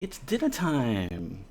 It's dinner time.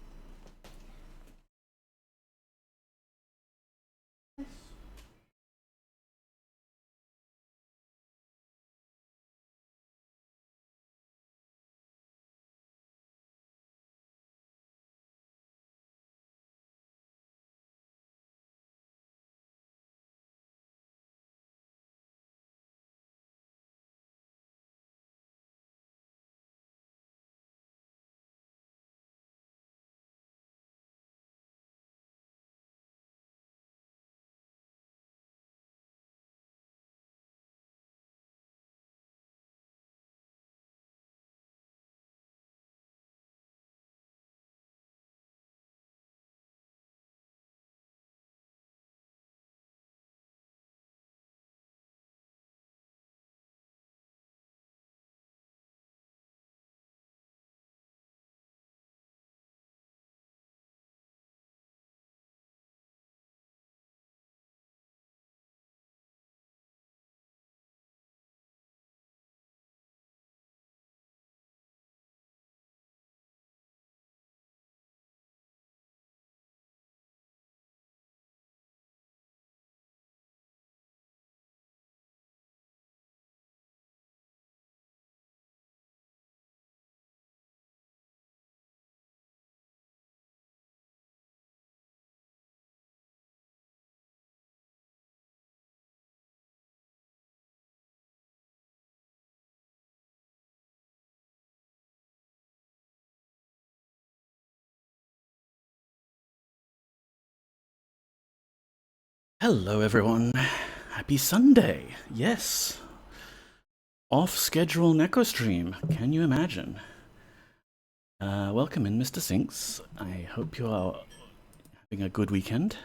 Hello, everyone. Happy Sunday. Yes. Off schedule Neko stream. Can you imagine? Welcome in, Mr. Sinks. I hope you are having a good weekend.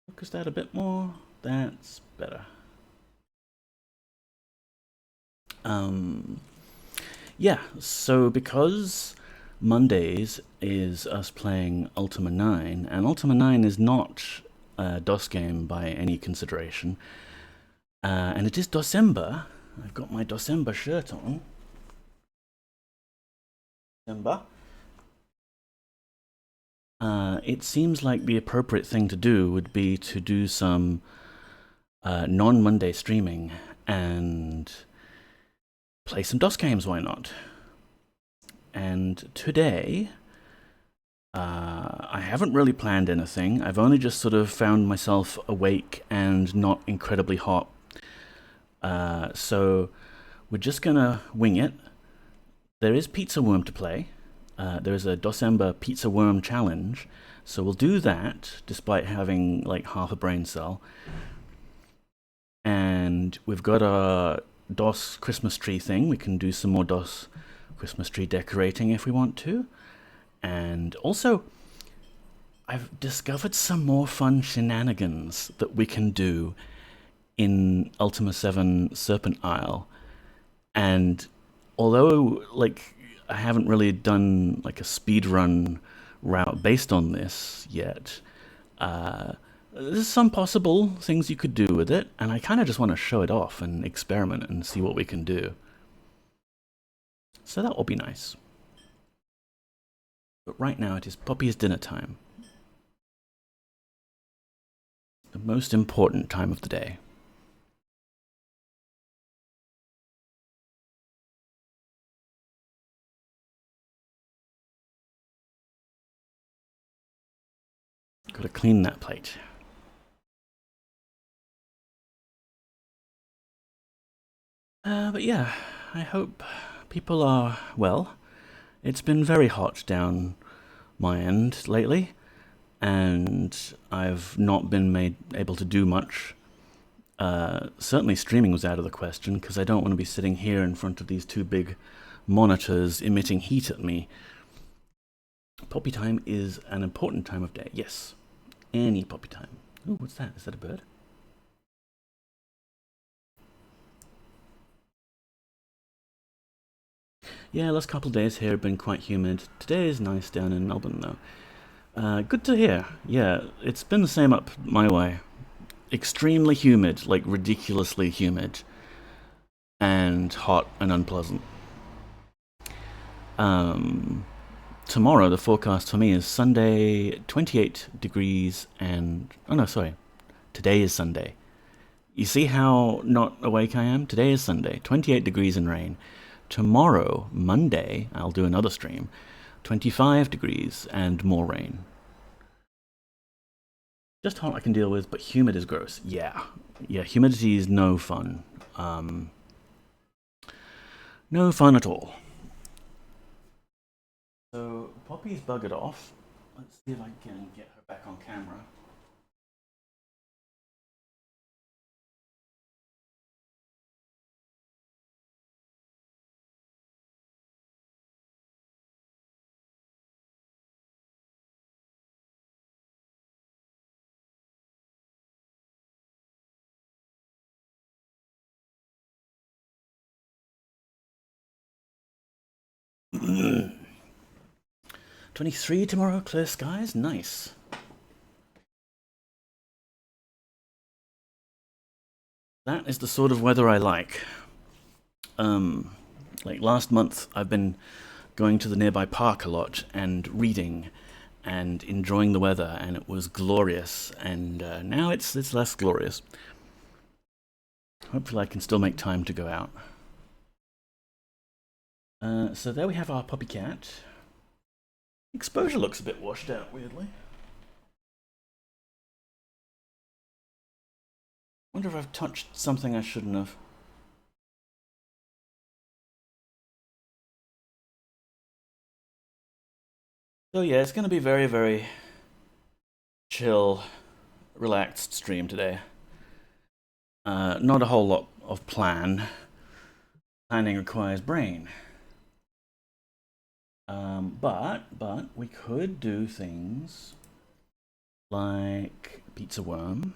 Focus that a bit more. That's better. Yeah, so because Mondays is us playing Ultima 9, and Ultima 9 is not a DOS game by any consideration, and it is DOSember. I've got my DOSember shirt on. December. It seems like the appropriate thing to do would be to do some non-Monday streaming and play some DOS games, why not? And today, I haven't really planned anything. I've only just sort of found myself awake and not incredibly hot. So we're just gonna wing it. There is Pizza Worm to play. There is a DOSember Pizza Worm challenge. So we'll do that, despite having like half a brain cell. And we've got a DOS Christmas tree thing. We can do some more DOS Christmas tree decorating if we want to. And also, I've discovered some more fun shenanigans that we can do in Ultima 7 Serpent Isle. And although, like, I haven't really done like a speedrun route based on this yet, there's some possible things you could do with it, and I kind of just want to show it off and experiment and see what we can do. So that will be nice. But right now it is Poppy's dinner time. The most important time of the day. Gotta clean that plate. But yeah, I hope people are well. It's been very hot down my end lately, and I've not been able to do much. Certainly streaming was out of the question, because I don't want to be sitting here in front of these two big monitors emitting heat at me. Poppy time is an important time of day, yes. Any poppy time. Oh, what's that? Is that a bird? Yeah, last couple of days here have been quite humid. Today is nice down in Melbourne, though. Good to hear. Yeah, it's been the same up my way. Extremely humid, like ridiculously humid. and hot and unpleasant. Tomorrow, the forecast for me is Sunday, 28 degrees and... Oh no, sorry. Today is Sunday. You see how not awake I am? Today is Sunday, 28 degrees and rain. Tomorrow, Monday, I'll do another stream. 25 degrees and more rain. Just hot I can deal with, but humid is gross. Yeah, humidity is no fun. No fun at all. So, Poppy's buggered off. Let's see if I can get her back on camera. Mm. 23 tomorrow, clear skies, nice. That is the sort of weather I like. Like last month, I've been going to the nearby park a lot and reading and enjoying the weather, and it was glorious. And now it's less glorious. Hopefully, I can still make time to go out. So there we have our puppy cat. Exposure looks a bit washed out, weirdly. Wonder if I've touched something I shouldn't have. So yeah, it's going to be very, very chill, relaxed stream today. Not a whole lot of plan. Planning requires brain. But we could do things like pizza worm.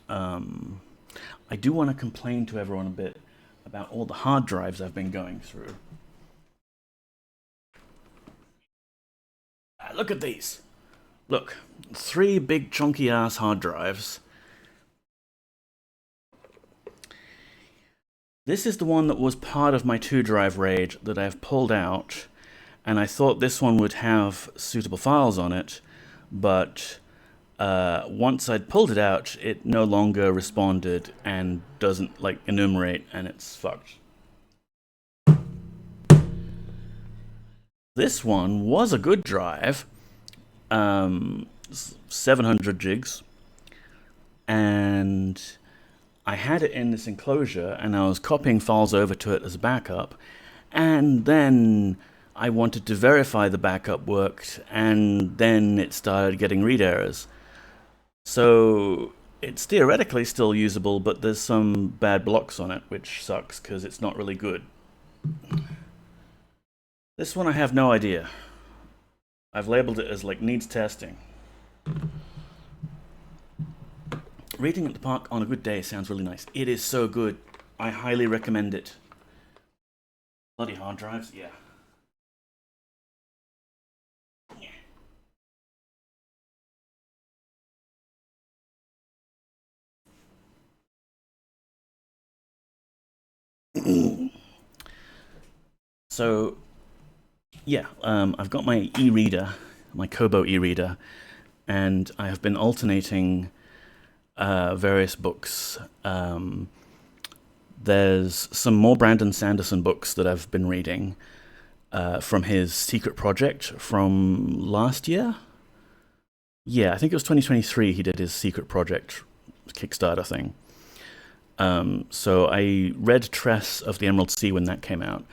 I do want to complain to everyone a bit about all the hard drives I've been going through. Look at these. Look, 3 big chunky ass hard drives. This is the one that was part of my 2-drive RAID that I've pulled out, and I thought this one would have suitable files on it, but once I'd pulled it out, it no longer responded and doesn't like enumerate, and it's fucked. This one was a good drive, 700 gigs, and I had it in this enclosure, and I was copying files over to it as a backup, and then I wanted to verify the backup worked, and then it started getting read errors. So it's theoretically still usable, but there's some bad blocks on it, which sucks because it's not really good. This one I have no idea. I've labeled it as like needs testing. Reading at the park on a good day sounds really nice. It is so good. I highly recommend it. Bloody hard drives, yeah. So, yeah, I've got my e-reader, my Kobo e-reader, and I have been alternating various books. There's some more Brandon Sanderson books that I've been reading from his secret project from last year. Yeah, I think it was 2023 he did his secret project Kickstarter thing. So I read Tress of the Emerald Sea when that came out,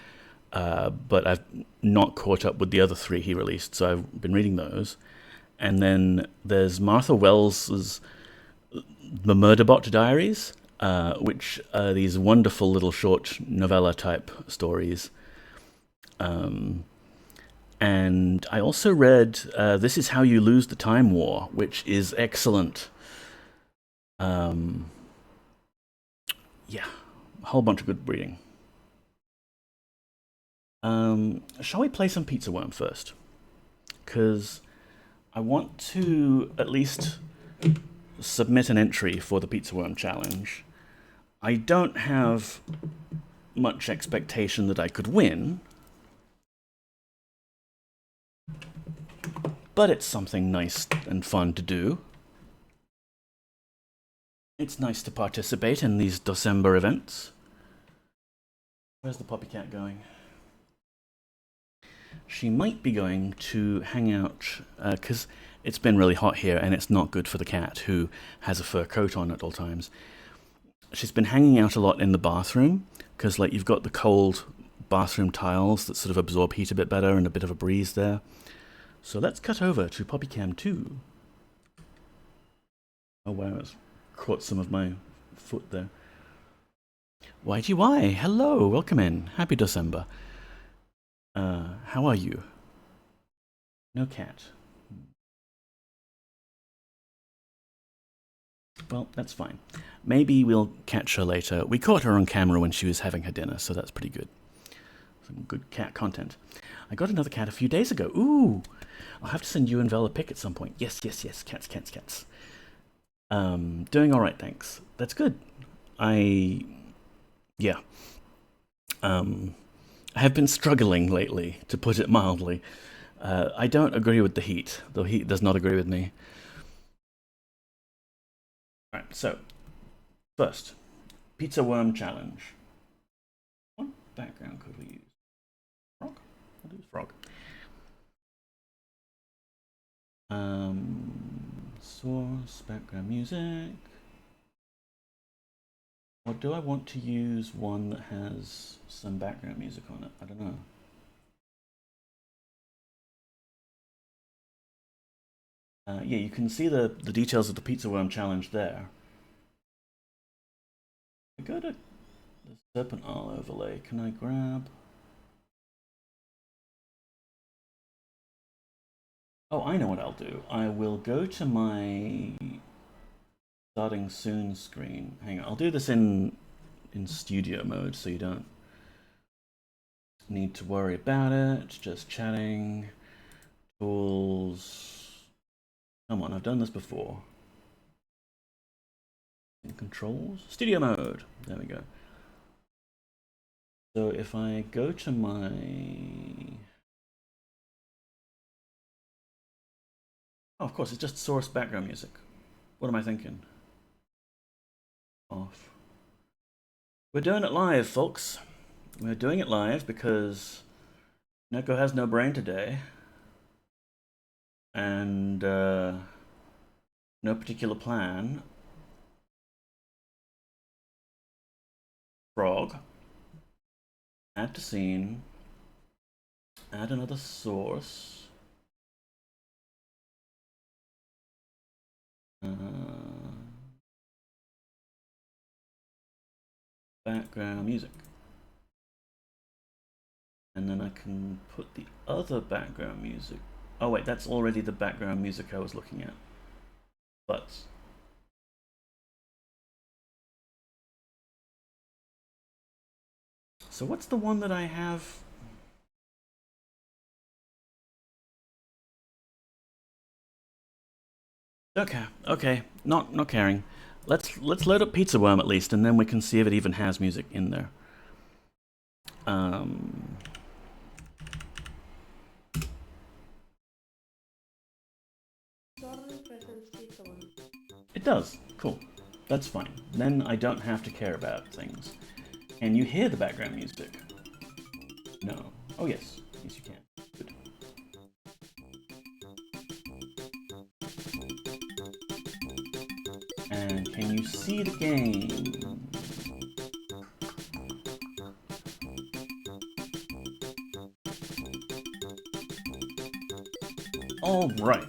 but I've not caught up with the other 3 he released, so I've been reading those. And then there's Martha Wells's The Murderbot Diaries, which are these wonderful little short novella-type stories. And I also read This Is How You Lose the Time War, which is excellent. Yeah, a whole bunch of good reading. Shall we play some Pizza Worm first? Because I want to at least submit an entry for the Pizza Worm challenge. I don't have much expectation that I could win, but it's something nice and fun to do. It's nice to participate in these DOSember events. Where's the puppy cat going? She might be going to hang out, because it's been really hot here and it's not good for the cat, who has a fur coat on at all times. She's been hanging out a lot in the bathroom, because like you've got the cold bathroom tiles that sort of absorb heat a bit better and a bit of a breeze there. So let's cut over to PuppyCam 2. Oh wow, it's caught some of my foot there. YGY, hello, welcome in. Happy December. How are you? No cat. Well, that's fine. Maybe we'll catch her later. We caught her on camera when she was having her dinner, so that's pretty good. Some good cat content. I got another cat a few days ago. Ooh! I'll have to send you and Vel a pic at some point. Yes, yes, yes. Cats, cats, cats. Doing alright, thanks. That's good. I have been struggling lately, to put it mildly. I don't agree with the heat. The heat does not agree with me. Alright, so, first, Pizza Worm Challenge. What background could we use? Frog? We'll use frog. Source, background music. Or do I want to use one that has some background music on it? I don't know. Yeah, you can see the details of the Pizza Worm Challenge there. I go to the Serpent Isle overlay. Can I grab? Oh, I know what I'll do. I will go to my starting soon screen. Hang on, I'll do this in studio mode so you don't need to worry about it. Just chatting, tools. Come on, I've done this before. In controls, studio mode. There we go. So if I go to my oh, of course, it's just source background music. What am I thinking? Off. We're doing it live, folks. We're doing it live because Neko has no brain today. And no particular plan. Frog. Add to scene. Add another source. Background music. And then I can put the other background music. Oh wait, that's already the background music I was looking at. But so what's the one that I have? Okay, not caring. Let's load up Pizza Worm at least, and then we can see if it even has music in there. It does. Cool. That's fine. Then I don't have to care about things. Can you hear the background music? No. Oh yes. Yes you can. Good. And can you see the game? All right.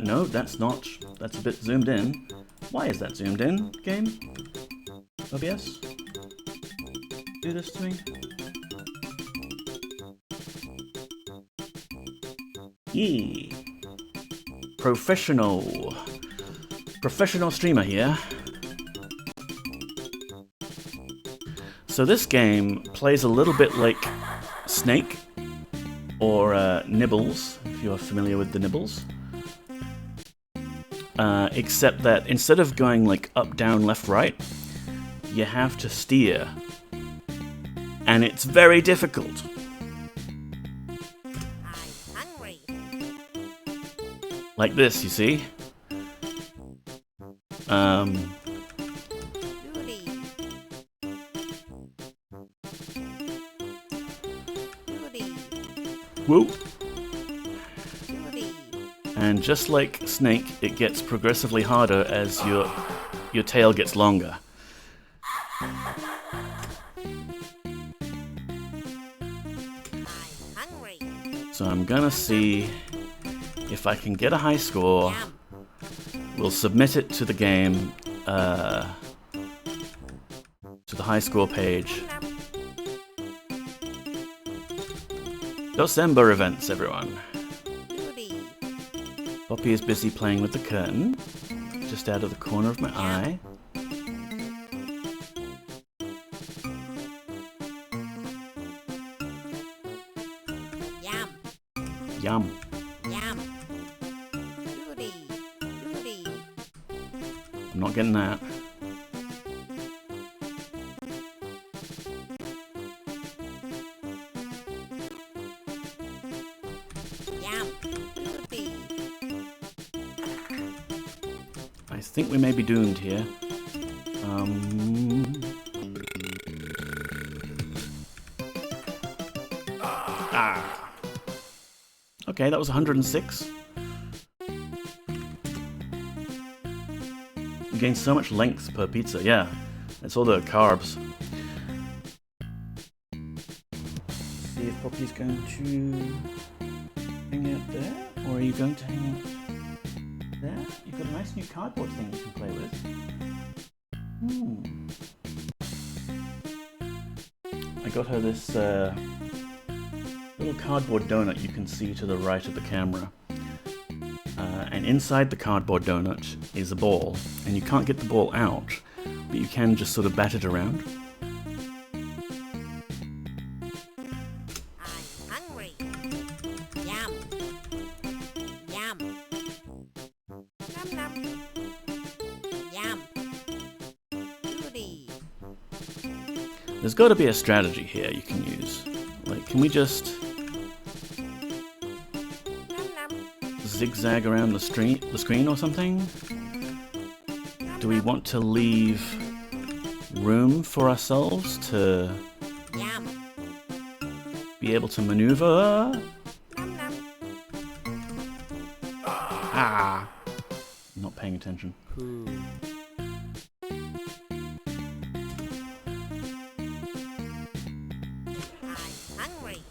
No, that's not. That's a bit zoomed in. Why is that zoomed in, game? OBS? Do this to me? Yee. Professional streamer here. So this game plays a little bit like Snake or Nibbles, if you're familiar with the Nibbles. Except that instead of going like up, down, left, right, you have to steer. And it's very difficult. I'm hungry. Like this, you see? Duty. Duty. Whoop. Duty. And just like Snake, it gets progressively harder as your tail gets longer. I'm hungry. So I'm gonna see if I can get a high score. Yum. We'll submit it to the game, to the high score page. DOSember events, everyone. Duty. Poppy is busy playing with the curtain, just out of the corner of my eye. Yum. Yum. Yum. Duty. Duty. I'm not getting that. Yum. Duty. I think we may be doomed here. Okay, that was 106. You gain so much length per pizza, yeah. It's all the carbs. See if Poppy's going to hang out there, or are you going to hang out there? You've got a nice new cardboard thing you can play with. I got her this little cardboard donut you can see to the right of the camera. And inside the cardboard donut is a ball, and you can't get the ball out, but you can just sort of bat it around. I'm hungry. Yum. Yum. Num num. Yum. Duty. There's got to be a strategy here you can use. Like, can we just Num num. zigzag around the screen or something? Do we want to leave room for ourselves to Yum. be able to maneuver? Num num. Ah! Not paying attention. I'm hungry.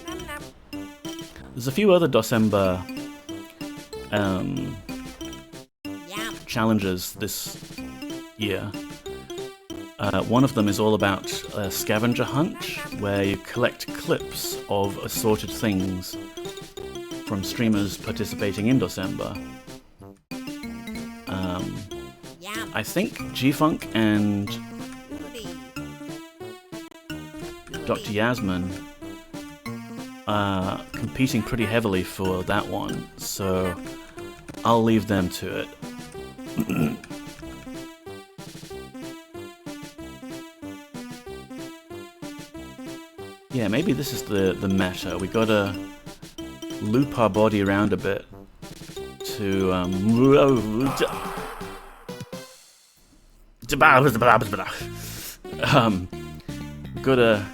Num num. There's a few other DOSember Yum. challenges this year. One of them is all about a scavenger hunt, where you collect clips of assorted things from streamers participating in DOSember. Yum. I think G-Funk and Duty. DrYazman are competing pretty heavily for that one, so I'll leave them to it. Yeah, maybe this is the meta. We gotta loop our body around a bit to gotta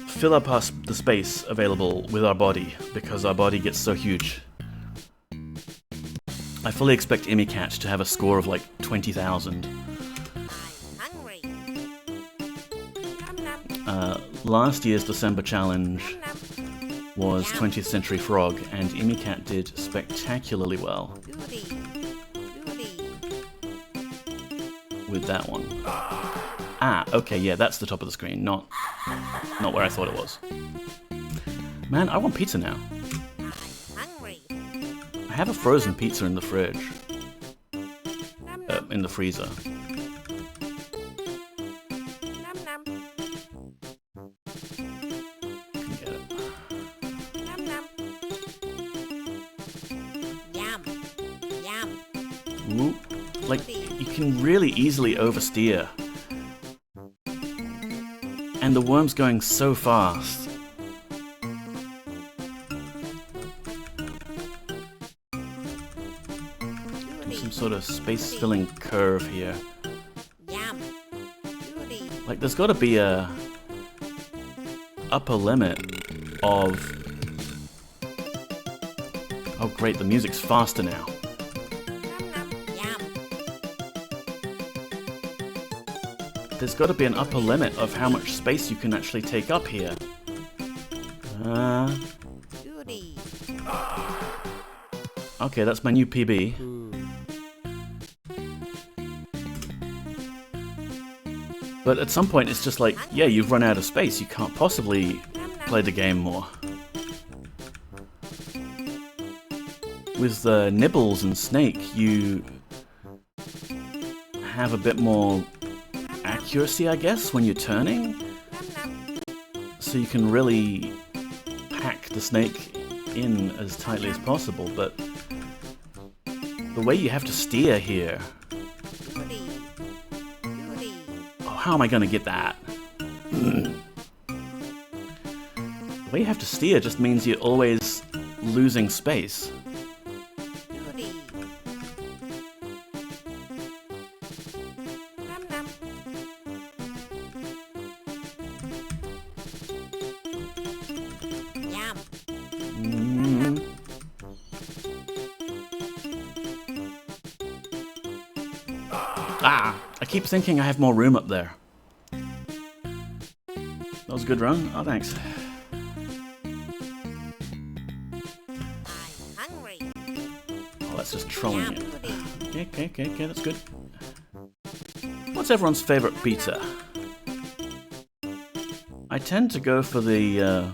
fill up the space available with our body, because our body gets so huge. I fully expect ImmyCat to have a score of like 20,000. I'm hungry. Num num. Last year's DOSember challenge Num num. was 20th Century Frog, and ImmyCat did spectacularly well Duty. Duty. with that one. Ah, okay, yeah, that's the top of the screen, not where I thought it was. Man, I want pizza now. I'm hungry. I have a frozen pizza in the fridge, Num num. in the freezer. Num num. Can get it. Num num. Yum. Yum. Ooh, like, Duty. you can really easily oversteer. And the worm's going so fast. Some sort of space-filling curve here. Yum. Goody. Like, there's got to be a upper limit of... Oh great, the music's faster now. Yum. There's got to be an upper limit of how much space you can actually take up here. Goody. Okay, that's my new PB. But at some point it's just like, yeah, you've run out of space. You can't possibly play the game more. With Nibbles and Snake, you have a bit more accuracy, I guess, when you're turning. So you can really pack the snake in as tightly as possible, but the way you have to steer here... Goody. Goody. Oh, how am I gonna get that? The way you have to steer just means you're always losing space. Goody. Nom nom. Yum. Mm. Ah! I keep thinking I have more room up there. That was a good run. Oh, thanks. I'm hungry. Oh, that's just trolling Yum. it. Goody. Okay, that's good. What's everyone's favorite pizza? I tend to go for the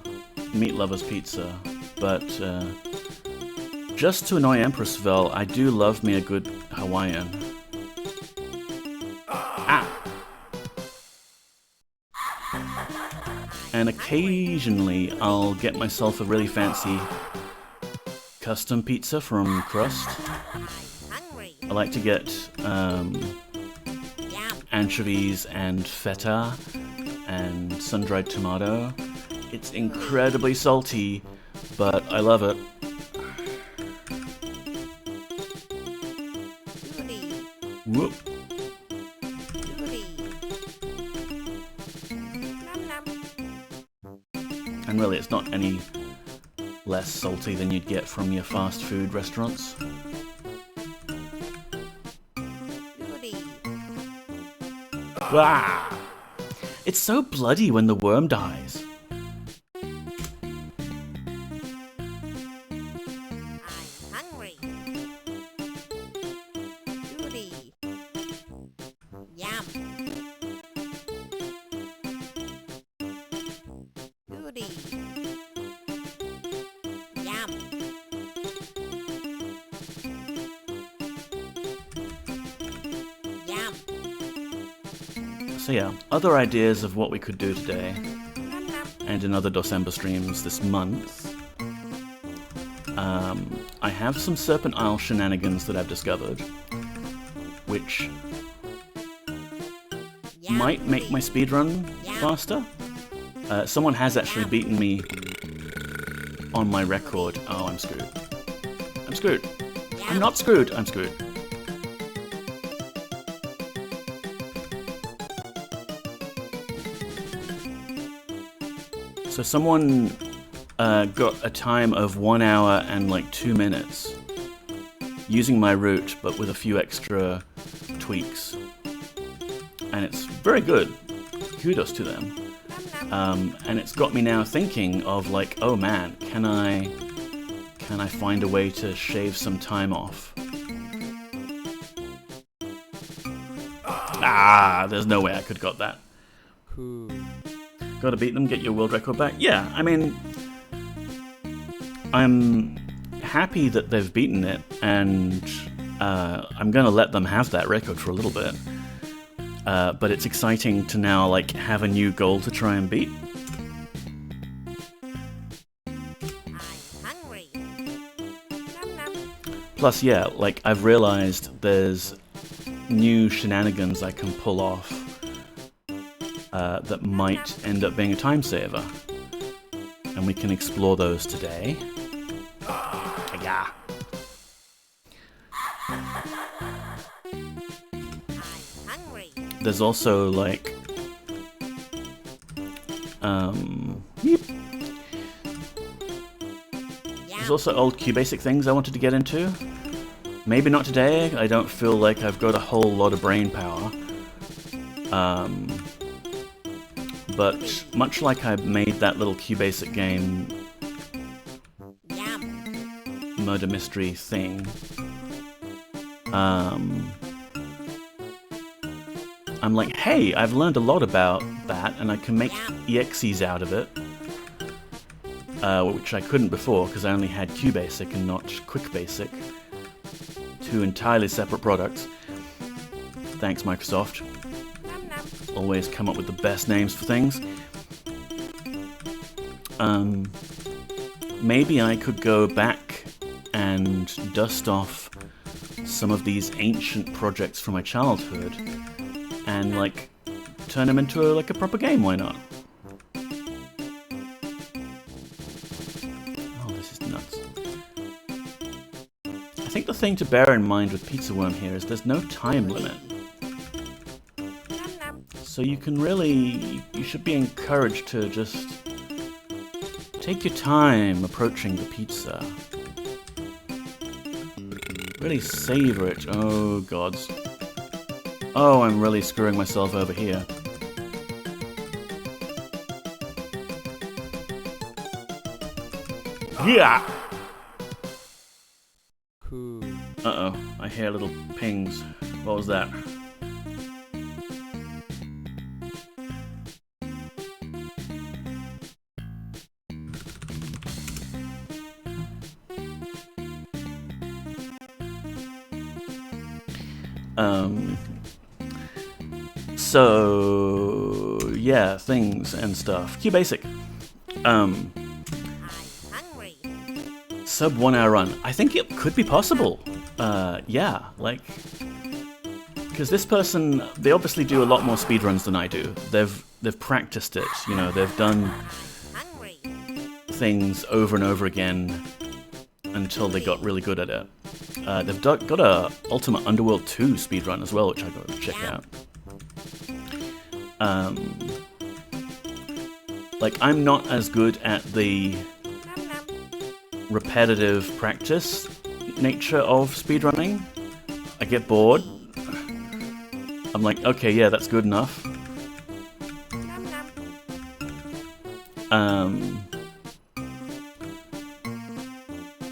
Meat Lovers pizza, but just to annoy Empressville, I do love me a good Hawaiian. Ah! And occasionally I'll get myself a really fancy custom pizza from Crust. Hungry. I like to get Yum. anchovies and feta and sun-dried tomato. It's incredibly salty, but I love it. Goody. Whoop. Goody. Nom nom. And really, it's not any less salty than you'd get from your fast food restaurants. Goody. Ah! It's so bloody when the worm dies. I'm hungry. Goody. Yum. Goody. Yum. Yum. So yeah, other ideas of what we could do today, Nom nom. and in other DOSember streams this month. I have some Serpent Isle shenanigans that I've discovered, which Yum. might make my speedrun faster. Someone has actually beaten me on my record. Oh, I'm screwed. I'm screwed. I'm not screwed. I'm screwed. So someone got a time of 1 hour and like 2 minutes using my route, but with a few extra tweaks. And it's very good. Kudos to them. And it's got me now thinking of like, oh man, can I find a way to shave some time off? Ah, there's no way I could got that. Gotta beat them, get your world record back. Yeah, I mean, I'm happy that they've beaten it, and I'm gonna let them have that record for a little bit. But it's exciting to now like have a new goal to try and beat. I'm hungry. Nom nom. Plus, yeah, like I've realized there's new shenanigans I can pull off that might end up being a time saver. And we can explore those today. Yeah. Hungry. There's also like there's also old QBasic things I wanted to get into. Maybe not today. I don't feel like I've got a whole lot of brain power. But much like I made that little QBasic game Yum. murder mystery thing, I'm like, hey, I've learned a lot about that, and I can make EXEs out of it, which I couldn't before because I only had QBasic and not QuickBasic, two entirely separate products. Thanks, Microsoft. Always come up with the best names for things. Maybe I could go back and dust off some of these ancient projects from my childhood and like turn them into a proper game. Why not? Oh, this is nuts. I think the thing to bear in mind with Pizza Worm here is there's no time limit. So you can really, you should be encouraged to just take your time approaching the pizza. Really savor it. Oh, gods. Oh, I'm really screwing myself over here. Yeah! Uh-oh, I hear little pings. What was that? So yeah, things and stuff. QBasic. I'm hungry. Sub 1 hour run. I think it could be possible. Yeah, like, because this person, they obviously do a lot more speedruns than I do. They've practiced it, you know, they've done Hungry. things over and over again until they got really good at it. They've got a Ultimate Underworld 2 speedrun as well, which I got to check out. Like, I'm not as good at the repetitive practice nature of speedrunning. I get bored. I'm like, okay, yeah, that's good enough.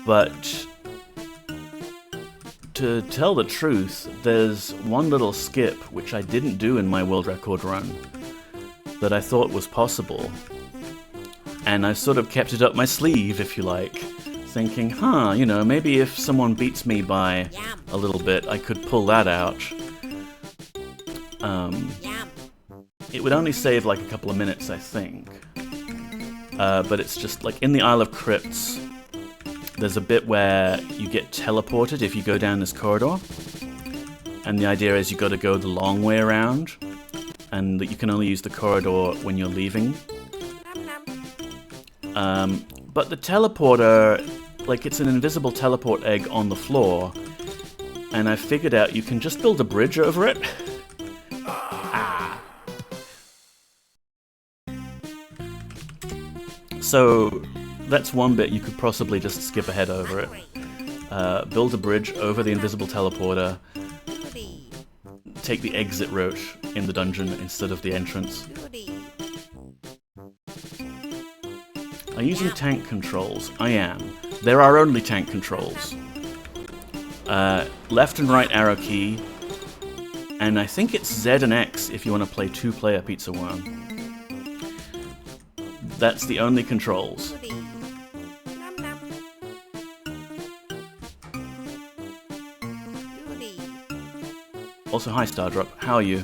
But to tell the truth, there's one little skip which I didn't do in my world record run that I thought was possible. And I sort of kept it up my sleeve, if you like, thinking, you know, maybe if someone beats me by a little bit, I could pull that out. It would only save like a couple of minutes, I think. But it's just like in the Isle of Crypts, there's a bit where you get teleported if you go down this corridor. And the idea is you got to go the long way around, and that you can only use the corridor when you're leaving. But the teleporter, like, it's an invisible teleport egg on the floor, and I figured out you can just build a bridge over it. So that's one bit you could possibly just skip ahead over it. Build a bridge over the invisible teleporter, take the exit route in the dungeon instead of the entrance. Are you using tank controls? I am. There are only tank controls. Left and right arrow key, and I think it's Z and X if you want to play two-player Pizza Worm. That's the only controls. Also, hi Stardrop, how are you?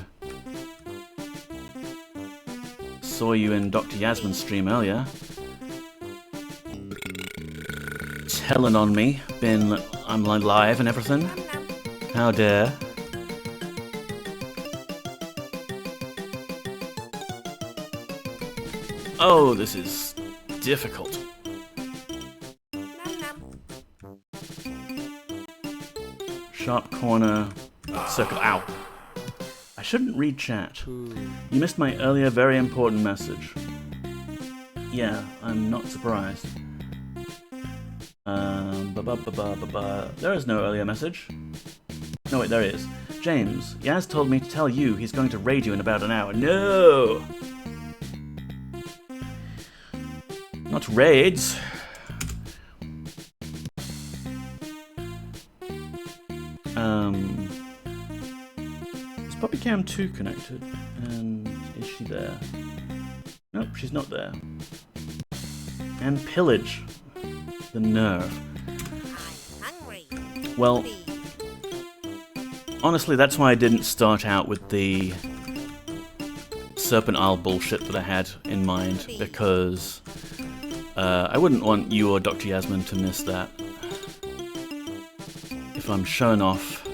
Saw you in DrYazman's stream earlier. Telling on me, I'm live and everything. How dare. Oh, this is difficult. Sharp corner, circle. Ow. I shouldn't read chat. You missed my earlier very important message. Yeah, I'm not surprised. There is no earlier message. No, wait, there is. James, Yaz told me to tell you he's going to raid you in about an hour. No! Not raids. Is PuppyCam 2 connected? And is she there? Nope, she's not there. And pillage. The nerve. Hungry. Well, honestly, that's why I didn't start out with the Serpent Isle bullshit that I had in mind, because I wouldn't want you or DrYazman to miss that. If I'm showing off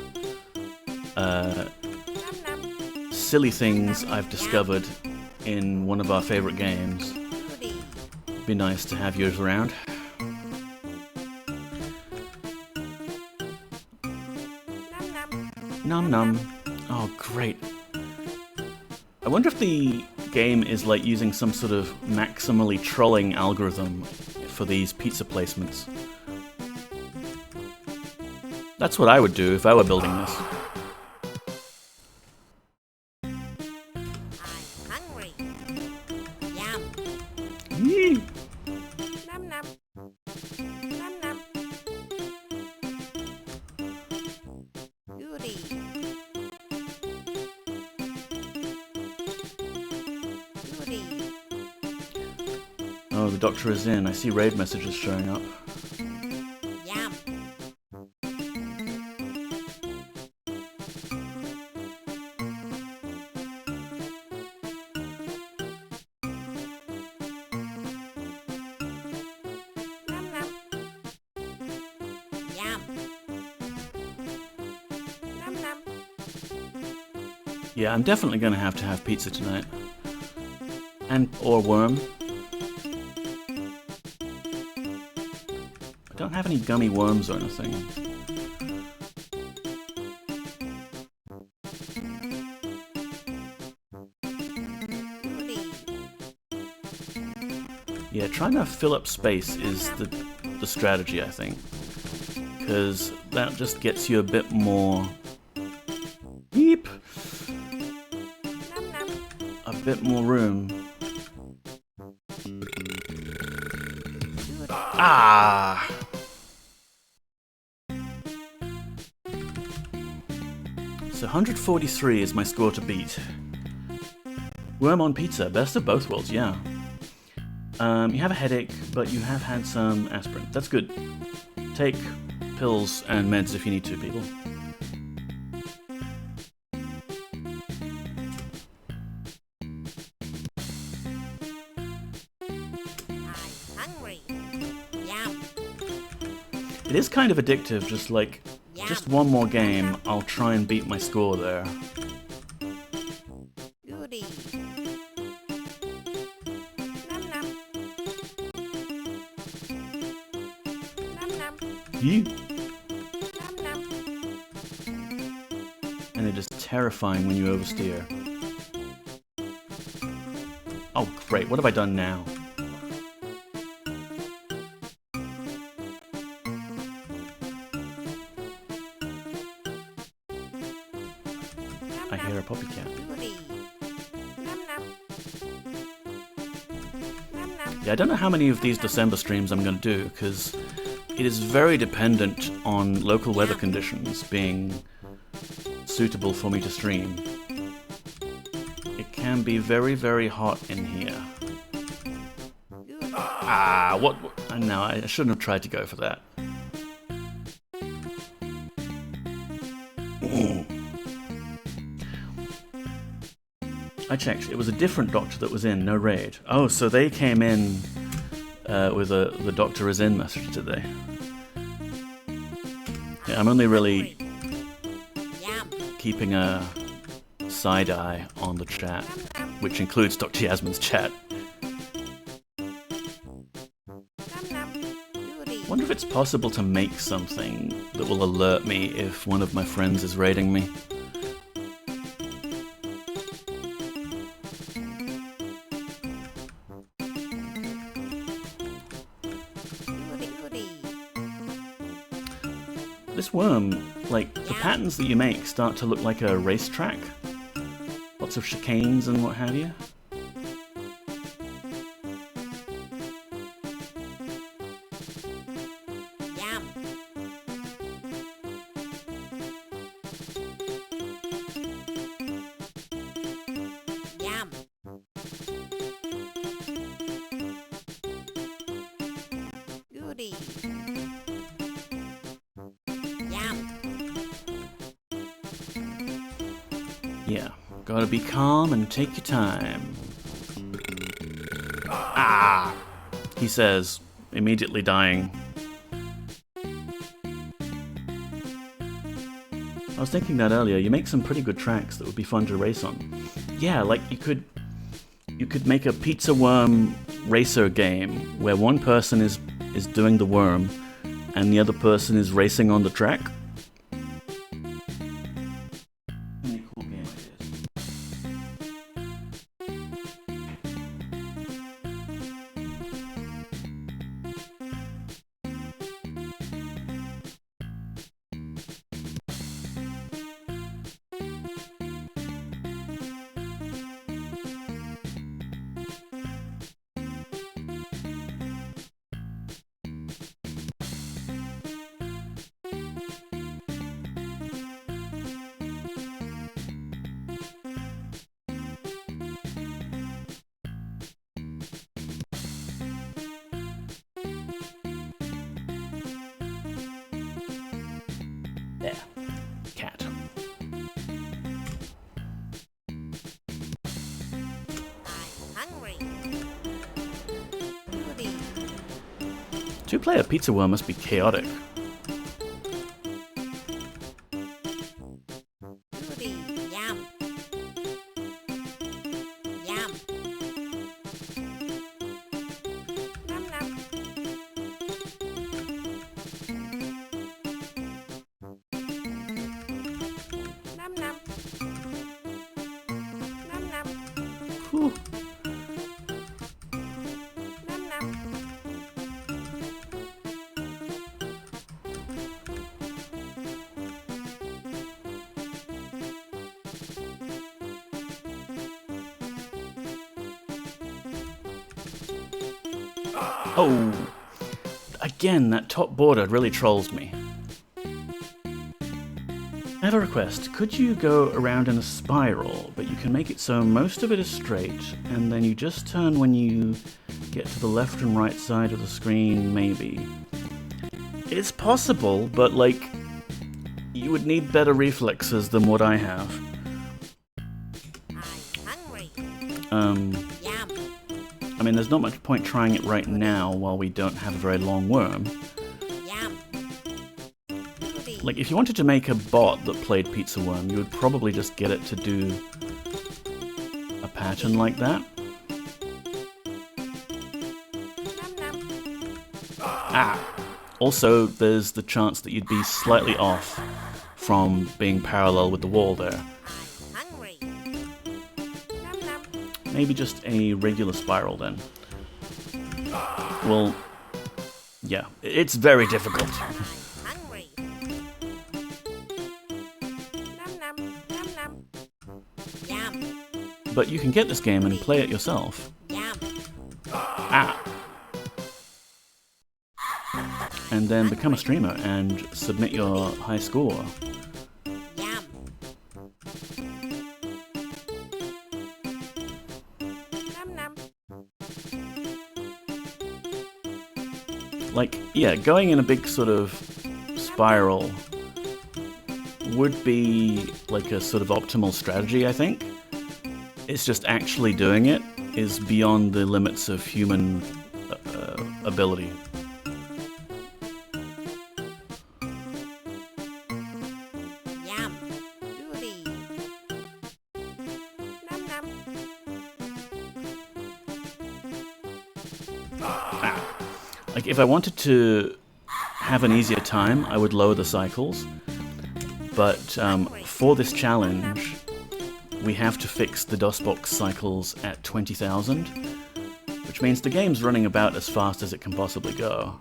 silly things I've discovered in one of our favorite games, it'd be nice to have yours around. Num num. Oh, great. I wonder if the game is like using some sort of maximally trolling algorithm for these pizza placements. That's what I would do if I were building this. Hungry. Yum. Yee. Num num. Num num. Goody. Goody. Oh, the doctor is in. I see raid messages showing up. Yum. Num num. Yum. Num num. Yeah, I'm definitely going to have pizza tonight. Or worm. I don't have any gummy worms or anything. Goody. Yeah, trying to fill up space is the strategy, I think. Because that just gets you a bit more... Beep! Num num. A bit more room. Ah! So 143 is my score to beat. Worm on pizza, best of both worlds, yeah. You have a headache, but you have had some aspirin. That's good. Take pills and meds if you need to, people. Hungry. Yum. It is kind of addictive, just like, just one more game, I'll try and beat my score there. Goody. Num num. Num num. Yee. Num num. And it is terrifying when you oversteer. Oh great, what have I done now? I hear a puppycat. Goody. Num num. Num num. Yeah, I don't know how many of these DOSember streams I'm going to do, because it is very dependent on local weather conditions being suitable for me to stream. It can be very, very hot in here. Goody. Ah, what? No, I shouldn't have tried to go for that. I checked. It was a different doctor that was in, no raid. Oh, so they came in with the doctor is in message, did they? Yeah, I'm only really Yum. keeping a side eye on the chat, which includes DrYazman's chat. Wonder if it's possible to make something that will alert me if one of my friends is raiding me. This worm, like, the patterns that you make start to look like a racetrack. Lots of chicanes and what have you. Yeah, gotta be calm and take your time. Ah! He says, immediately dying. I was thinking that earlier, you make some pretty good tracks that would be fun to race on. Yeah, like you could make a pizza worm racer game where one person is doing the worm and the other person is racing on the track. There. Cat. Two-player pizza worm must be chaotic. Whew. Oh, again, that top border really trolls me. I have a request. Could you go around in a spiral, but you can make it so most of it is straight, and then you just turn when you get to the left and right side of the screen, maybe. It's possible, but, like, you would need better reflexes than what I have. I mean, there's not much point trying it right now while we don't have a very long worm. Like, if you wanted to make a bot that played Pizza Worm, you would probably just get it to do a pattern like that. Ah! Also, there's the chance that you'd be slightly off from being parallel with the wall there. Maybe just a regular spiral then. Well, yeah, it's very difficult. But you can get this game and play it yourself. Ah! And then become a streamer and submit your high score. Like, yeah, going in a big sort of spiral would be like a sort of optimal strategy, I think. It's just actually doing it is beyond the limits of human ability. Like, if I wanted to have an easier time, I would lower the cycles. But for this challenge, we have to fix the DOSBox cycles at 20,000, which means the game's running about as fast as it can possibly go.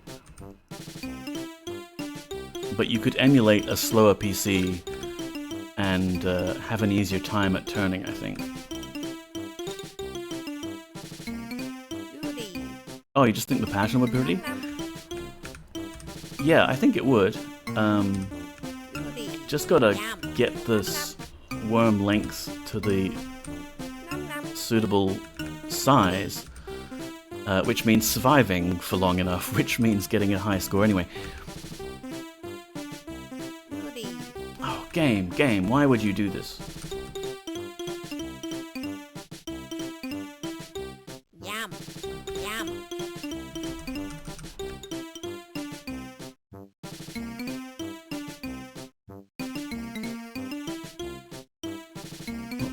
But you could emulate a slower PC and have an easier time at turning, I think. Oh, you just think the pattern would be pretty? Yeah, I think it would. Just gotta get this worm length to the suitable size, which means surviving for long enough, which means getting a high score anyway. Oh, game, why would you do this? Yum, yum.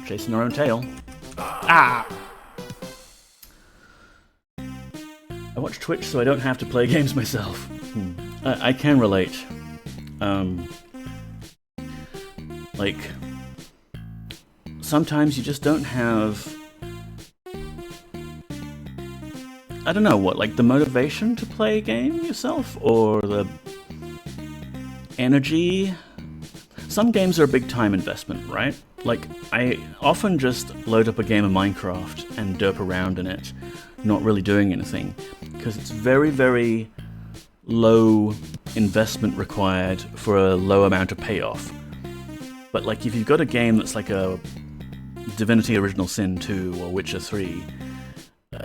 Chasing our own tail. Ah! I watch Twitch so I don't have to play games myself. I can relate. Like, sometimes you just don't have... I don't know what, like the motivation to play a game yourself? Or the energy? Some games are a big time investment, right? Like, I often just load up a game of Minecraft and derp around in it, not really doing anything, because it's very, very low investment required for a low amount of payoff. But like, if you've got a game that's like a Divinity Original Sin 2 or Witcher 3,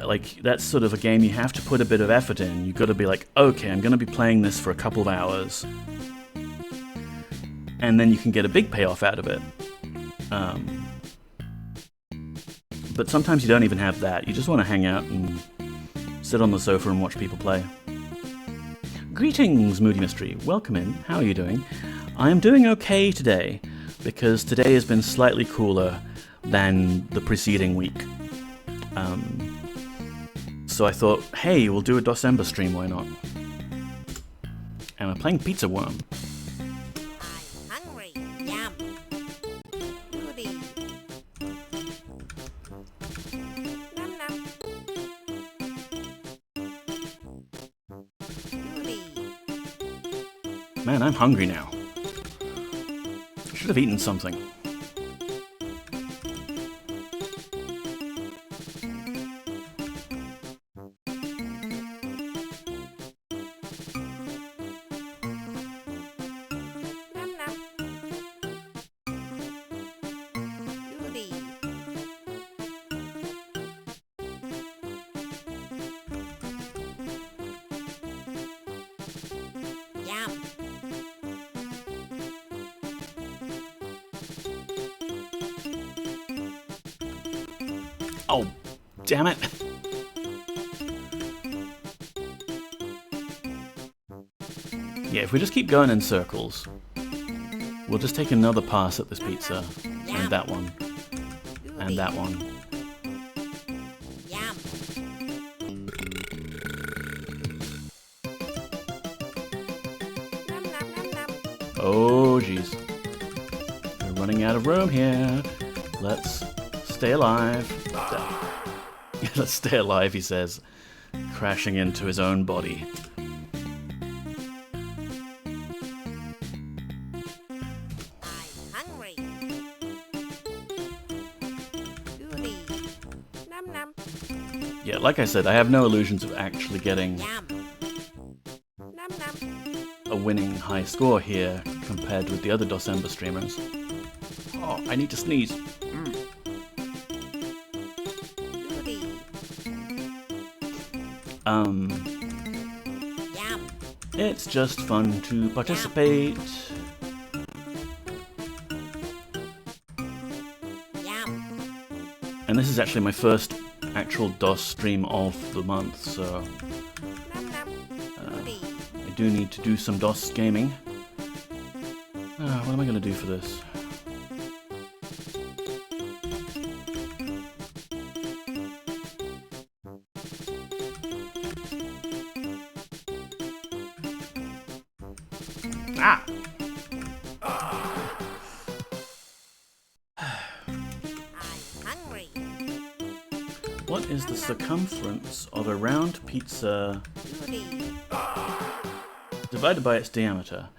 like, that's sort of a game you have to put a bit of effort in. You've got to be like, okay, I'm going to be playing this for a couple of hours, and then you can get a big payoff out of it. But sometimes you don't even have that. You just want to hang out and sit on the sofa and watch people play. Greetings, Moody Mystery. Welcome in. How are you doing? I am doing okay today, because today has been slightly cooler than the preceding week. So I thought, hey, we'll do a DOSember stream, why not? And I'm playing Pizza Worm. I'm hungry. Yum. Goody. Nom nom. Goody. Man, I'm hungry now. Should have eaten something. Nom nom. Goody. Yum. Oh, damn it. Yeah, if we just keep going in circles, we'll just take another pass at this pizza, and that one, and that one. Yum. Nom nom nom nom. Oh, jeez. We're running out of room here. Let's stay alive. Let's stay alive, he says, crashing into his own body. I'm hungry. Goody. Nom nom. Yeah, like I said, I have no illusions of actually getting Yum. Nom nom. a winning high score here compared with the other DOSember streamers. Oh, I need to sneeze. Goody. Yum. It's just fun to participate. Yum. And this is actually my first actual DOS stream of the month, so Nom nom. Goody. I do need to do some DOS gaming. What am I going to do for this? Ah! I'm hungry. What is the circumference of a round pizza Goody. divided by its diameter?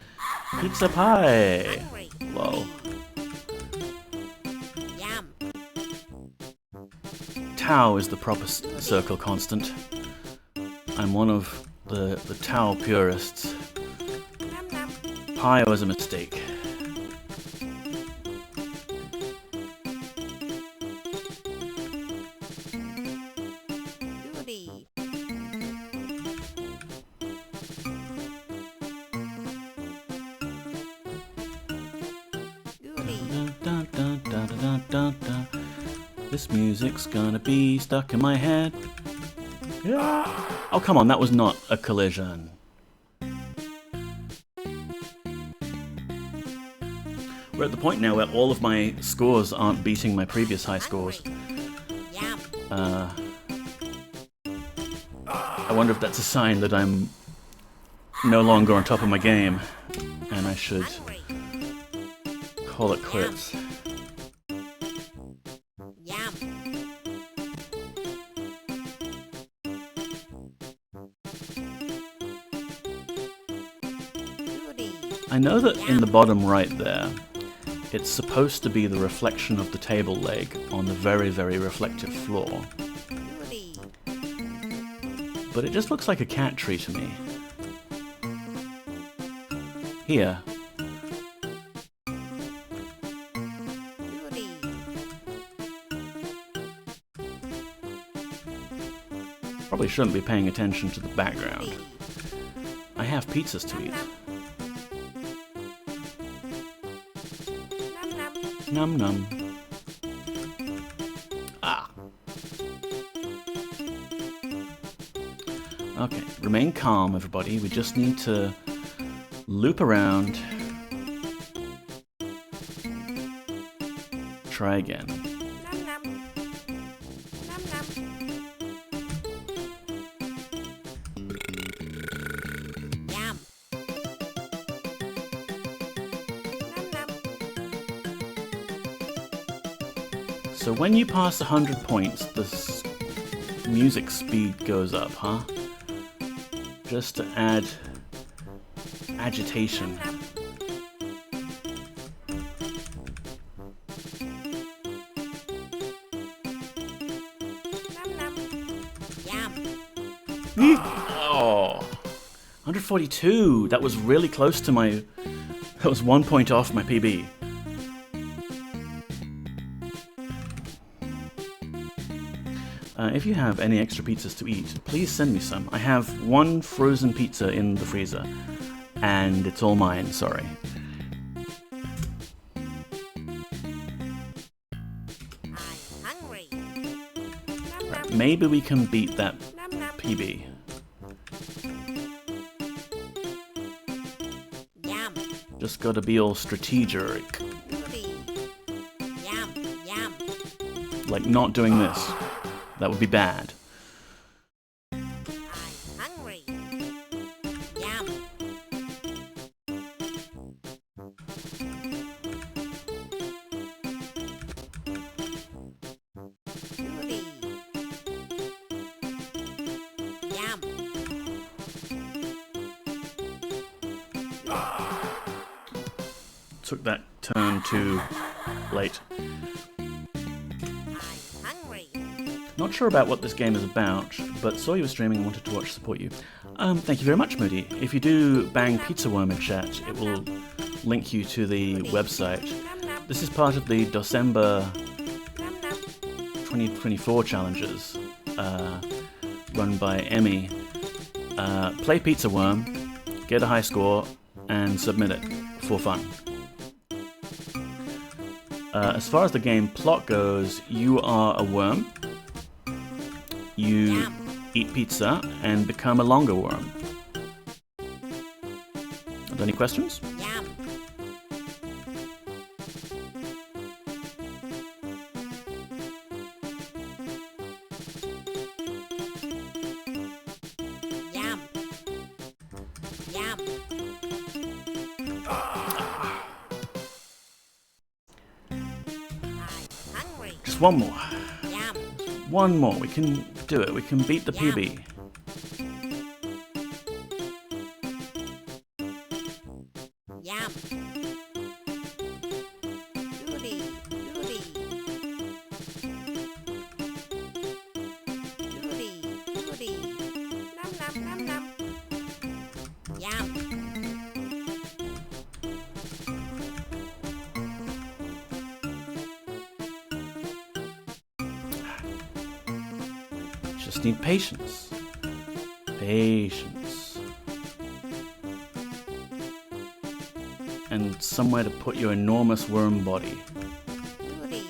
Pizza pie! Hungry. Lol. Yum. Tau is the proper circle constant. I'm one of the Tau purists. Nom nom. Pi was a mistake. Goody. Goody. Dun, dun, dun, dun, dun, dun, dun. This music's gonna be stuck in my head. Yeah. Oh, come on, that was not a collision. We're at the point now where all of my scores aren't beating my previous high scores. Yum. I wonder if that's a sign that I'm no longer on top of my game, and I should Hungry. call it quits. Yum. Goody. I know that in the bottom right there, it's supposed to be the reflection of the table leg on the very, very reflective floor, Goody. but it just looks like a cat tree to me. Here. Goody. Probably shouldn't be paying attention to the background. Goody. I have pizzas to eat. Nom nom. Num num. Ah. Okay, remain calm, everybody. We just need to loop around. Try again. Nom nom. Nom nom. Yum. Nom nom. So when you pass 100 points, the music speed goes up, huh? Just to add agitation. Nom nom. Yum. Oh, 142. That was really close to my... That was 1 point off my PB. If you have any extra pizzas to eat, please send me some. I have one frozen pizza in the freezer, and it's all mine, sorry. I'm hungry. Nom nom. Maybe we can beat that Nom nom. PB. Yum. Just gotta be all strategic. Goody. Yum. Yum. Like not doing this. That would be bad. I'm hungry. Yum. Goody. Yum. Took that turn too late. I'm hungry. Not sure about what this game is about, but saw you were streaming and wanted to watch support you. Thank you very much, Moody. If you do bang Pizza Worm in chat, it will link you to the website. Nom nom. This is part of the DOSember Nom nom. 2024 challenges run by Emmy. Play Pizza Worm, get a high score, and submit it for fun. As far as the game plot goes, you are a worm. You Yum. eat pizza and become a longer worm. Are there any questions? Yum. Yum. Yum. one more. Yum. One more. We can do it. We can beat the PB. Yum. Goody. Goody. Goody. Goody. Nom nom nom nom. Yum. Just need patience. Patience. And somewhere to put your enormous worm body. Goody.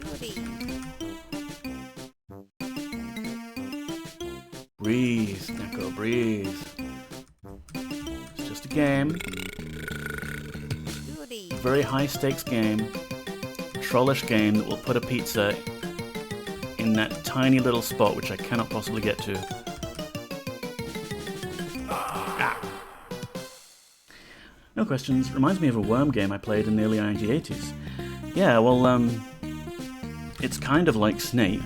Goody. Breathe, Neko, breathe. It's just a game. Goody. A very high stakes game. Trollish game that will put a pizza in that tiny little spot which I cannot possibly get to. Ah. No questions. Reminds me of a worm game I played in the early 1980s. Yeah, well, it's kind of like Snake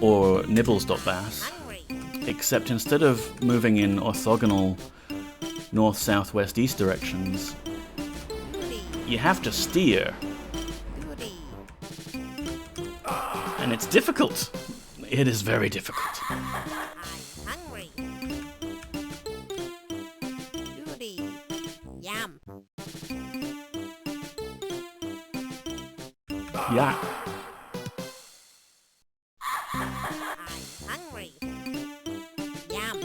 or Nibbles.Bass, Hungry. except instead of moving in orthogonal north, south, west, east directions, Goody. you have to steer. Goody. And it's difficult. It is very difficult. I'm hungry. Goody. Yum. Yeah. I'm hungry. Yum.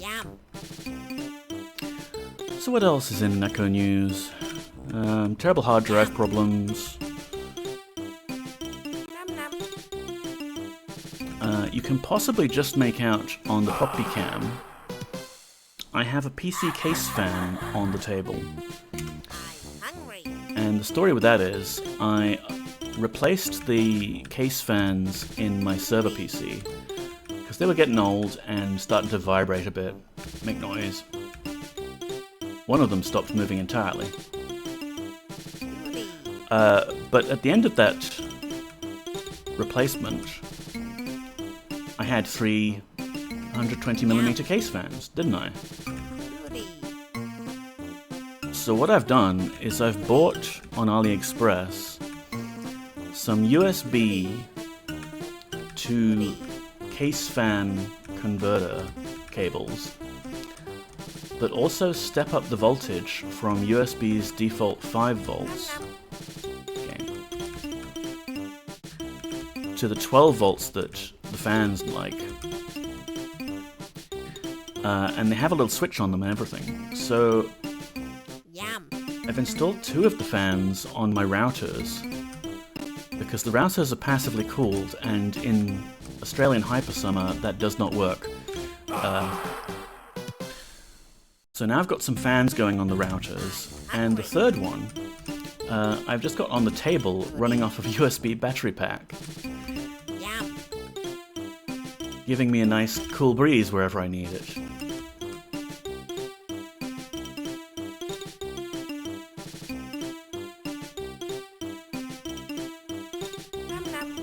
Yum. So what else is in Neko news? Terrible hard drive problems. Nom nom. You can possibly just make out on the Poppy Cam. I have a PC case fan on the table. I'm hungry. And the story with that is, I replaced the case fans in my server PC because they were getting old and starting to vibrate a bit, make noise. One of them stopped moving entirely. Goody. But at the end of that replacement, I had 3 120mm case fans, didn't I? Goody. So what I've done is I've bought on AliExpress some USB to case fan converter cables that also step up the voltage from USB's default 5 volts to the 12 volts that the fans like. And they have a little switch on them and everything. So Yum. I've installed 2 of the fans on my routers because the routers are passively cooled, and in Australian hypersummer that does not work. So now I've got some fans going on the routers, and the third one I've just got on the table running off of a USB battery pack, Yum. giving me a nice cool breeze wherever I need it. Nom nom.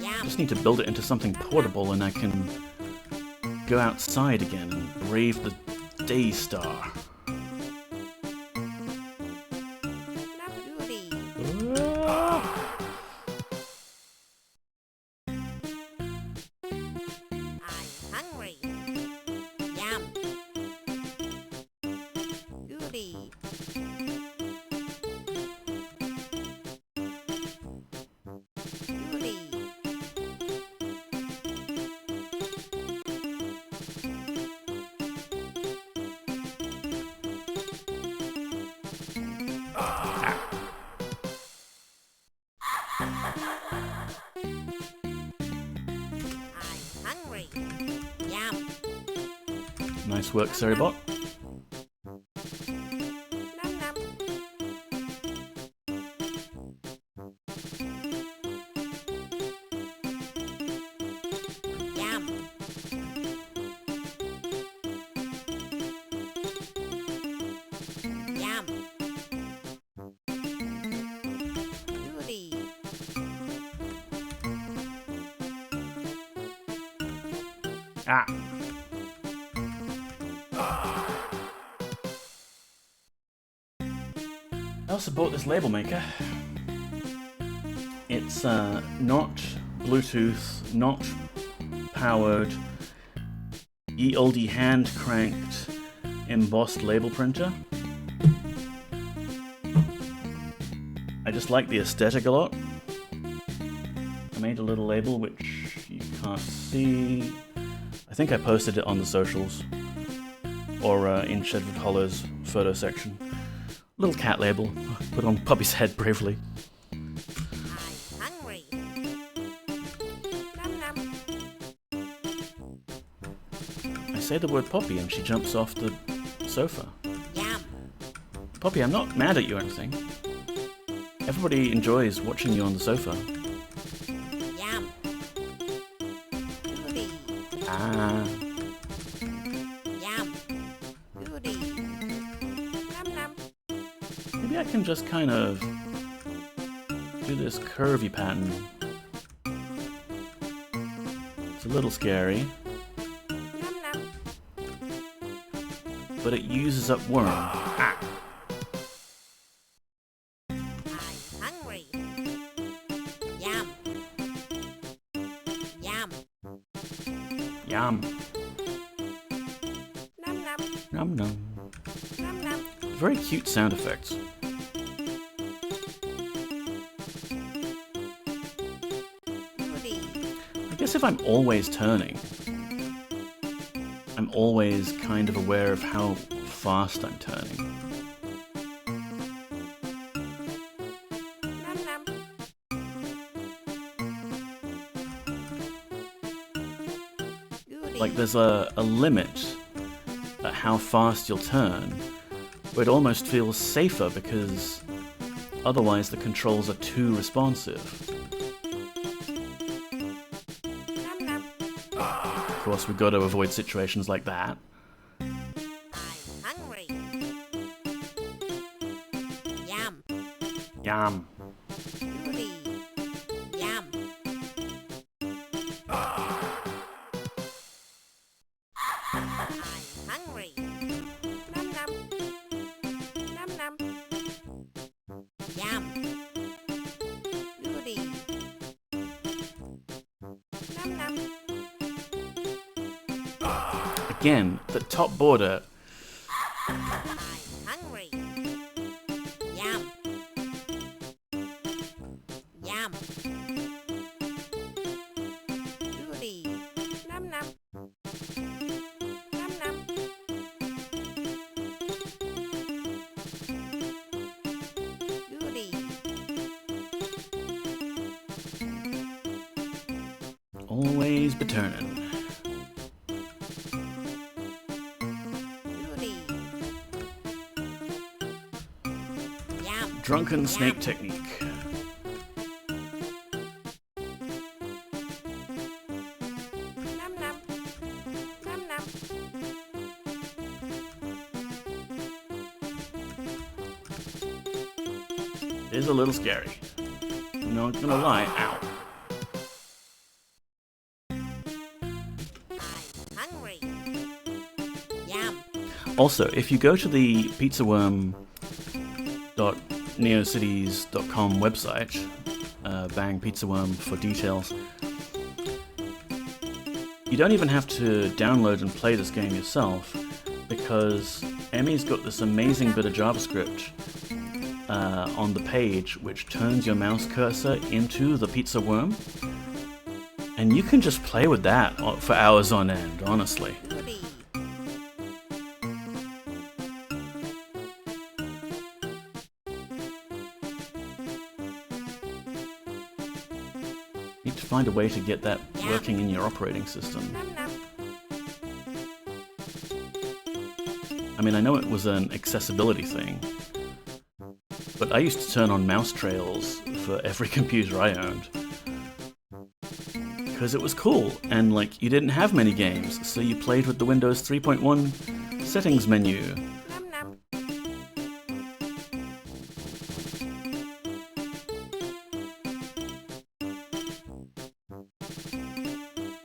Yum. Just need to build it into something portable and I can go outside again and brave the day star. Goody. I'm hungry. Yum. Goody. Goody. I'm hungry. Yum. Nice work, Seribot. Nom nom. Ah! I also bought this label maker. It's not Bluetooth, not powered, ye olde hand cranked embossed label printer. I just like the aesthetic a lot. I made a little label which you can't see. I think I posted it on the socials or in Shedwood Hollow's photo section. Little cat label, put on Puppy's head bravely. I'm hungry. Nom nom. I say the word Poppy and she jumps off the sofa. Yum. Poppy, I'm not mad at you or anything. Everybody enjoys watching you on the sofa. Yum. Goody. Ah, Yum. Goody. Nom nom. maybe I can just kind of do this curvy pattern. It's a little scary, Nom nom. but it uses up worm. Ah, I'm hungry. Yum. Yum. yum. Nom nom. Nom nom. Nom nom. Very cute sound effects. Goody. I guess if I'm always turning, I'm always kind of aware of how fast I'm turning. Nom nom. Goody. Like there's a limit at how fast you'll turn, but it almost feels safer because otherwise the controls are too responsive. Nom nom. Of course, we've got to avoid situations like that. I'm hungry. Yum. Yum. Goody. Yum. I'm hungry. Nom nom. Nom nom. Yum. Goody. Nom nom. Again, the top border, I'm hungry. Yum. Yum. Goody. Nom nom. Nom nom. Goody. always be turning. Goody. Yum. Drunken snake technique. Nom nom. Nom nom. It is a little scary. I'm not gonna lie. Ow. Hungry. Yum. Also, if you go to the pizzaworm.neocities.com website, bang pizzaworm for details, you don't even have to download and play this game yourself, because Emmy's got this amazing bit of JavaScript on the page which turns your mouse cursor into the pizza worm, and you can just play with that for hours on end, honestly. Goody. Need to find a way to get that working in your operating system. Nom nom. I mean, I know it was an accessibility thing, but I used to turn on mouse trails for every computer I owned. Because it was cool, and like, you didn't have many games, so you played with the Windows 3.1 settings menu. Nom nom.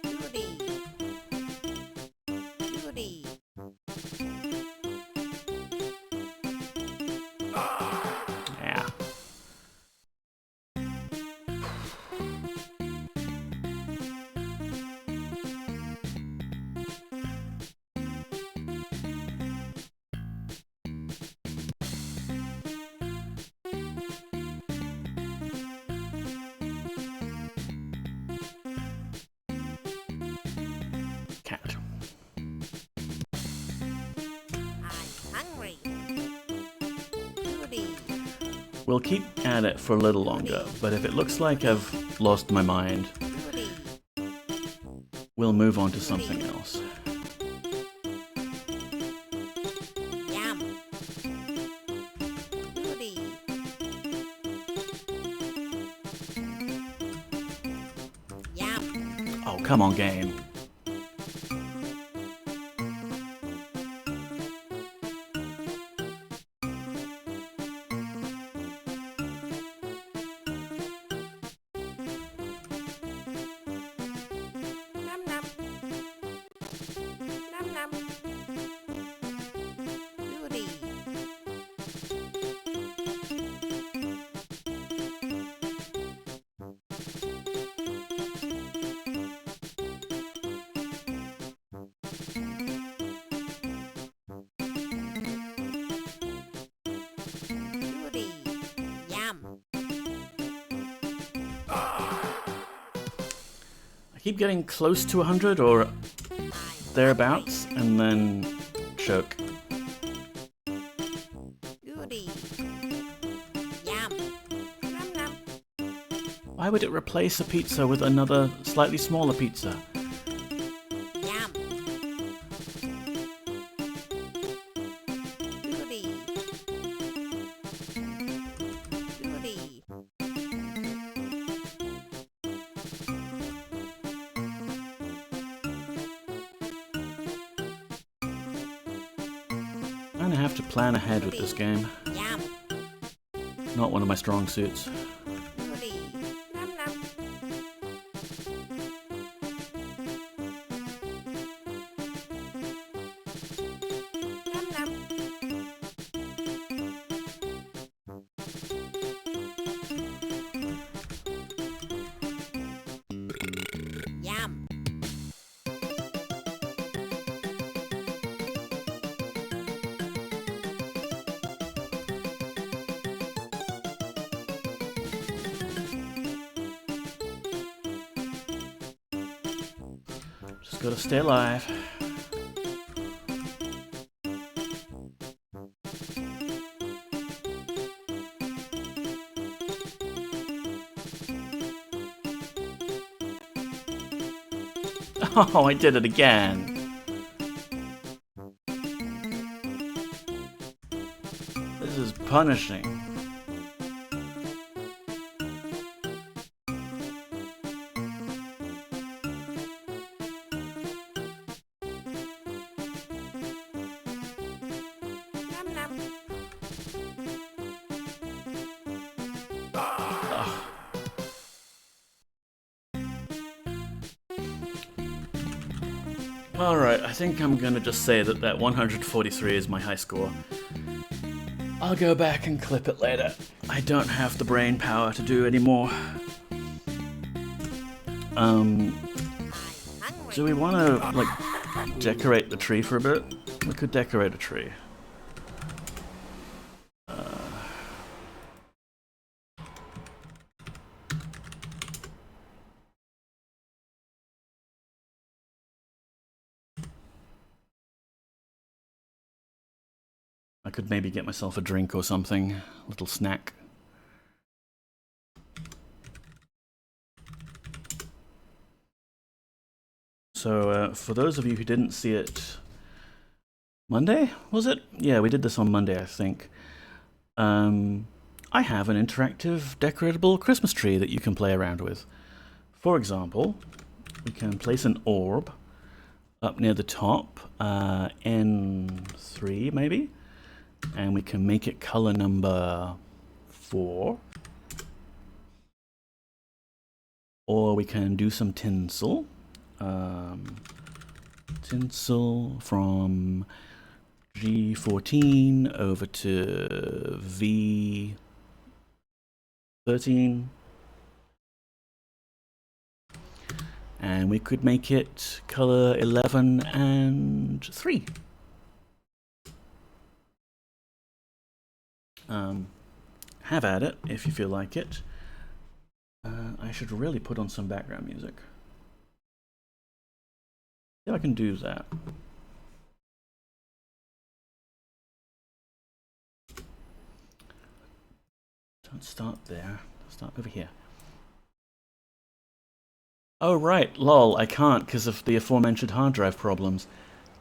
Goody. We'll keep at it for a little longer, but if it looks like I've lost my mind, Goody. we'll move on to something else. Yum. Goody. Yum. Oh, come on, game. Num num. Num num. Goody. Goody. Yum. I keep getting close to 100 or thereabouts, and then choke. Goody. Yum. Num num. Why would it replace a pizza with another slightly smaller pizza? Yum. Goody. Goody. I'm gonna have to plan ahead with this game. Yum. Not one of my strong suits. Goody. Num num. Num num. Yum. Just gotta stay alive. Oh, I did it again. This is punishing. Num num. Alright, I think I'm gonna just say that 143 is my high score. I'll go back and clip it later. I don't have the brain power to do any more. Hungry. Do we want to, like, decorate the tree for a bit? We could decorate a tree. I could maybe get myself a drink or something, a little snack. So, for those of you who didn't see it, Monday, was it? Yeah, we did this on Monday, I think. I have an interactive decoratable Christmas tree that you can play around with. For example, we can place an orb up near the top, N3 maybe, and we can make it color number 4. Or we can do some tinsel. Tinsel from G14 over to V13. And we could make it color 11 and 3. Have at it if you feel like it. I should really put on some background music. Yeah, I can do that. Don't start there. Start over here. Oh, right. Lol, I can't because of the aforementioned hard drive problems.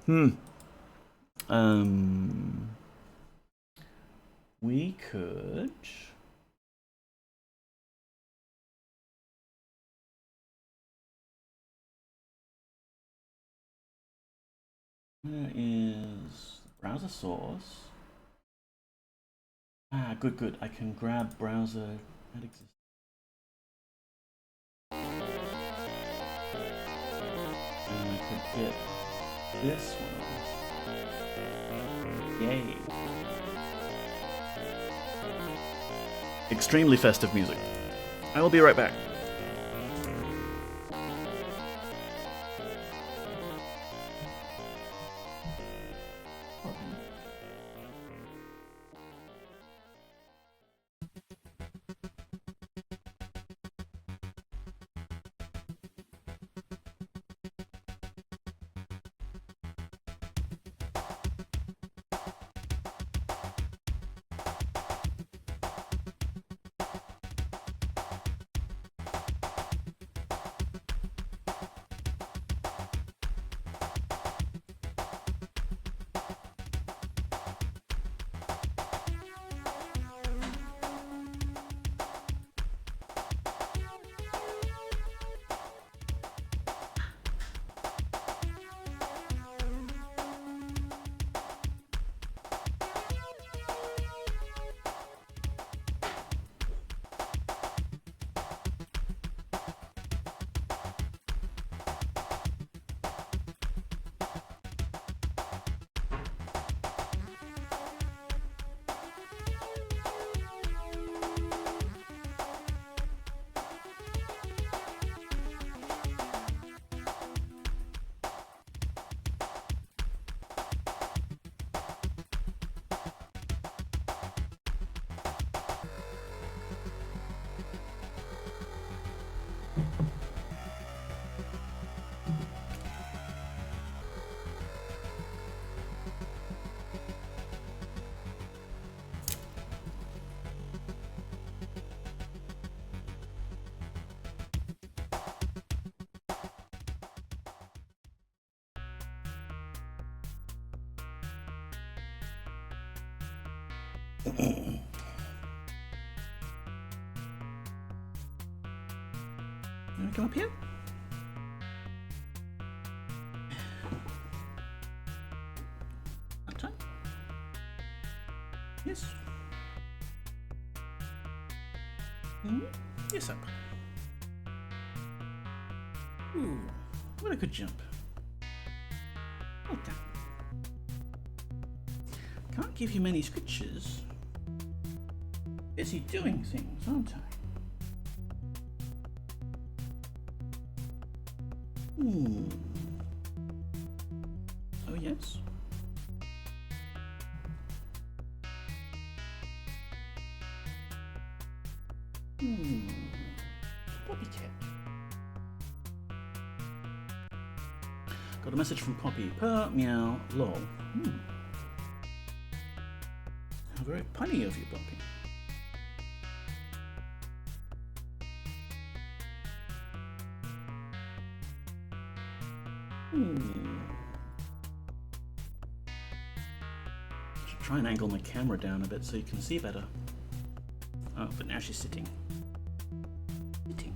We could... Where is browser source? Ah, good. I can grab browser that exists. And I could get this one. Yay. Extremely festive music. I will be right back. You wanna come up here? That time? Yes. Yes, up. Ooh, what a good jump. Well done. Can't give you many scritches. Busy doing things, aren't I? Oh, yes. Poppy cat. Got a message from Poppy. Purr, meow, lol. How very punny of you, Poppy. Should try and angle my camera down a bit so you can see better. Oh, but now she's sitting. Sitting.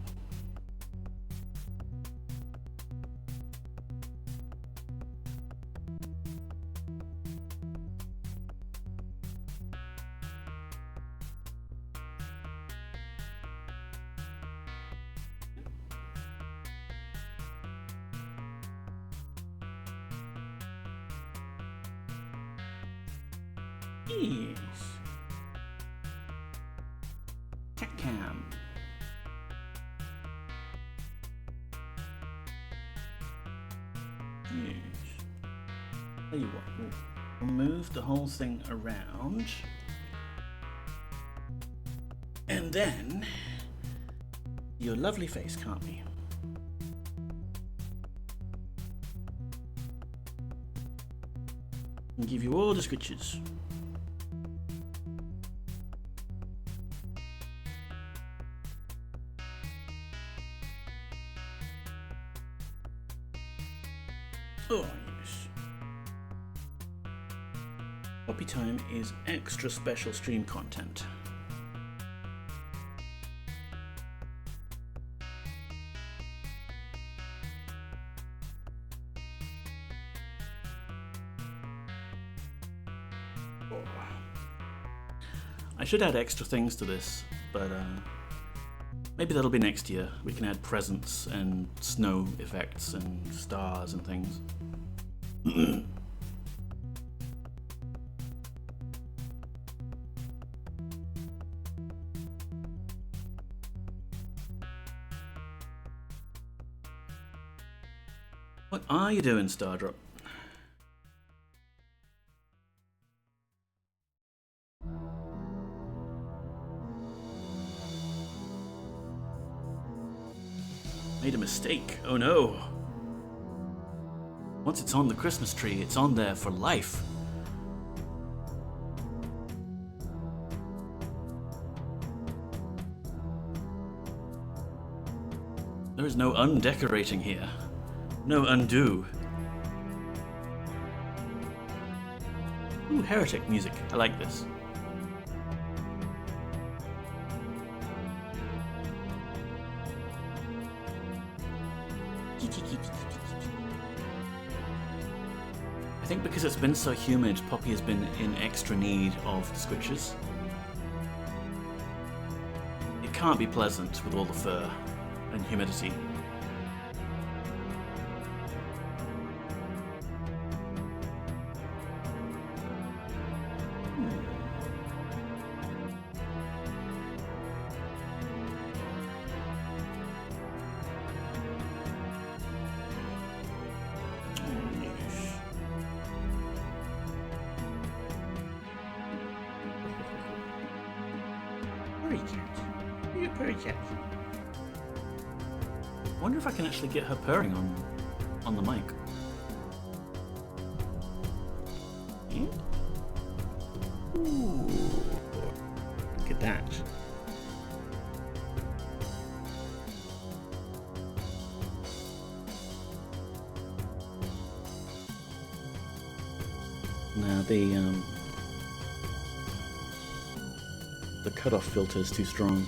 Yes. Cat cam. Yes. Tell you what, we'll move the whole thing around. And then your lovely face, can't we? And give you all the scritches. Poppy Time is extra special stream content. I should add extra things to this, but maybe that'll be next year. We can add presents and snow effects and stars and things. What are you doing, Stardrop? Made a mistake. Oh no. Once it's on the Christmas tree, it's on there for life. There is no undecorating here. No undo. Ooh, heretic music. I like this. I think because it's been so humid, Poppy has been in extra need of the switches. It can't be pleasant with all the fur and humidity. I wonder if I can actually get her purring on the mic. Ooh, look at that. Now the cutoff filter is too strong.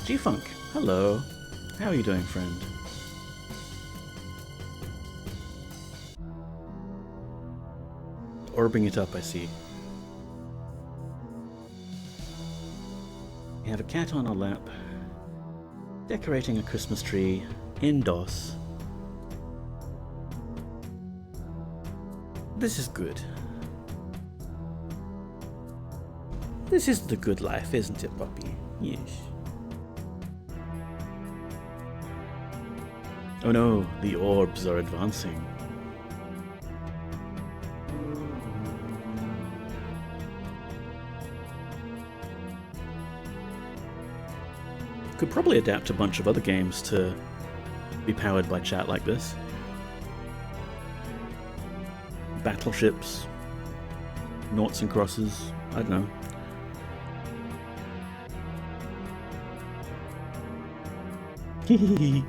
G-Funk, hello. How are you doing, friend? Orbing it up, I see. We have a cat on our lap, decorating a Christmas tree in DOS. This is good. This is the good life, isn't it, Poppy? Yes. Oh no, the orbs are advancing. Could probably adapt a bunch of other games to be powered by chat like this. Battleships, noughts and crosses, I don't know. Hehehe.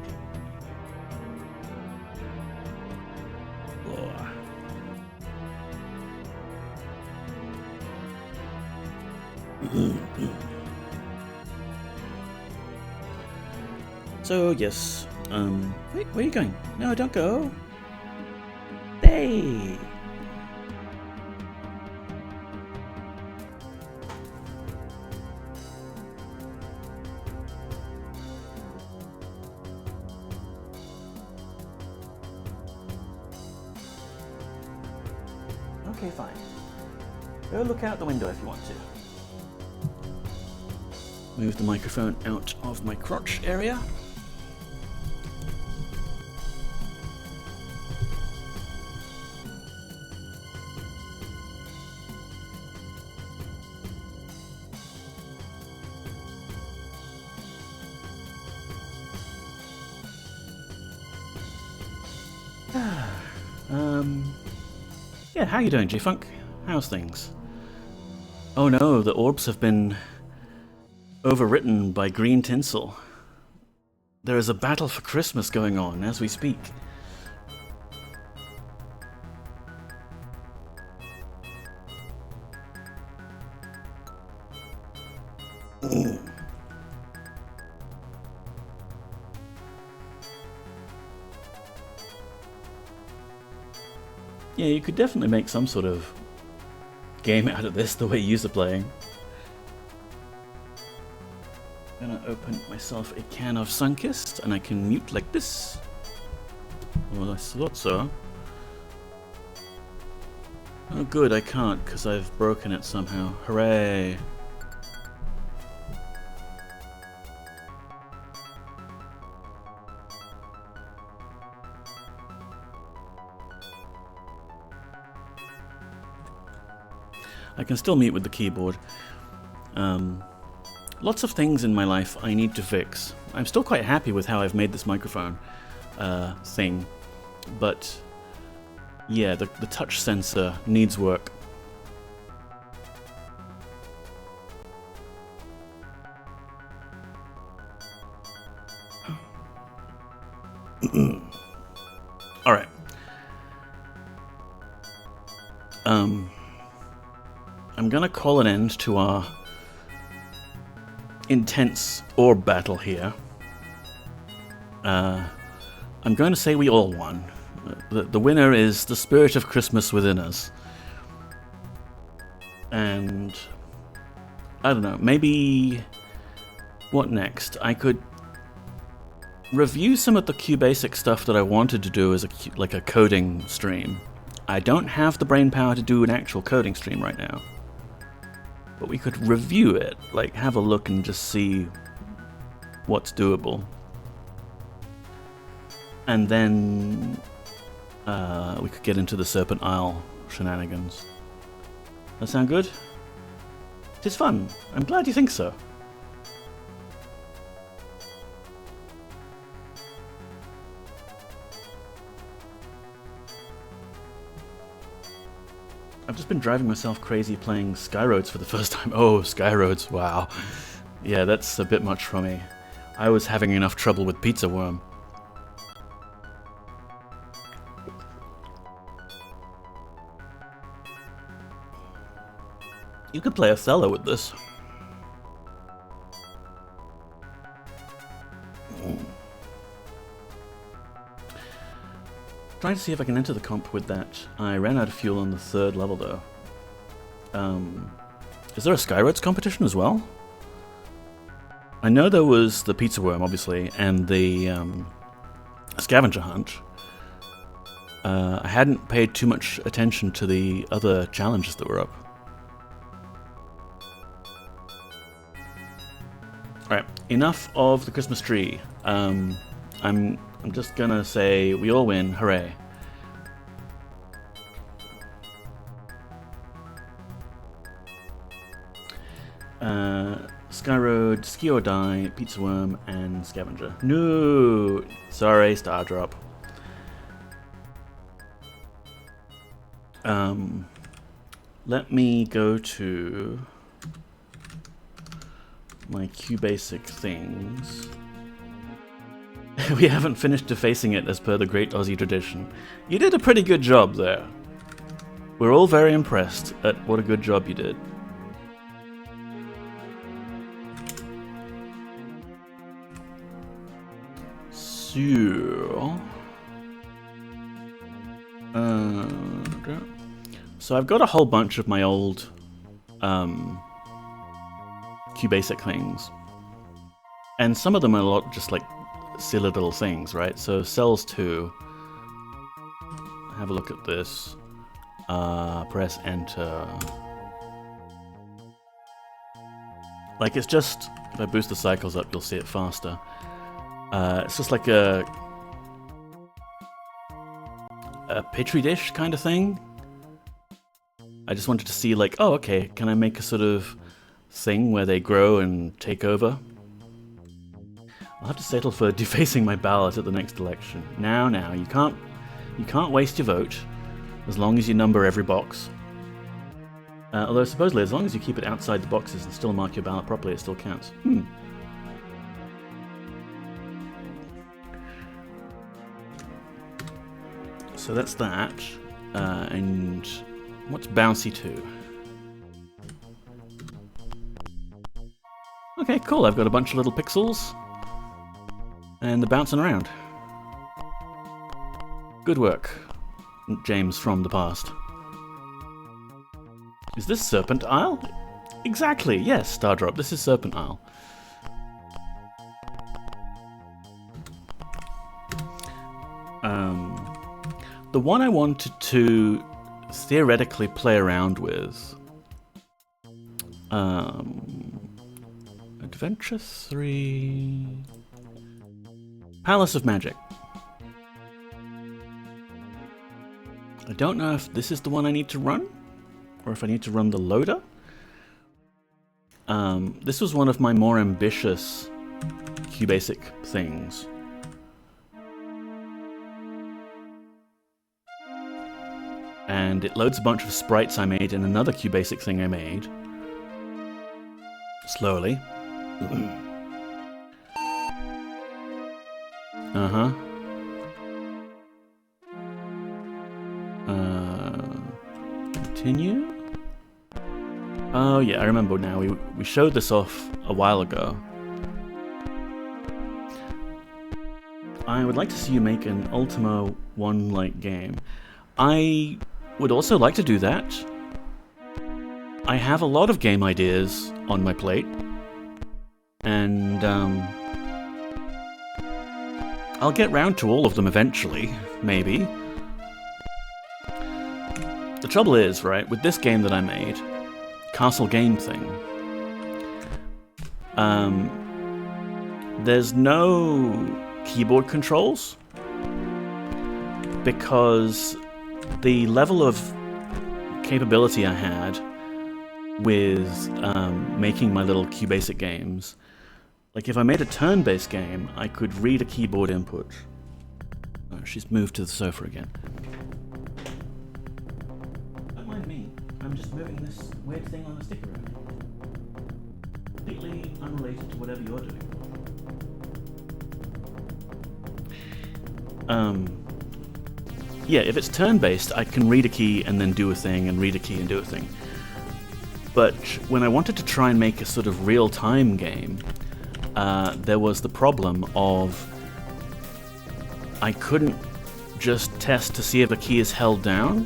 So yes, wait, where are you going? No, don't go. Hey. Okay, fine. Go look out the window if you want to. Move the microphone out of my crotch area. Yeah, how you doing, G-Funk? How's things? Oh no, the orbs have been overwritten by green tinsel. There is a battle for Christmas going on as we speak. Yeah, you could definitely make some sort of game out of this the way you're playing. I'm gonna open myself a can of Sunkist and I can mute like this. Well, I thought so. Oh good, I can't because I've broken it somehow. Hooray! I can still mute with the keyboard. Lots of things in my life I need to fix. I'm still quite happy with how I've made this microphone thing, but yeah, the touch sensor needs work. All right. I'm gonna call an end to our intense orb battle here. I'm going to say we all won. The winner is the spirit of Christmas within us. And I don't know, maybe what next? I could review some of the QBasic stuff that I wanted to do as like a coding stream. I don't have the brain power to do an actual coding stream right now. But we could review it, like have a look and just see what's doable. And then we could get into the Serpent Isle shenanigans. That sound good? It is fun. I'm glad you think so. I've just been driving myself crazy playing Skyroads for the first time. Oh, Skyroads, wow. Yeah, that's a bit much for me. I was having enough trouble with Pizza Worm. You could play Othello with this. Trying to see if I can enter the comp with that. I ran out of fuel on the 3rd level though. Is there a Skyroads competition as well? I know there was the Pizza Worm, obviously, and the Scavenger Hunt. I hadn't paid too much attention to the other challenges that were up. Alright, enough of the Christmas tree. I'm just gonna say we all win, hooray. Skyroad, Ski or Die, Pizza Worm, and Scavenger. No! Sorry, Star Drop. Let me go to my QBasic things. We haven't finished defacing it as per the great Aussie tradition. You did a pretty good job there. We're all very impressed at what a good job you did. So I've got a whole bunch of my old QBasic things. And some of them are a lot just like silly little things, right? So cells 2. Have a look at this. Press enter. Like it's just, if I boost the cycles up, you'll see it faster. It's just like a petri dish kind of thing. I just wanted to see like, oh okay, can I make a sort of thing where they grow and take over? I'll have to settle for defacing my ballot at the next election. Now, you can't waste your vote as long as you number every box. Although supposedly, as long as you keep it outside the boxes and still mark your ballot properly, it still counts. So that's that. And what's bouncy 2? Okay, cool. I've got a bunch of little pixels. And they're bouncing around. Good work, James from the past. Is this Serpent Isle? Exactly, yes, Stardrop. This is Serpent Isle. The one I wanted to theoretically play around with, Adventure 3, Palace of Magic. I don't know if this is the one I need to run, or if I need to run the loader. This was one of my more ambitious QBasic things. And it loads a bunch of sprites I made in another QBasic thing I made. Slowly. Uh-huh. Continue? Oh yeah, I remember now. We showed this off a while ago. I would like to see you make an Ultima 1-like game. I would also like to do that. I have a lot of game ideas on my plate. And I'll get round to all of them eventually, maybe. The trouble is, right, with this game that I made, Castle Game thing, there's no keyboard controls because the level of capability I had with making my little QBasic games, like if I made a turn-based game, I could read a keyboard input. Oh, she's moved to the sofa again. Don't mind me, I'm just moving this weird thing on the stick around. Completely unrelated to whatever you're doing. Yeah, if it's turn-based, I can read a key and then do a thing, and read a key and do a thing. But when I wanted to try and make a sort of real-time game, there was the problem of I couldn't just test to see if a key is held down.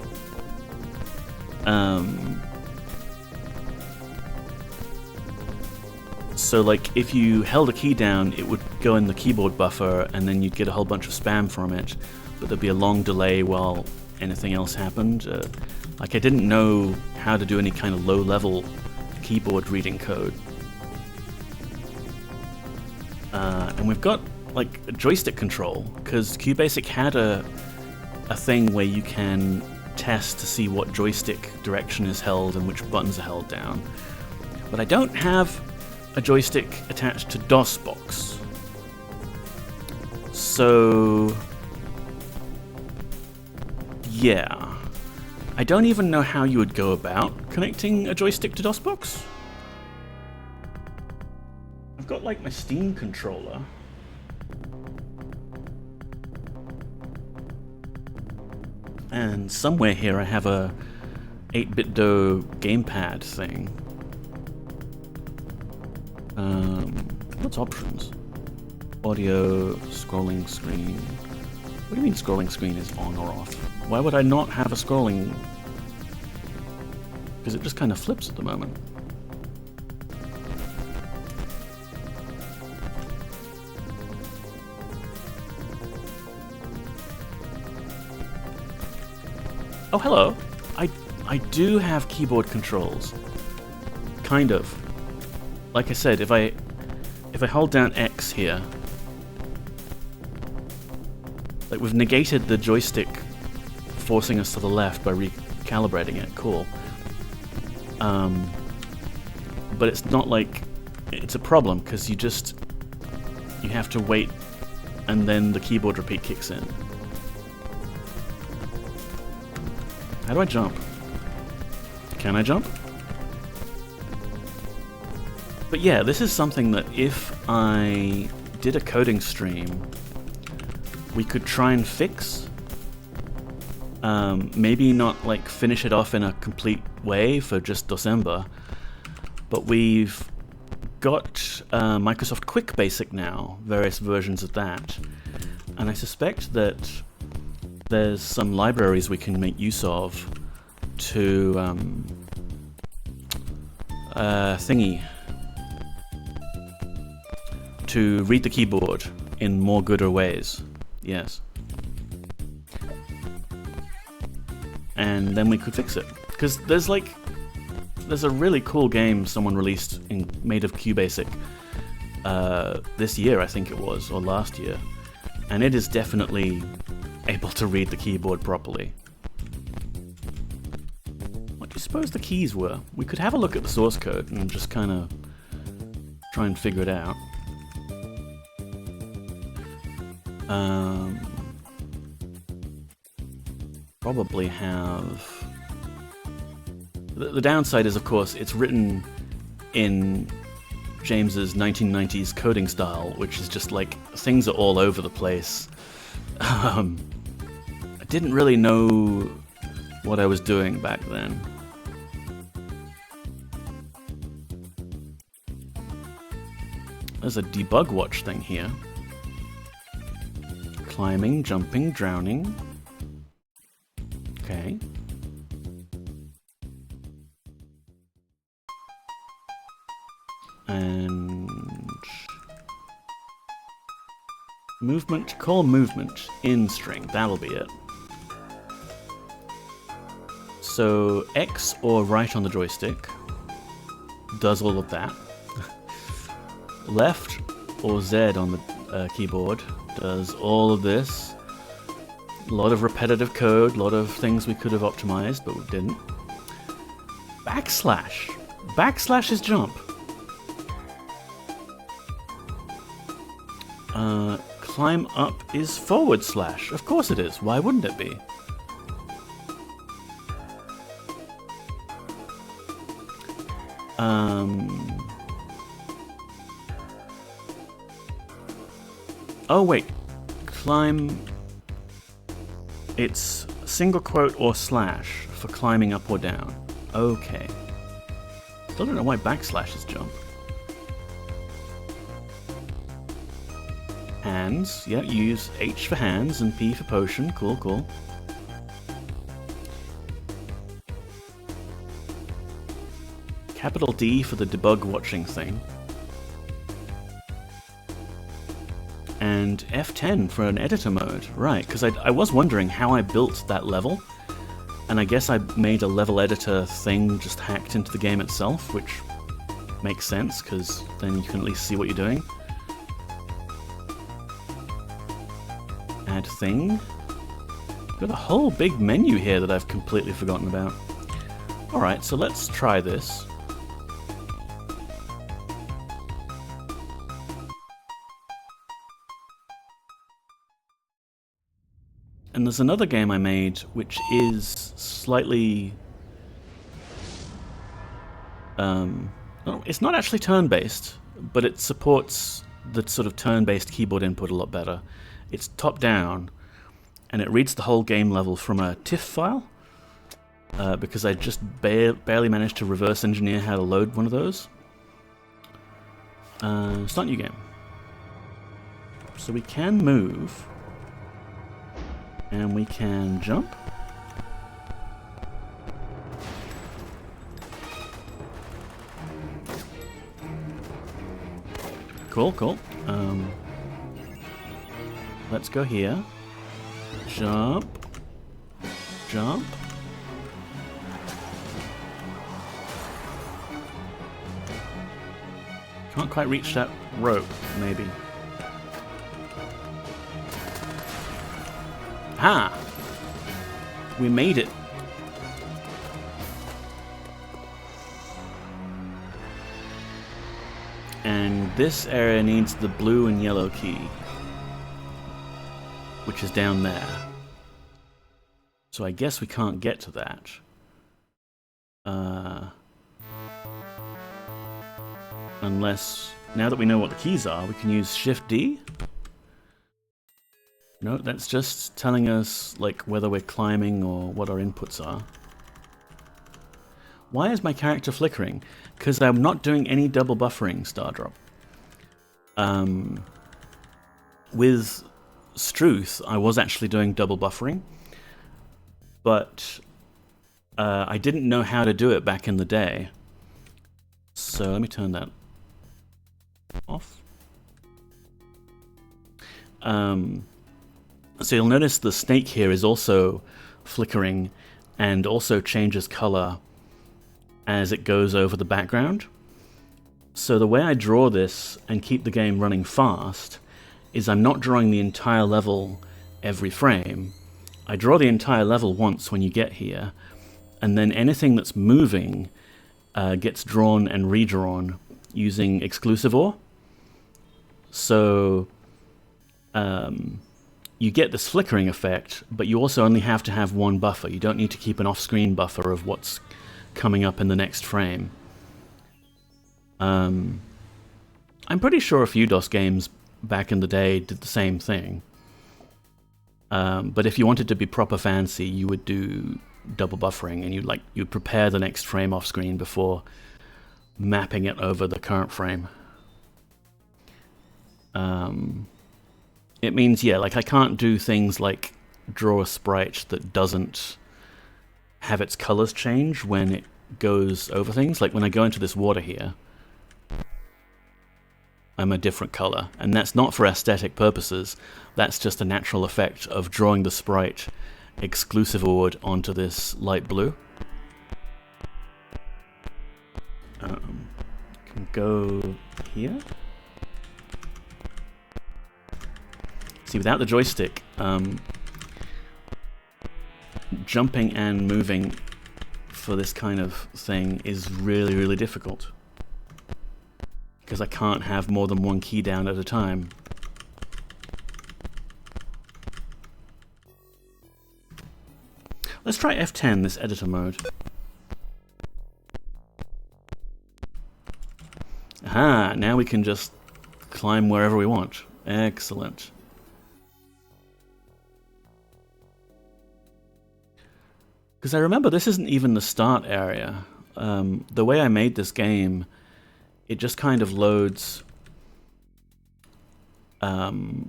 So like if you held a key down, it would go in the keyboard buffer and then you'd get a whole bunch of spam from it, but there'd be a long delay while anything else happened. Like I didn't know how to do any kind of low-level keyboard reading code. And we've got like a joystick control, because QBasic had a thing where you can test to see what joystick direction is held and which buttons are held down. But I don't have a joystick attached to DOSBox. So yeah, I don't even know how you would go about connecting a joystick to DOSBox. I've got like my Steam controller. And somewhere here I have a 8BitDo gamepad thing. What's options? Audio, scrolling screen. What do you mean scrolling screen is on or off? Why would I not have a scrolling? Because it just kind of flips at the moment. Oh, hello. I do have keyboard controls. Kind of. Like I said, if I hold down X here, like we've negated the joystick forcing us to the left by recalibrating it. Cool. But it's not like it's a problem because you have to wait and then the keyboard repeat kicks in. How do I jump? Can I jump? But yeah, this is something that if I did a coding stream, we could try and fix. Maybe not like finish it off in a complete way for just DOSember, but we've got Microsoft QBasic now, various versions of that, and I suspect that there's some libraries we can make use of to to read the keyboard in more gooder ways. Yes. And then we could fix it. Because there's a really cool game someone released made of QBasic this year, I think it was, or last year. And it is definitely able to read the keyboard properly. What do you suppose the keys were? We could have a look at the source code and just kind of try and figure it out. Probably have... The downside is, of course, it's written in James's 1990s coding style, which is just like, things are all over the place. I didn't really know what I was doing back then. There's a debug watch thing here. Climbing, jumping, drowning. Okay. And movement, call movement in string, that'll be it. So X or right on the joystick does all of that. Left or Z on the keyboard does all of this. A lot of repetitive code, a lot of things we could have optimized, but we didn't. Backslash. Backslash is jump. Climb up is forward slash. Of course it is. Why wouldn't it be? Oh wait. Climb... It's single quote or slash for climbing up or down. Okay. Still don't know why backslash is jump. Hands, yeah, use H for hands and P for potion. Cool, cool. Capital D for the debug watching thing. And F10 for an editor mode. Right, because I was wondering how I built that level. And I guess I made a level editor thing just hacked into the game itself, which makes sense, because then you can at least see what you're doing. Add thing. Got a whole big menu here that I've completely forgotten about. Alright, so let's try this. And there's another game I made which is slightly... it's not actually turn-based, but it supports the sort of turn-based keyboard input a lot better. It's top-down, and it reads the whole game level from a TIFF file, because I just barely managed to reverse engineer how to load one of those. Start new game. So we can move, and we can jump. Cool, cool. Let's go here. Jump. Jump. Can't quite reach that rope, maybe. Ah! We made it. And this area needs the blue and yellow key, which is down there. So I guess we can't get to that. Unless, now that we know what the keys are, we can use Shift D. No, that's just telling us like whether we're climbing or what our inputs are. Why is my character flickering? Because I'm not doing any double buffering, Stardrop. With Struth, I was actually doing double buffering, but I didn't know how to do it back in the day. So let me turn that off. So you'll notice the snake here is also flickering and also changes color as it goes over the background. So the way I draw this and keep the game running fast is I'm not drawing the entire level every frame. I draw the entire level once when you get here, and then anything that's moving gets drawn and redrawn using exclusive OR. So you get this flickering effect, but you also only have to have one buffer. You don't need to keep an off-screen buffer of what's coming up in the next frame. I'm pretty sure a few DOS games back in the day did the same thing. But if you wanted to be proper fancy, you would do double buffering, and you'd prepare the next frame off screen before mapping it over the current frame. It means, yeah, like I can't do things like draw a sprite that doesn't have its colors change when it goes over things. Like when I go into this water here, I'm a different color, and that's not for aesthetic purposes. That's just a natural effect of drawing the sprite exclusive ORed onto this light blue. Can go here. See, without the joystick, jumping and moving for this kind of thing is really, really difficult, because I can't have more than one key down at a time. Let's try F10, this editor mode. Aha, now we can just climb wherever we want. Excellent. Because I remember this isn't even the start area. The way I made this game, it just kind of loads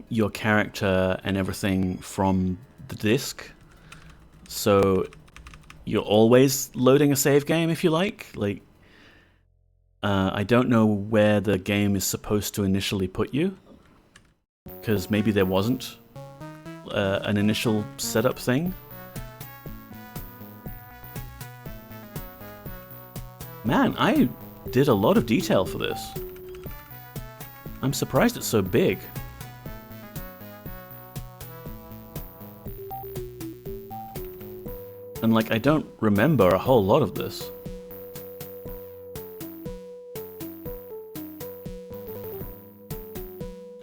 your character and everything from the disk. So you're always loading a save game, if you like. I don't know where the game is supposed to initially put you, because maybe there wasn't an initial setup thing. Man, I did a lot of detail for this. I'm surprised it's so big. And I don't remember a whole lot of this.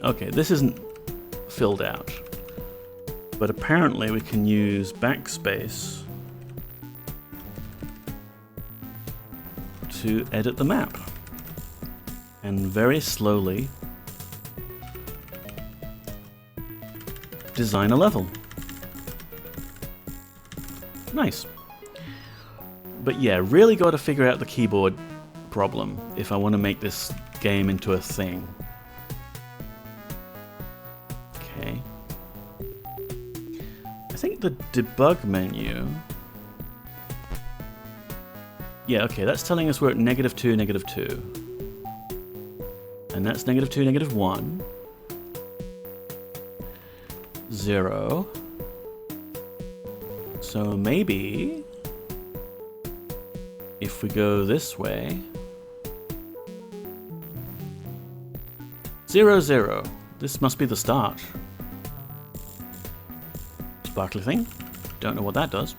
Okay, this isn't filled out. But apparently we can use backspace to edit the map. And very slowly design a level. Nice. But yeah, really got to figure out the keyboard problem if I want to make this game into a thing. Okay. I think the debug menu... Yeah, okay, that's telling us we're at -2, -2. And that's -2, -1. 0. So maybe if we go this way, 0, 0. This must be the start. Sparkly thing. Don't know what that does.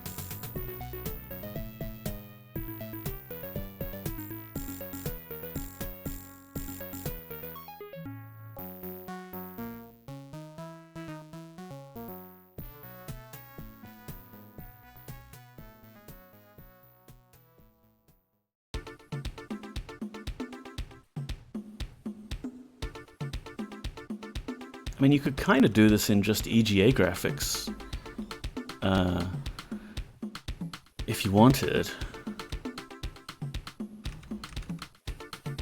I mean, you could kind of do this in just EGA graphics if you wanted.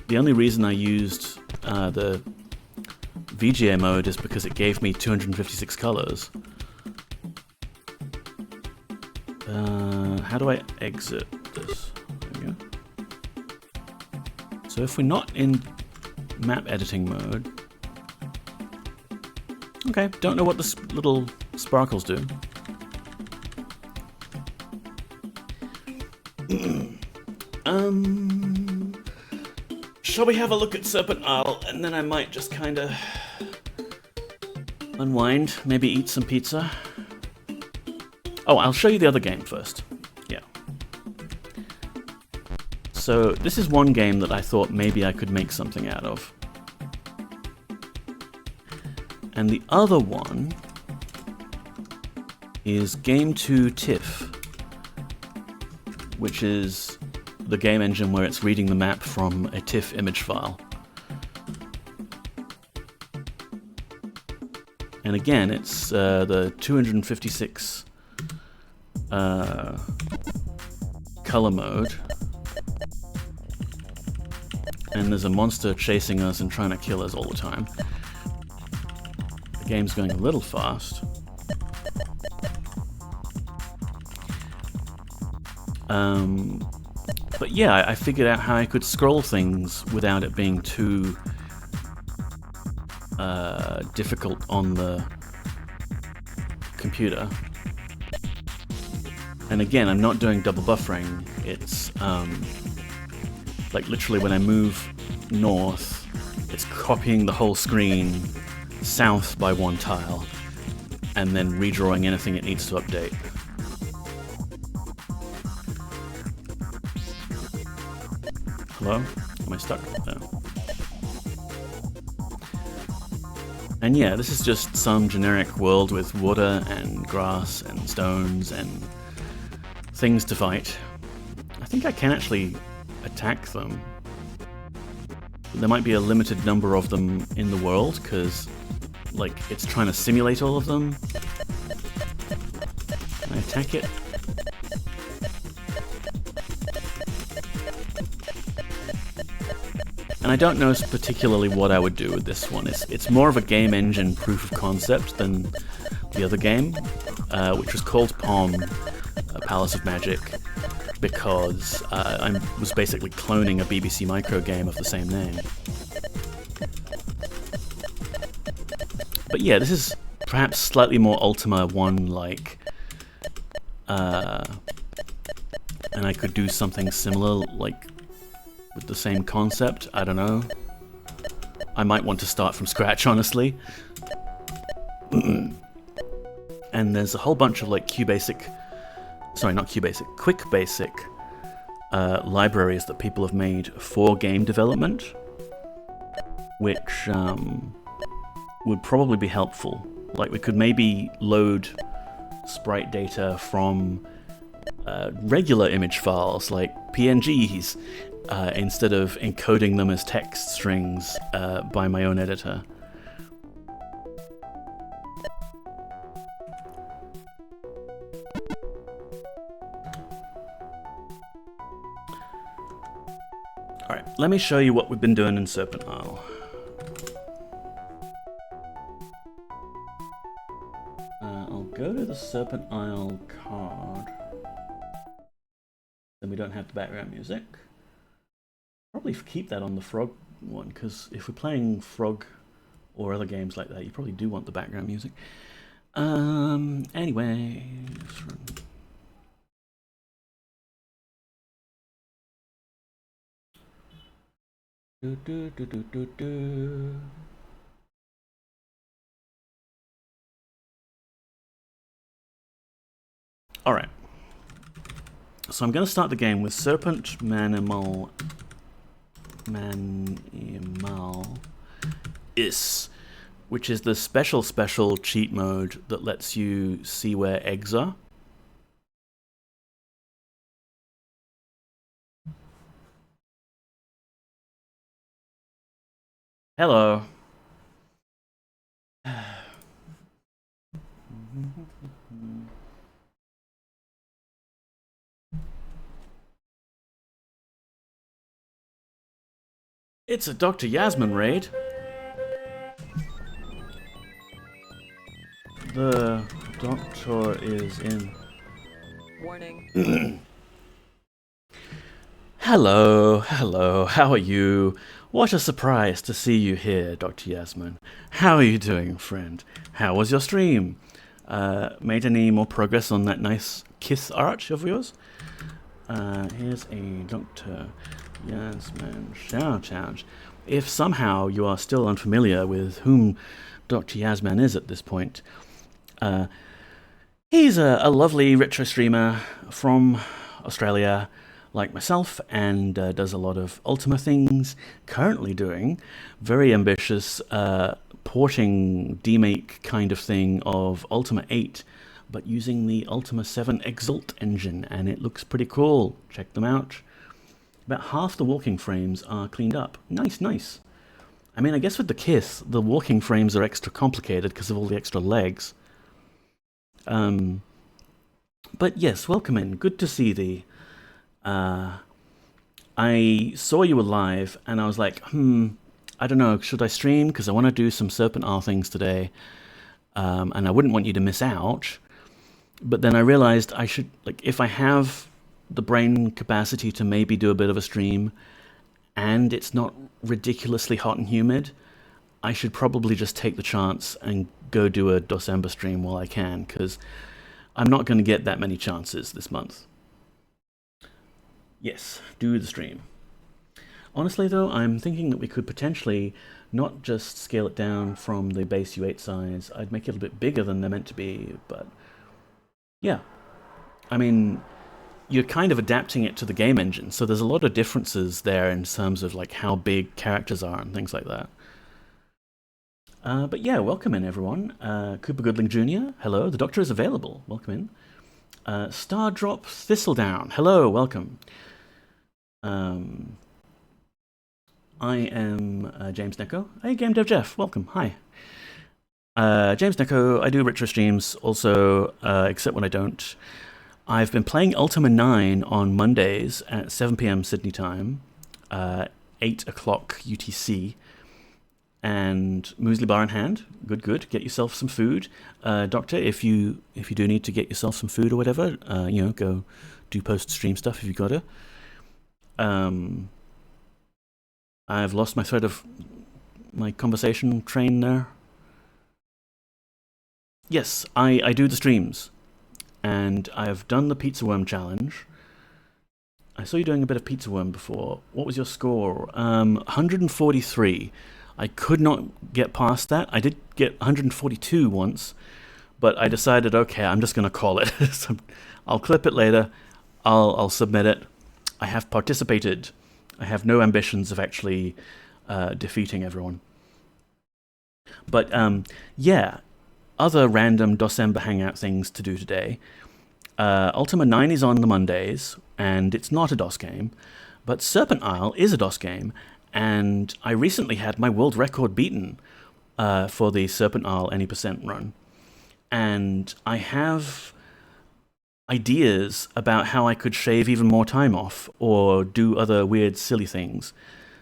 The only reason I used the VGA mode is because it gave me 256 colors. How do I exit this? There we go. So if we're not in map editing mode... Okay, don't know what the little sparkles do. Shall we have a look at Serpent Isle, and then I might just kind of unwind, maybe eat some pizza. Oh, I'll show you the other game first. Yeah. So this is one game that I thought maybe I could make something out of. And the other one is Game 2 TIFF, which is the game engine where it's reading the map from a TIFF image file. And again, it's the 256 color mode. And there's a monster chasing us and trying to kill us all the time. The game's going a little fast. But yeah, I figured out how I could scroll things without it being too difficult on the computer. And again, I'm not doing double buffering. It's like literally when I move north, it's copying the whole screen south by one tile and then redrawing anything it needs to update. Hello? Am I stuck? No. And yeah, this is just some generic world with water and grass and stones and things to fight. I think I can actually attack them. There might be a limited number of them in the world, because like it's trying to simulate all of them. Can I attack it? And I don't know particularly what I would do with this one. It's more of a game engine proof of concept than the other game, which was called POM, Palace of Magic, because I was basically cloning a BBC Micro game of the same name. But yeah, this is perhaps slightly more Ultima 1-like, and I could do something similar, like with the same concept. I don't know. I might want to start from scratch, honestly. And there's a whole bunch of like QBasic, sorry, not QBasic, QuickBasic libraries that people have made for game development, which would probably be helpful. Like we could maybe load sprite data from regular image files like PNGs instead of encoding them as text strings by my own editor. Alright, let me show you what we've been doing in Serpent Isle. I'll go to the Serpent Isle card. Then we don't have the background music. Probably keep that on the Frog one, because if we're playing Frog or other games like that, you probably do want the background music. Anyway. Alright. So I'm going to start the game with Serpent Manimal Is, which is the special cheat mode that lets you see where eggs are. Hello. It's a DrYazman Raid. The doctor is in. Warning. Hello, how are you? What a surprise to see you here, DrYazman. How are you doing, friend? How was your stream? Made any more progress on that nice kiss art of yours? Here's a DrYazman shout-out. If somehow you are still unfamiliar with whom DrYazman is at this point, he's a lovely retro streamer from Australia, like myself, and does a lot of Ultima things. Currently doing very ambitious porting demake kind of thing of Ultima 8, but using the Ultima 7 Exalt engine, and it looks pretty cool. Check them out. About half the walking frames are cleaned up. Nice. I mean, I guess with the Kiss, the walking frames are extra complicated because of all the extra legs. But yes, welcome in. Good to see thee. I saw you were live, and I was like, I don't know, should I stream? Because I want to do some Serpent Isle things today, and I wouldn't want you to miss out. But then I realized I should, like, if I have the brain capacity to maybe do a bit of a stream, and it's not ridiculously hot and humid, I should probably just take the chance and go do a DOSember stream while I can, because I'm not going to get that many chances this month. Yes, do the stream. Honestly though, I'm thinking that we could potentially not just scale it down from the base U8 size, I'd make it a bit bigger than they're meant to be, but yeah. I mean, you're kind of adapting it to the game engine, so there's a lot of differences there in terms of like how big characters are and things like that. But yeah, welcome in everyone. Cooper Goodling Jr., hello, the doctor is available, welcome in. Stardrop Thistledown, hello, welcome. I am James Neko. Hey, Game Dev Jeff, welcome, hi. James Neko, I do retro streams also, except when I don't. I've been playing Ultima 9 on Mondays at 7 PM Sydney time, 8 o'clock UTC, and muesli bar in hand. Good. Get yourself some food, Doctor. If you do need to get yourself some food or whatever, you know, go do post stream stuff if you gotta. I've lost my thread of my conversation train there. Yes, I do the streams, and I've done the pizza worm challenge. I saw you doing a bit of pizza worm before. What was your score? 143. I could not get past that. I did get 142 once, but I decided, okay, I'm just going to call it. So I'll clip it later. I'll submit it. I have participated. I have no ambitions of actually defeating everyone. But yeah, other random DOSember hangout things to do today. Ultima 9 is on the Mondays, and it's not a DOS game, but Serpent Isle is a DOS game, and I recently had my world record beaten for the Serpent Isle any percent run. And I have ideas about how I could shave even more time off or do other weird, silly things.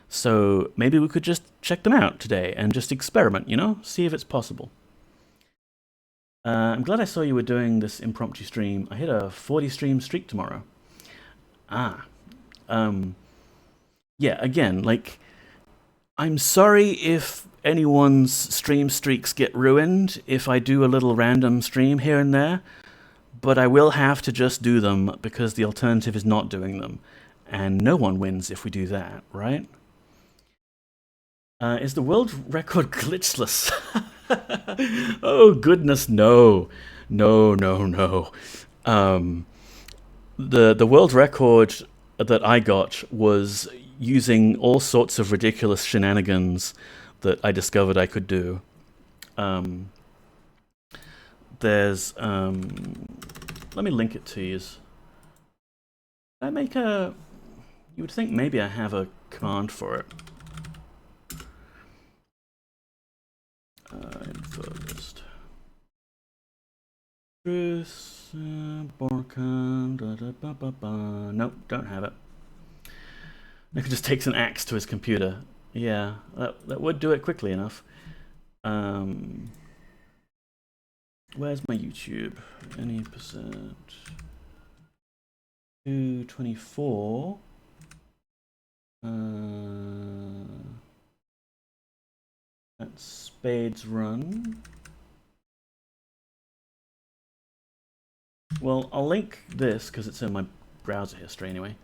So maybe we could just check them out today and just experiment, you know? See if it's possible. I'm glad I saw you were doing this impromptu stream. I hit a 40 stream streak tomorrow. Yeah, again, like, I'm sorry if anyone's stream streaks get ruined if I do a little random stream here and there, but I will have to just do them because the alternative is not doing them, and no one wins if we do that, right? Is the world record glitchless? Oh goodness, no. The world record that I got was using all sorts of ridiculous shenanigans that I discovered I could do. There's let me link it to you. I make a. You would think maybe I have a command for it. Info list. Truth, Borkan, nope, don't have it. Nick just takes an axe to his computer. Yeah, that would do it quickly enough. Where's my YouTube? Any percent? 224. That's Spades Run. Well, I'll link this because it's in my browser history anyway.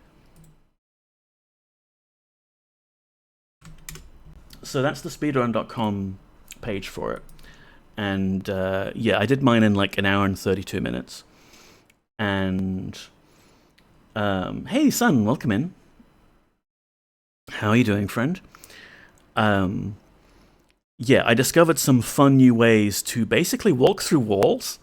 So that's the speedrun.com page for it. And yeah, I did mine in like an hour and 32 minutes. And hey, son, welcome in. How are you doing, friend? Yeah, I discovered some fun new ways to basically walk through walls.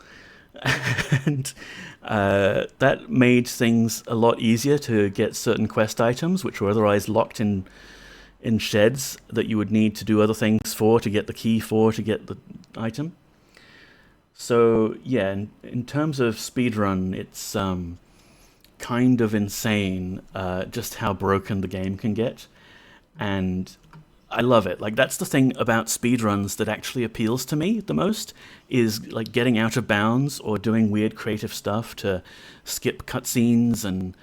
And that made things a lot easier to get certain quest items, which were otherwise locked in sheds that you would need to do other things for, to get the key for, to get the item. So yeah, in terms of speedrun, it's kind of insane just how broken the game can get. And I love it. Like, that's the thing about speedruns that actually appeals to me the most, is like getting out of bounds or doing weird creative stuff to skip cutscenes and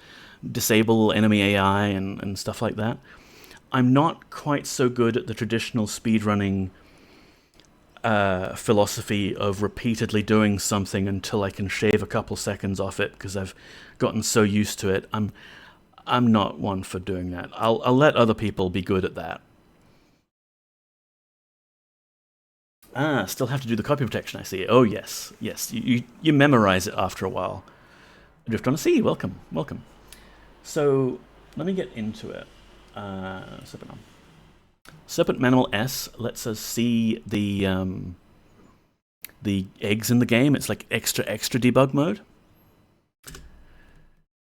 disable enemy AI and stuff like that. I'm not quite so good at the traditional speedrunning philosophy of repeatedly doing something until I can shave a couple seconds off it because I've gotten so used to it. I'm not one for doing that. I'll let other people be good at that. Still have to do the copy protection, I see. Oh, yes. Yes, you memorize it after a while. Drift on a Sea, welcome, welcome. So, let me get into it. Serpent Manimal S lets us see the eggs in the game. It's like extra debug mode.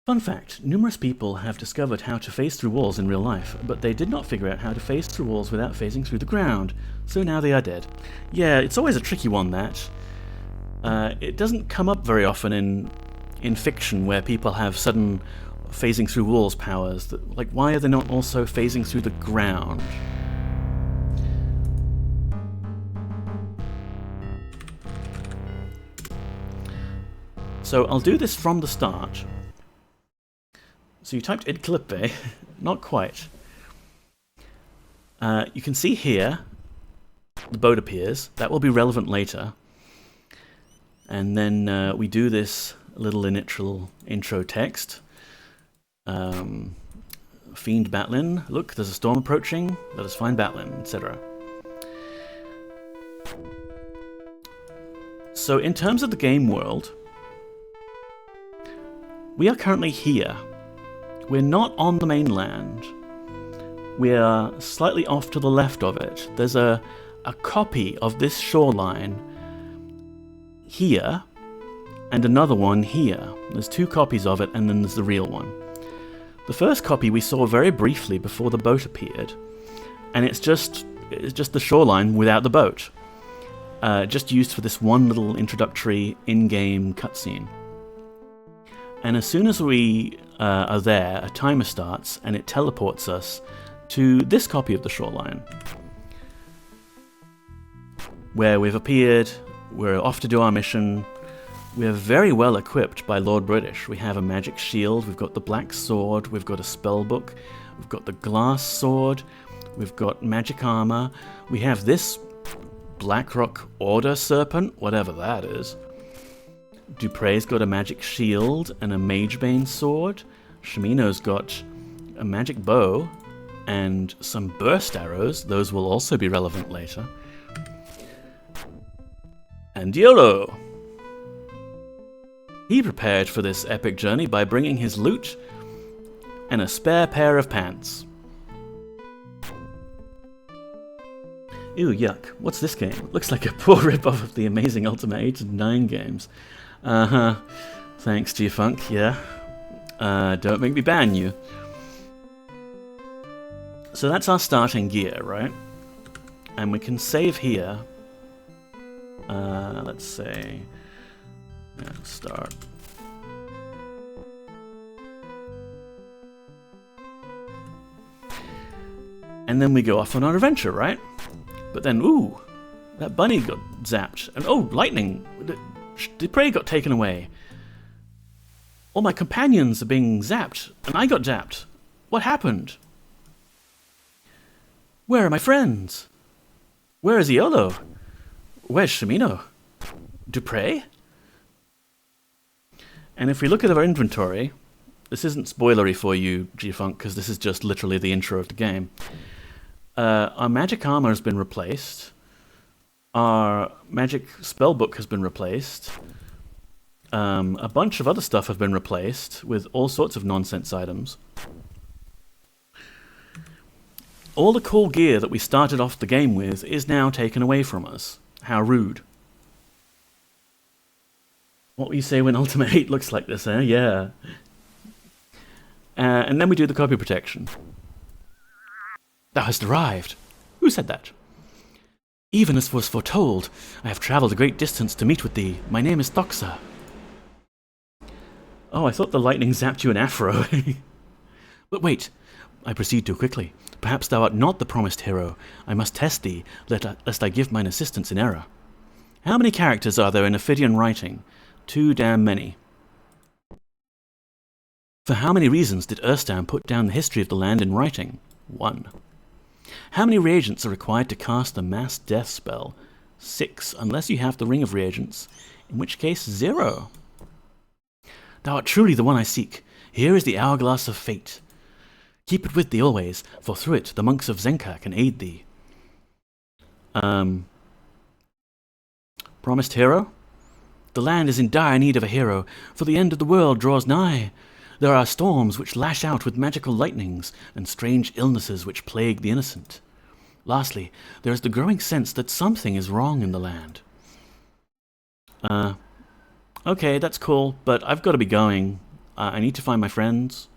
Fun fact, numerous people have discovered how to phase through walls in real life, but they did not figure out how to phase through walls without phasing through the ground, so now they are dead. Yeah, it's always a tricky one, that. It doesn't come up very often in fiction where people have sudden phasing through walls powers. Like, why are they not also phasing through the ground? So I'll do this from the start. So you typed idclippe, not quite. You can see here, the boat appears. That will be relevant later. And then we do this little initial intro text. Fiend Batlin, look, there's a storm approaching, let us find Batlin, etc. So in terms of the game world, we are currently here. We're not on the mainland. We're slightly off to the left of it. There's a copy of this shoreline here, and another one here. There's two copies of it, and then there's the real one. The first copy we saw very briefly before the boat appeared, and it's just the shoreline without the boat. Just used for this one little introductory in-game cutscene. And as soon as we are there, a timer starts, and it teleports us to this copy of the shoreline, where we've appeared, we're off to do our mission. We're very well equipped by Lord British. We have a magic shield, we've got the black sword, we've got a spell book, we've got the glass sword, we've got magic armor, we have this Blackrock Order serpent, whatever that is. Dupre's got a magic shield and a Magebane sword. Shimino's got a magic bow and some burst arrows. Those will also be relevant later. And Yolo! He prepared for this epic journey by bringing his loot and a spare pair of pants. Ew, yuck. What's this game? Looks like a poor rip-off of the amazing Ultimate 8 and 9 games. Uh-huh. Thanks, G-Funk, yeah. Don't make me ban you. So that's our starting gear, right? And we can save here. Let's say... Yeah, start. And then we go off on our adventure, right? But then, ooh, that bunny got zapped. And oh, lightning. The prey got taken away. All my companions are being zapped, and I got zapped. What happened? Where are my friends? Where is Iolo? Where's Shimino? Dupre? And if we look at our inventory, this isn't spoilery for you, G-Funk, because this is just literally the intro of the game. Our magic armor has been replaced. Our magic spellbook has been replaced. A bunch of other stuff have been replaced with all sorts of nonsense items. All the cool gear that we started off the game with is now taken away from us. How rude. What will you say when Ultimate 8 looks like this, eh? Yeah. And then we do the copy protection. Thou hast arrived. Who said that? Even as was foretold, I have travelled a great distance to meet with thee. My name is Thoxa. Oh, I thought the lightning zapped you an afro. But wait, I proceed too quickly. Perhaps thou art not the promised hero. I must test thee, lest I give mine assistance in error. How many characters are there in Ophidian writing? Too damn many. For how many reasons did Erstam put down the history of the land in writing? 1. How many reagents are required to cast the mass death spell? 6, unless you have the Ring of Reagents, in which case 0. Thou art truly the one I seek. Here is the hourglass of fate. Keep it with thee always, for through it the monks of Zenka can aid thee. Promised hero? The land is in dire need of a hero, for the end of the world draws nigh. There are storms which lash out with magical lightnings, and strange illnesses which plague the innocent. Lastly, there is the growing sense that something is wrong in the land. Okay, that's cool, but I've got to be going. I need to find my friends.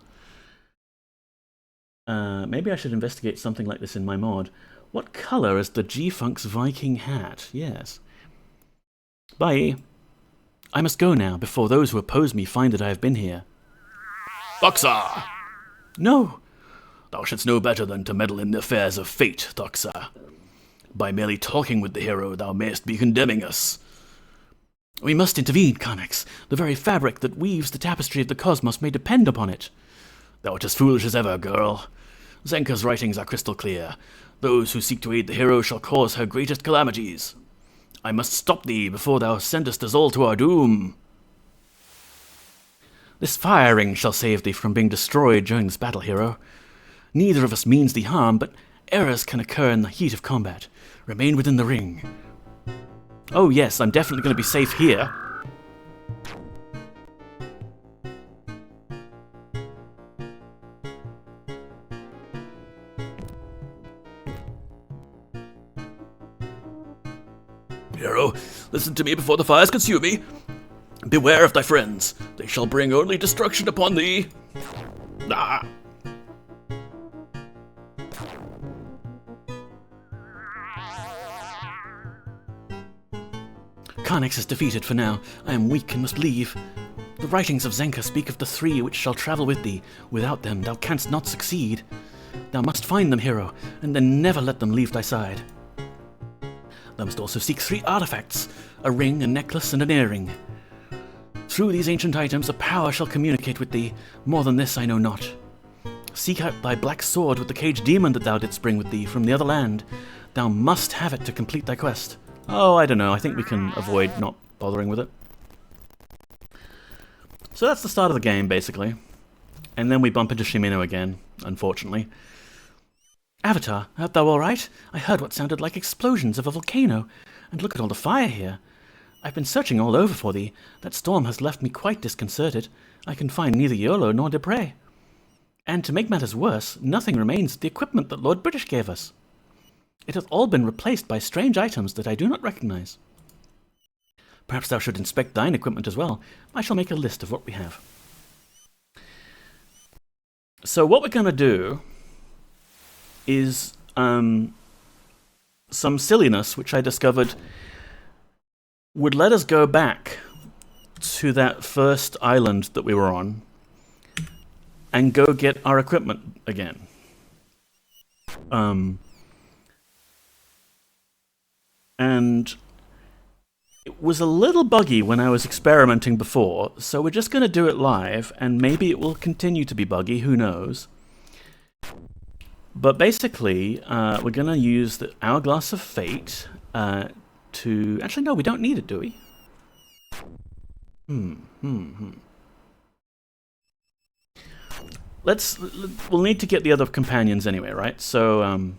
Maybe I should investigate something like this in my mod. What color is the G-Funk's Viking hat? Yes. Bye. I must go now, before those who oppose me find that I have been here. Thoxa! No! Thou shouldst know better than to meddle in the affairs of fate, Thoxa. By merely talking with the hero, thou mayest be condemning us. We must intervene, Carnax. The very fabric that weaves the tapestry of the cosmos may depend upon it. Thou art as foolish as ever, girl. Zenka's writings are crystal clear. Those who seek to aid the hero shall cause her greatest calamities. I must stop thee before thou sendest us all to our doom. This fire ring shall save thee from being destroyed during this battle, hero. Neither of us means thee harm, but errors can occur in the heat of combat. Remain within the ring. Oh yes, I'm definitely going to be safe here. Hero, listen to me before the fires consume me. Beware of thy friends. They shall bring only destruction upon thee. Ah. Carnax is defeated for now. I am weak and must leave. The writings of Zenka speak of the 3 which shall travel with thee. Without them thou canst not succeed. Thou must find them, hero, and then never let them leave thy side. Thou must also seek 3 artifacts, a ring, a necklace, and an earring. Through these ancient items a power shall communicate with thee. More than this I know not. Seek out thy black sword with the caged demon that thou didst bring with thee from the other land. Thou must have it to complete thy quest. Oh, I don't know. I think we can avoid not bothering with it. So that's the start of the game, basically. And then we bump into Shimino again, unfortunately. Avatar, art thou all right? I heard what sounded like explosions of a volcano. And look at all the fire here. I've been searching all over for thee. That storm has left me quite disconcerted. I can find neither Iolo nor Dupre. And to make matters worse, nothing remains of the equipment that Lord British gave us. It hath all been replaced by strange items that I do not recognize. Perhaps thou should inspect thine equipment as well. I shall make a list of what we have. So what we're going to do is some silliness which I discovered would let us go back to that first island that we were on and go get our equipment again. And it was a little buggy when I was experimenting before, so we're just going to do it live, and maybe it will continue to be buggy, who knows. But basically, we're going to use the Hourglass of Fate to... Actually, no, we don't need it, do we? We'll need to get the other companions anyway, right? So,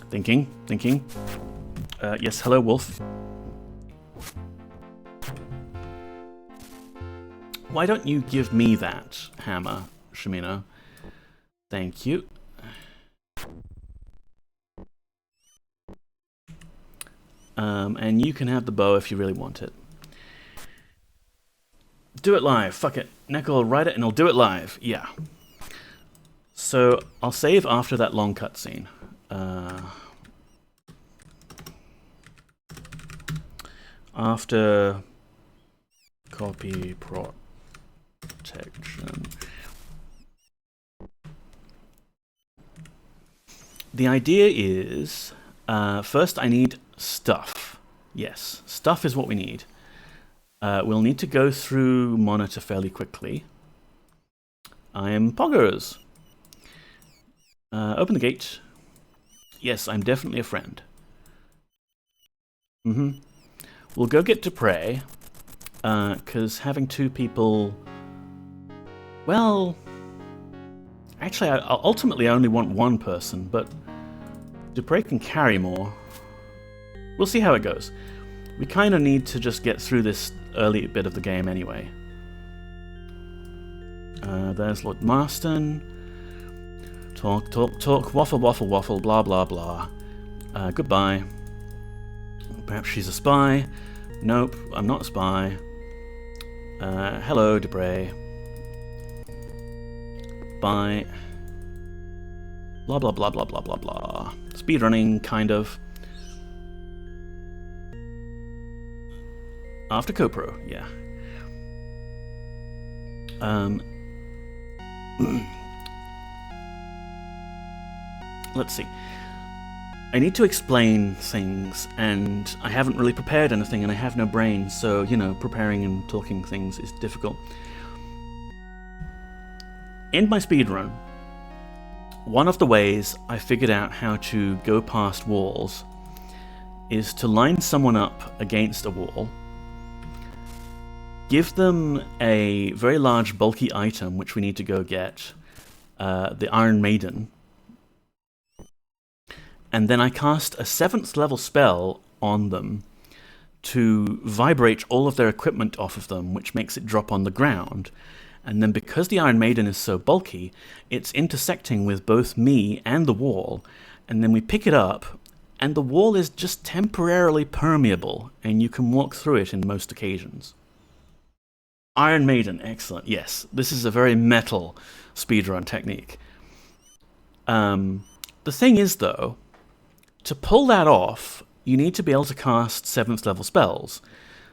Thinking. Yes, hello, Wolf. Why don't you give me that hammer, Shimino? Thank you. And you can have the bow if you really want it. Do it live. Fuck it. Neko will write it and he'll do it live. Yeah. So I'll save after that long cutscene. After copy protection. The idea is, first I need stuff. Yes, stuff is what we need. We'll need to go through monitor fairly quickly. I'm Poggers. Open the gate. Yes, I'm definitely a friend. We'll go get Dupre, because having two people... Well... Actually, I ultimately only want one person, but Dupre can carry more. We'll see how it goes. We kind of need to just get through this early bit of the game anyway. There's Lord Marston. Talk, waffle, blah, blah, blah. Goodbye. Perhaps she's a spy. Nope, I'm not a spy. Hello, Dupre. Bye. Blah, blah, blah, blah, blah, blah, blah. Speedrunning, kind of. After Copro, yeah. Let's see. I need to explain things, and I haven't really prepared anything, and I have no brain, so, you know, preparing and talking things is difficult. In my speedrun, one of the ways I figured out how to go past walls is to line someone up against a wall, give them a very large bulky item which we need to go get, the Iron Maiden, and then I cast a 7th level spell on them to vibrate all of their equipment off of them, which makes it drop on the ground. And then because the Iron Maiden is so bulky, it's intersecting with both me and the wall, and then we pick it up, and the wall is just temporarily permeable, and you can walk through it in most occasions. Iron Maiden, excellent, yes. This is a very metal speedrun technique. The thing is, though, to pull that off, you need to be able to cast 7th level spells.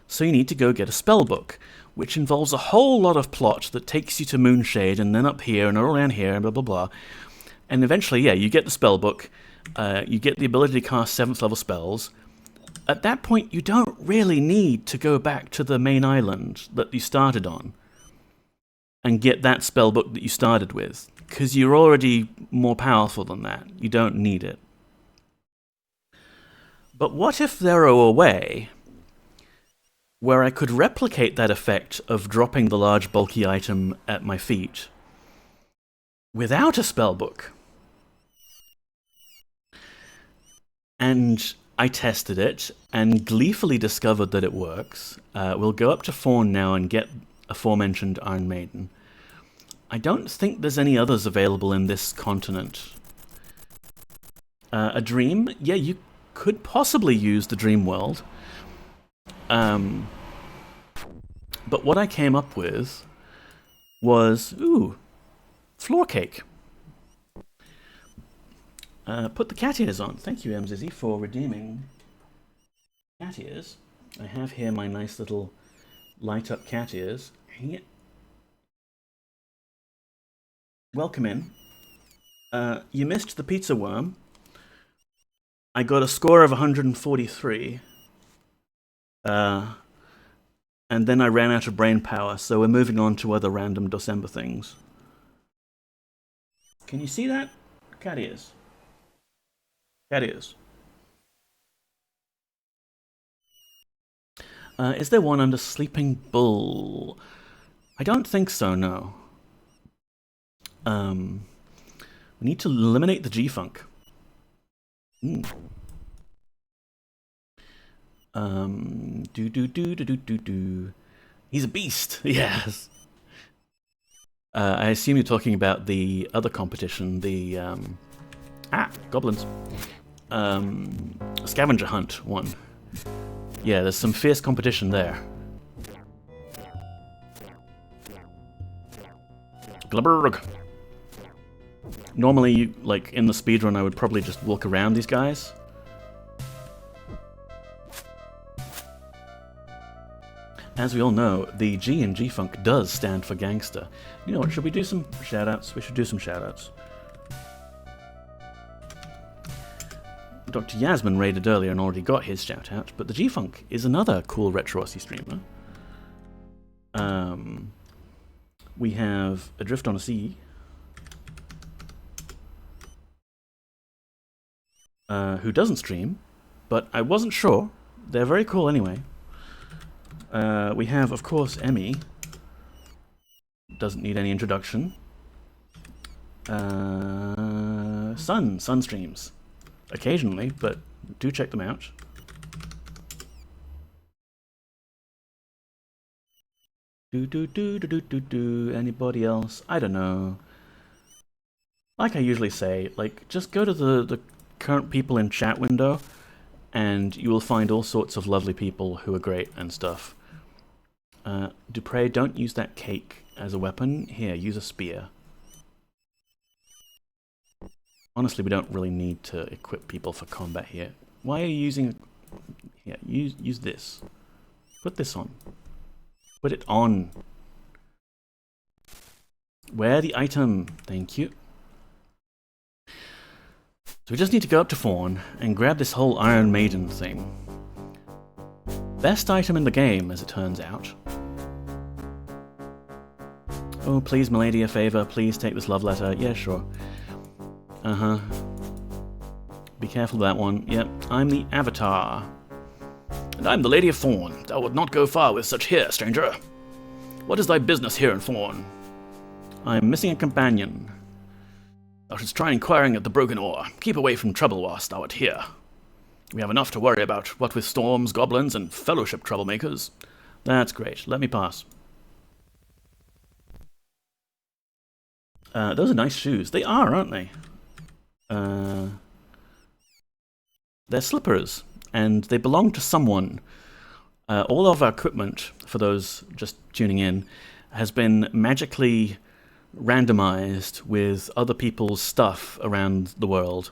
So you need to go get a spell book, which involves a whole lot of plot that takes you to Moonshade, and then up here, and all around here, and blah blah blah. And eventually, yeah, you get the spell book, you get the ability to cast 7th level spells. At that point, you don't really need to go back to the main island that you started on and get that spell book that you started with, because you're already more powerful than that. You don't need it. But what if there were a way where I could replicate that effect of dropping the large bulky item at my feet without a spellbook? And I tested it and gleefully discovered that it works. We'll go up to Fawn now and get aforementioned Iron Maiden. I don't think there's any others available in this continent. A dream? Yeah, you could possibly use the dream world. But what I came up with was, floor cake. put the cat ears on. Thank you, Mzizzy, for redeeming cat ears. I have here my nice little light up cat ears. Here. Welcome in. You missed the pizza worm. I got a score of 143. And then I ran out of brain power, so we're moving on to other random DOSember things. Can you see that? Cat ears. Cat ears. Is there one under Sleeping Bull? I don't think so, no. We need to eliminate the G-Funk. He's a beast, yes. I assume you're talking about the other competition, the goblins. Scavenger hunt one. Yeah, there's some fierce competition there. Glubberg. Normally, like in the speedrun, I would probably just walk around these guys. As we all know, the G in G-Funk does stand for gangster. You know what, should we do some shoutouts? We should do some shoutouts. DrYazman raided earlier and already got his shoutout, but the G-Funk is another cool Retro Aussie streamer. We have Adrift on a Sea, who doesn't stream, but I wasn't sure. They're very cool anyway. We have, of course, Emmy. Doesn't need any introduction. Sun streams. Occasionally, but do check them out. Anybody else? I don't know. Like I usually say, like, just go to the current people in chat window, and you will find all sorts of lovely people who are great and stuff. Dupre, don't use that cake as a weapon. Here, use a spear. Honestly, we don't really need to equip people for combat here. Why are you using... Here, use this. Put this on. Put it on. Wear the item. Thank you. So we just need to go up to Fawn and grab this whole Iron Maiden thing. Best item in the game, as it turns out. Oh, please, milady, a favor. Please take this love letter. Yeah, sure. Uh-huh. Be careful of that one. Yep, I'm the Avatar. And I'm the Lady of Fawn. Thou wilt not go far with such here, stranger. What is thy business here in Fawn? I am missing a companion. Thou shouldst try inquiring at the Broken Oar. Keep away from trouble whilst thou art here. We have enough to worry about, what with storms, goblins, and fellowship troublemakers. That's great. Let me pass. Those are nice shoes. They are, aren't they? They're slippers, and they belong to someone. All of our equipment, for those just tuning in, has been magically randomized with other people's stuff around the world.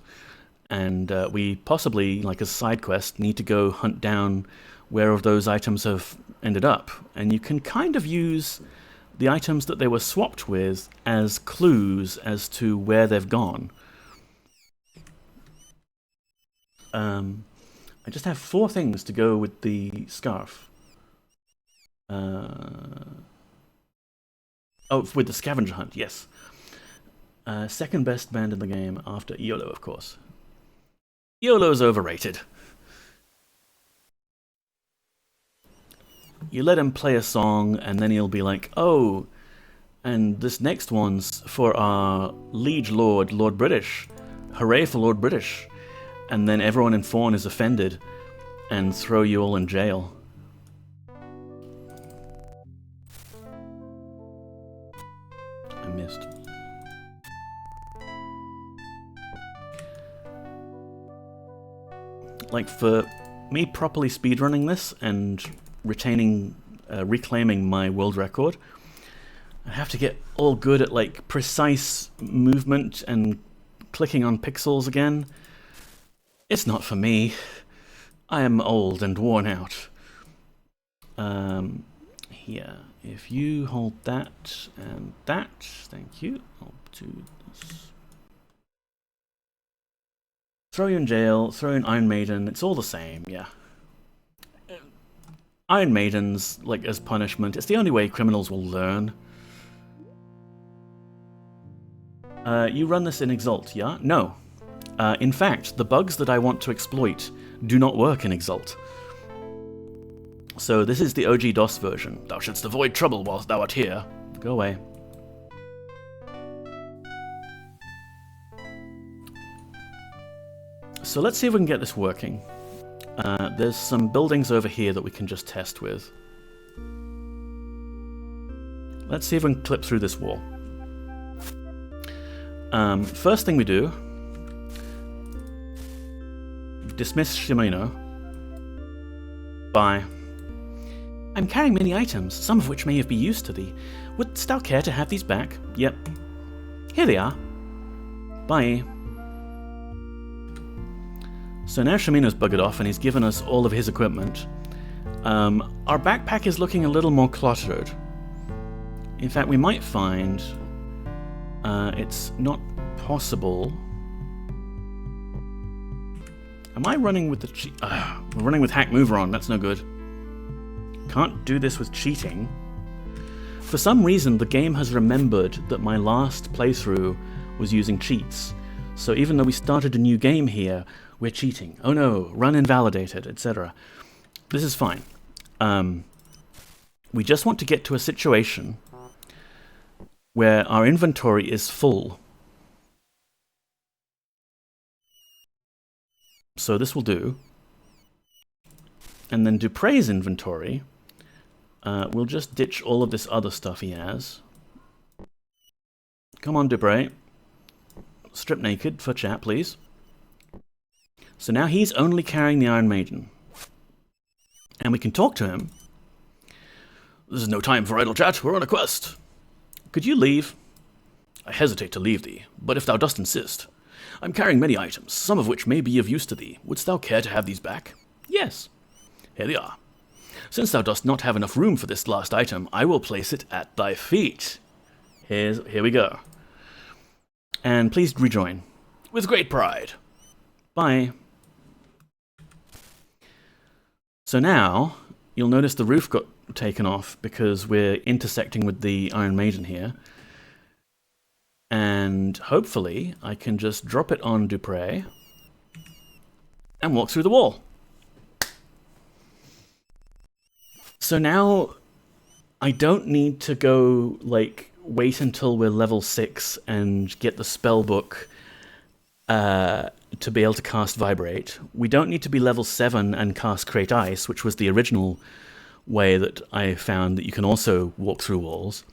And we possibly, like a side quest, need to go hunt down where those items have ended up. And you can kind of use the items that they were swapped with as clues as to where they've gone. I just have 4 things to go with the scarf. Oh, with the scavenger hunt, yes. Second best band in the game after YOLO, of course. YOLO's overrated. You let him play a song, and then he'll be like, oh, and this next one's for our liege lord, Lord British. Hooray for Lord British. And then everyone in Fawn is offended and throw you all in jail. I missed. Like, for me properly speedrunning this and reclaiming my world record, I have to get all good at, like, precise movement and clicking on pixels again. It's not for me. I am old and worn out. Here, if you hold that and that, thank you. I'll do this. Throw you in jail, throw in Iron Maiden, it's all the same, yeah. Iron Maidens, like, as punishment, it's the only way criminals will learn. You run this in Exalt, yeah? No. In fact, the bugs that I want to exploit do not work in Exalt. So this is the OG DOS version. Thou shouldst avoid trouble whilst thou art here. Go away. So let's see if we can get this working. There's some buildings over here that we can just test with. Let's see if we can clip through this wall. First thing we do, dismiss Shimino. Bye. I'm carrying many items, some of which may have been used to thee. Wouldst thou care to have these back? Yep. Here they are. Bye. So now Shimino's buggered off and he's given us all of his equipment. Our backpack is looking a little more cluttered. In fact, we might find it's not possible. Am I running with the cheat? We're running with Hack Mover on, that's no good. Can't do this with cheating. For some reason, the game has remembered that my last playthrough was using cheats. So even though we started a new game here, we're cheating. Oh no, run invalidated, etc. This is fine. We just want to get to a situation where our inventory is full. So this will do. And then Dupre's inventory, we'll just ditch all of this other stuff he has. Come on, Dupre. Strip naked for chat, please. So now he's only carrying the Iron Maiden. And we can talk to him. This is no time for idle chat, we're on a quest. Could you leave? I hesitate to leave thee, but if thou dost insist. I'm carrying many items, some of which may be of use to thee. Wouldst thou care to have these back? Yes. Here they are. Since thou dost not have enough room for this last item, I will place it at thy feet. Here we go. And please rejoin. With great pride. Bye. So now, you'll notice the roof got taken off because we're intersecting with the Iron Maiden here. And hopefully, I can just drop it on Dupre and walk through the wall. So now, I don't need to go, like, wait until we're level 6 and get the spell book to be able to cast Vibrate. We don't need to be level 7 and cast Create Ice, which was the original way that I found that you can also walk through walls.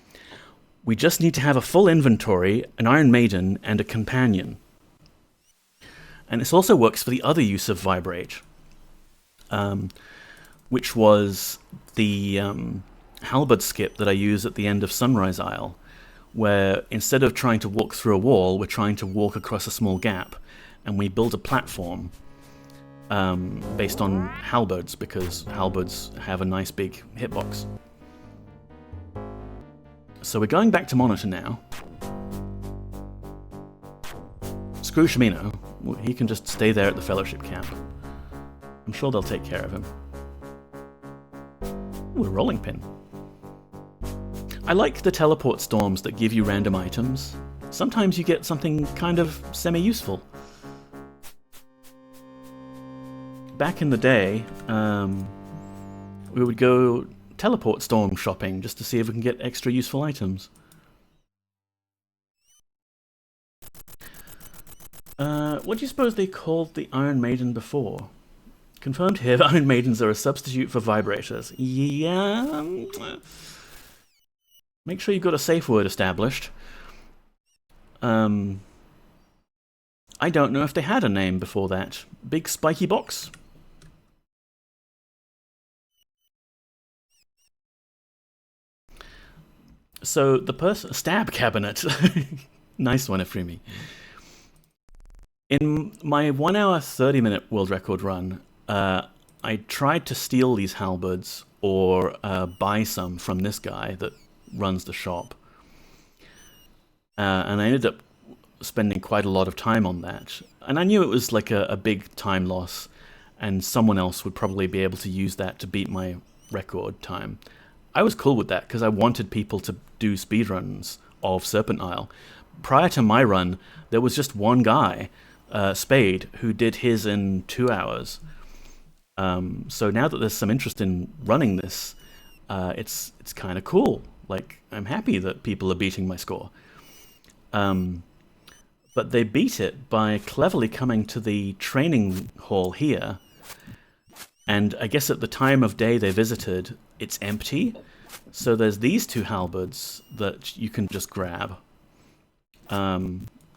We just need to have a full inventory, an Iron Maiden, and a companion. And this also works for the other use of Vibrate, which was the halberd skip that I use at the end of Sunrise Isle, where instead of trying to walk through a wall, we're trying to walk across a small gap, and we build a platform based on halberds, because halberds have a nice big hitbox. So we're going back to Monitor now. Screw Shimino. He can just stay there at the Fellowship camp. I'm sure they'll take care of him. Ooh, a rolling pin. I like the teleport storms that give you random items. Sometimes you get something kind of semi-useful. Back in the day, we would go teleport storm shopping just to see if we can get extra useful items. What do you suppose they called the Iron Maiden before? Confirmed here that Iron Maidens are a substitute for vibrators. Yeah. Make sure you've got a safe word established. I don't know if they had a name before that. Big spiky box? So the person... Stab cabinet. Nice one, Efrimi. In my 1 hour 30-minute world record run, I tried to steal these halberds or buy some from this guy that runs the shop. And I ended up spending quite a lot of time on that. And I knew it was like a big time loss, and someone else would probably be able to use that to beat my record time. I was cool with that because I wanted people to do speedruns of Serpent Isle. Prior to my run, there was just one guy, Spade, who did his in 2 hours. So now that there's some interest in running this, it's kind of cool. Like, I'm happy that people are beating my score. But they beat it by cleverly coming to the training hall here. And I guess at the time of day they visited, it's empty. So there's these two halberds that you can just grab.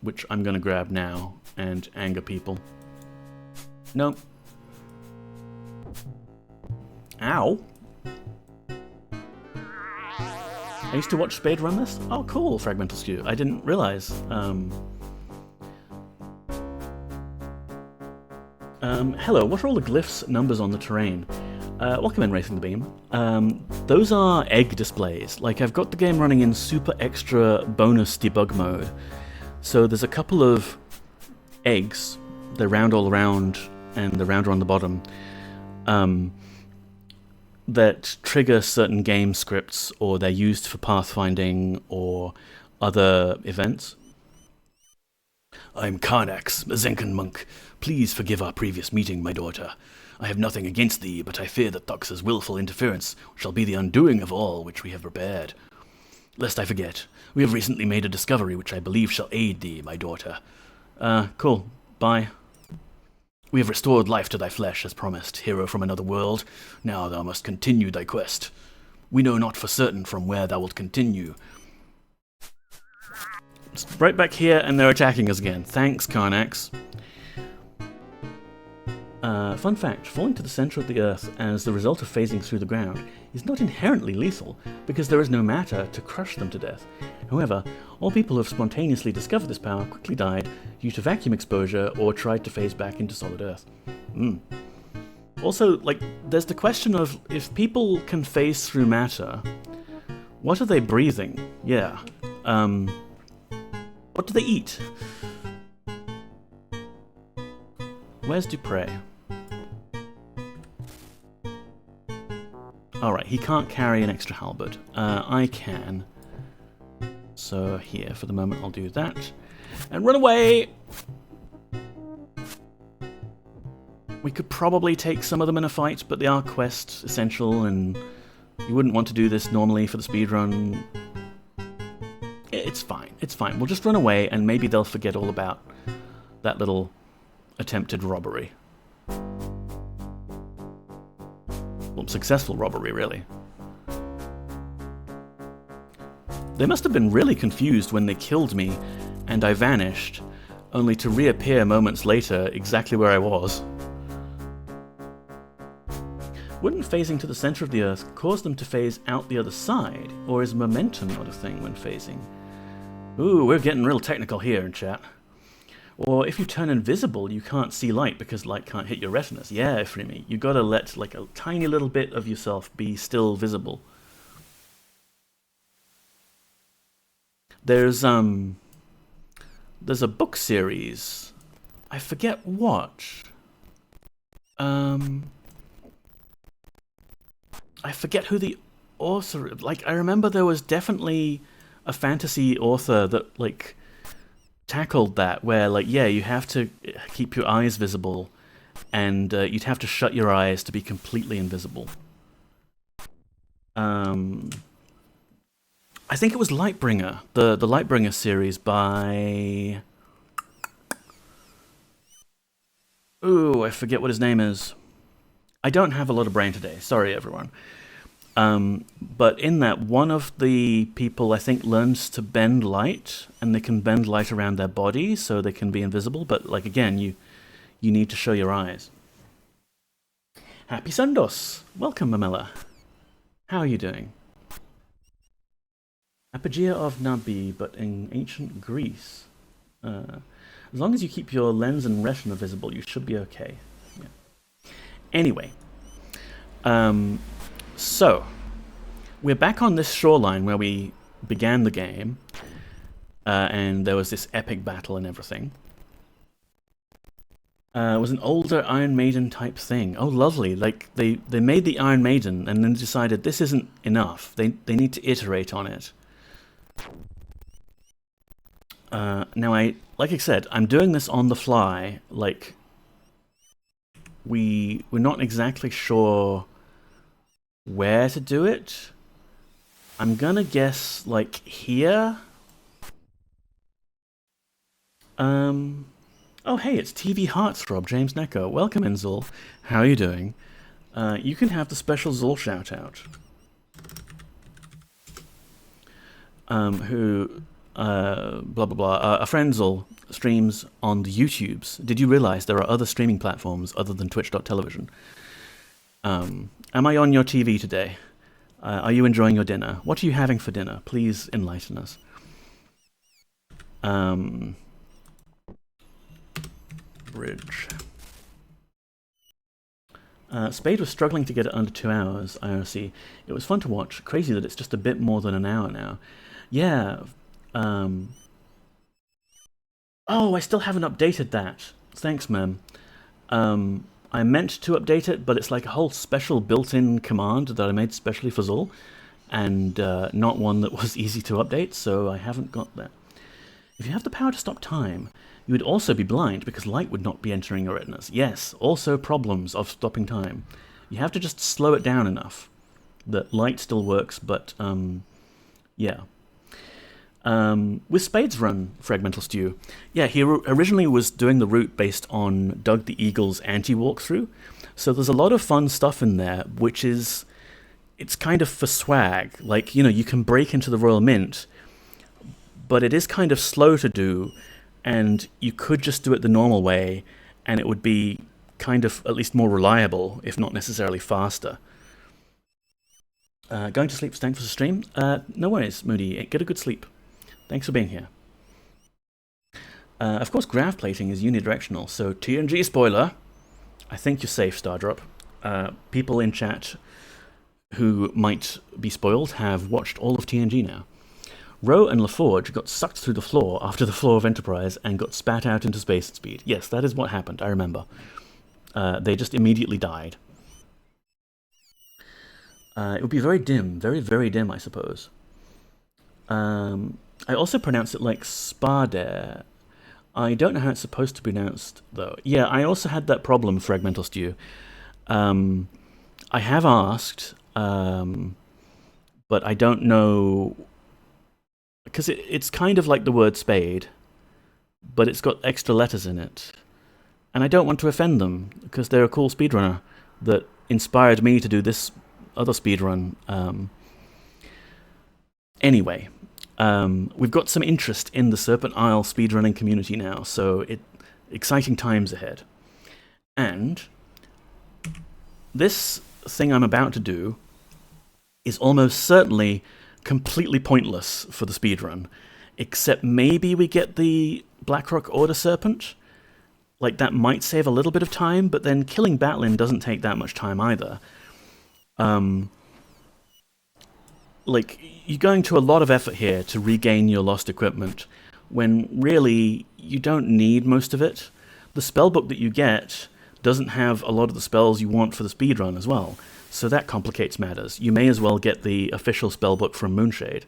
Which I'm going to grab now and anger people. Nope. Ow. I used to watch Spade run this. Oh, cool, Fragmental Skew. I didn't realize. Hello, what are all the glyphs, numbers on the terrain? Welcome in, Racing the Beam. Those are egg displays. Like, I've got the game running in super extra bonus debug mode. So there's a couple of eggs. They're round all around, and the rounder on the bottom. That trigger certain game scripts, or they're used for pathfinding or other events. I'm Karnax, a Zenkan monk. Please forgive our previous meeting, my daughter. I have nothing against thee, but I fear that Thux's willful interference shall be the undoing of all which we have prepared. Lest I forget, we have recently made a discovery which I believe shall aid thee, my daughter. Cool. Bye. We have restored life to thy flesh, as promised, hero from another world. Now thou must continue thy quest. We know not for certain from where thou wilt continue. It's right back here, and they're attacking us again. Thanks, Karnax. Fun fact, falling to the center of the Earth as the result of phasing through the ground is not inherently lethal, because there is no matter to crush them to death. However, all people who have spontaneously discovered this power quickly died due to vacuum exposure or tried to phase back into solid Earth. Also, like, there's the question of, if people can phase through matter, what are they breathing? Yeah. What do they eat? Where's Dupre? Alright, he can't carry an extra halberd. I can. So here, for the moment, I'll do that. And run away! We could probably take some of them in a fight, but they are quest essential, and you wouldn't want to do this normally for the speedrun. It's fine, it's fine. We'll just run away, and maybe they'll forget all about that little attempted robbery. Well, successful robbery, really. They must have been really confused when they killed me and I vanished, only to reappear moments later exactly where I was. Wouldn't phasing to the center of the Earth cause them to phase out the other side, or is momentum not a thing when phasing? Ooh, we're getting real technical here in chat. Or if you turn invisible, you can't see light because light can't hit your retinas. Yeah, Freemy, you gotta let like a tiny little bit of yourself be still visible. There's a book series. I forget what. I forget who the author. Like, I remember there was definitely a fantasy author that like tackled that, where like, yeah, you have to keep your eyes visible, and you'd have to shut your eyes to be completely invisible. I think it was Lightbringer, the Lightbringer series by... Ooh, I forget what his name is. I don't have a lot of brain today, sorry everyone. But in that, one of the people, I think, learns to bend light, and they can bend light around their body so they can be invisible, but like, again, you need to show your eyes. Happy Sundos! Welcome, Mamela. How are you doing? Apogea of Nabi, but in ancient Greece. As long as you keep your lens and retina visible, you should be okay. Yeah. Anyway, so we're back on this shoreline where we began the game, and there was this epic battle and everything. It was an older Iron Maiden type thing. Oh, lovely. Like, they made the Iron Maiden and then decided this isn't enough. They need to iterate on it. Now, like I said, I'm doing this on the fly. Like, we're not exactly sure where to do it. I'm gonna guess, like, here? Oh, hey, it's TV Heartthrob, James Necker. Welcome in, Zul. How are you doing? You can have the special Zul shout-out. Blah, blah, blah. A friend, Zul, streams on the YouTubes. Did you realize there are other streaming platforms other than Twitch.television? Am I on your TV today? Are you enjoying your dinner? What are you having for dinner? Please enlighten us. Bridge. Spade was struggling to get it under 2 hours, IRC. It was fun to watch. Crazy that it's just a bit more than an hour now. Yeah. Oh, I still haven't updated that. Thanks, man. I meant to update it, but it's like a whole special built-in command that I made specially for Zul, and not one that was easy to update, so I haven't got that. If you have the power to stop time, you would also be blind because light would not be entering your retinas. Yes, also problems of stopping time. You have to just slow it down enough that light still works, but yeah. With Spade's run, Fragmental Stew, yeah, he originally was doing the route based on Doug the Eagle's anti-walkthrough, so there's a lot of fun stuff in there, which is, it's kind of for swag. Like, you know, you can break into the Royal Mint, but it is kind of slow to do, and you could just do it the normal way, and it would be kind of at least more reliable, if not necessarily faster. Going to sleep, thanks for the stream? No worries, Moody. Get a good sleep. Thanks for being here. Of course, grav plating is unidirectional, so TNG spoiler. I think you're safe, Stardrop. People in chat who might be spoiled have watched all of TNG now. Roe and LaForge got sucked through the floor after the floor of Enterprise and got spat out into space at speed. Yes, that is what happened, I remember. They just immediately died. It would be very dim, very, very dim, I suppose. I also pronounce it like Spadare. I don't know how it's supposed to be pronounced, though. Yeah, I also had that problem, Fragmental Stew. I have asked, but I don't know, because it's kind of like the word spade, but it's got extra letters in it. And I don't want to offend them, because they're a cool speedrunner that inspired me to do this other speedrun. Anyway, we've got some interest in the Serpent Isle speedrunning community now, so exciting times ahead. And this thing I'm about to do is almost certainly completely pointless for the speedrun, except maybe we get the Blackrock Order Serpent. Like, that might save a little bit of time, but then killing Batlin doesn't take that much time either. Like, you're going to a lot of effort here to regain your lost equipment, when really you don't need most of it. The spellbook that you get doesn't have a lot of the spells you want for the speedrun as well, so that complicates matters. You may as well get the official spellbook from Moonshade.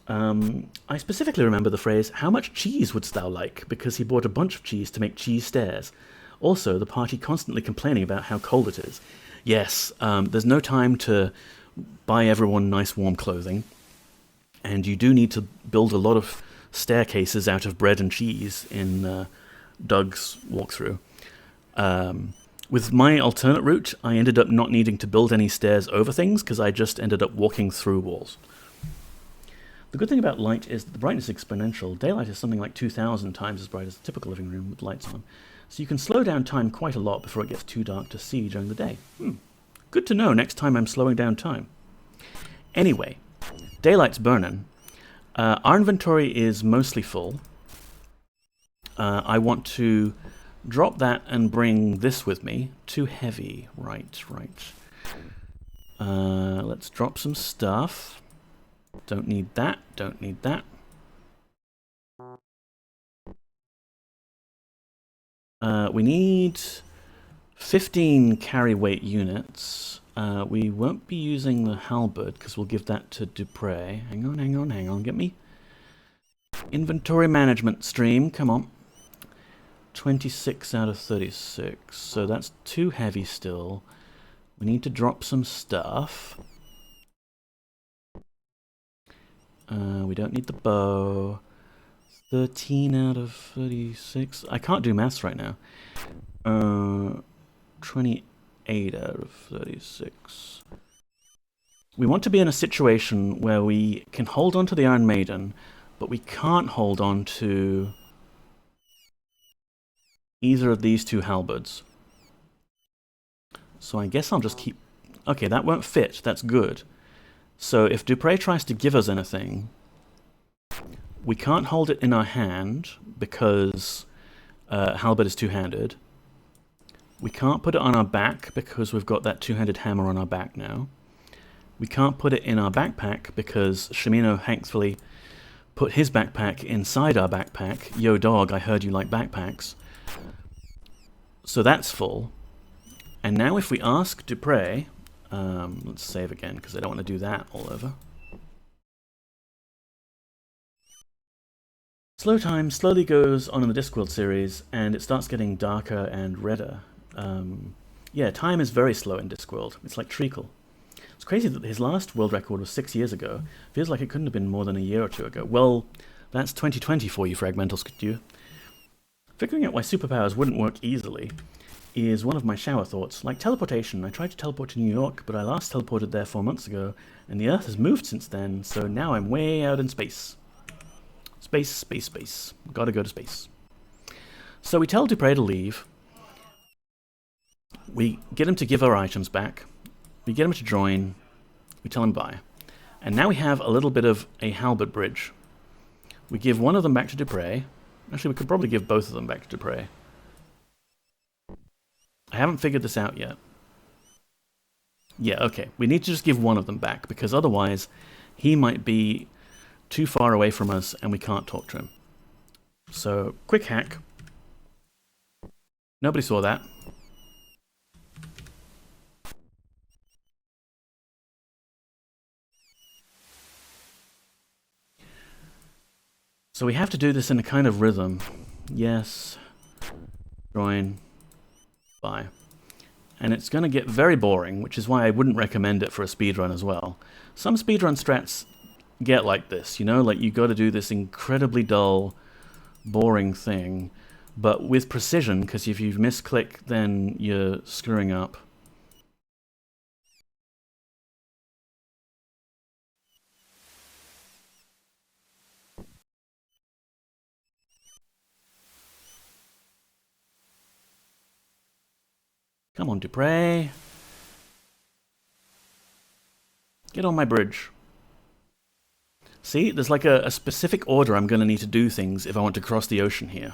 I specifically remember the phrase, "How much cheese wouldst thou like?" because he bought a bunch of cheese to make cheese stairs. Also, the party constantly complaining about how cold it is. Yes, there's no time to buy everyone nice warm clothing, and you do need to build a lot of staircases out of bread and cheese in Doug's walkthrough. With my alternate route, I ended up not needing to build any stairs over things because I just ended up walking through walls. The good thing about light is that the brightness is exponential. Daylight is something like 2,000 times as bright as a typical living room with lights on. So you can slow down time quite a lot before it gets too dark to see during the day. Good to know next time I'm slowing down time. Anyway, daylight's burning. Our inventory is mostly full. I want to drop that and bring this with me. Too heavy. Right. Let's drop some stuff. Don't need that. Don't need that. We need 15 carry weight units. We won't be using the halberd because we'll give that to Dupre. Hang on. Get me inventory management stream. Come on. 26 out of 36. So that's too heavy still. We need to drop some stuff. We don't need the bow. 13 out of 36. I can't do maths right now. 28 out of 36. We want to be in a situation where we can hold on to the Iron Maiden, but we can't hold on to either of these two halberds. So I guess I'll just keep... Okay, that won't fit. That's good. So if Dupre tries to give us anything, we can't hold it in our hand because halberd is two-handed. We can't put it on our back because we've got that two-handed hammer on our back now. We can't put it in our backpack because Shimino thankfully put his backpack inside our backpack. Yo dog, I heard you like backpacks. So that's full. And now if we ask Dupre, let's save again because I don't want to do that all over. Slow time slowly goes on in the Discworld series, and it starts getting darker and redder. Yeah, time is very slow in Discworld. It's like treacle. It's crazy that his last world record was 6 years ago. Feels like it couldn't have been more than a year or two ago. Well, that's 2020 for you, Fragmental Skew. Figuring out why superpowers wouldn't work easily is one of my shower thoughts. Like teleportation, I tried to teleport to New York, but I last teleported there 4 months ago, and the Earth has moved since then, so now I'm way out in space. Space. Gotta go to space. So we tell Dupre to leave. We get him to give our items back. We get him to join. We tell him bye. And now we have a little bit of a halberd bridge. We give one of them back to Dupre. Actually, we could probably give both of them back to Dupre. I haven't figured this out yet. Yeah, okay. We need to just give one of them back, because otherwise he might be too far away from us and we can't talk to him. So, quick hack. Nobody saw that. So we have to do this in a kind of rhythm. Yes. Join. Bye. And it's going to get very boring, which is why I wouldn't recommend it for a speedrun as well. Some speedrun strats get like this, you know? Like, you got to do this incredibly dull, boring thing, but with precision, because if you misclick, then you're screwing up. Come on, Dupre. Get on my bridge. See, there's like a specific order I'm going to need to do things if I want to cross the ocean here.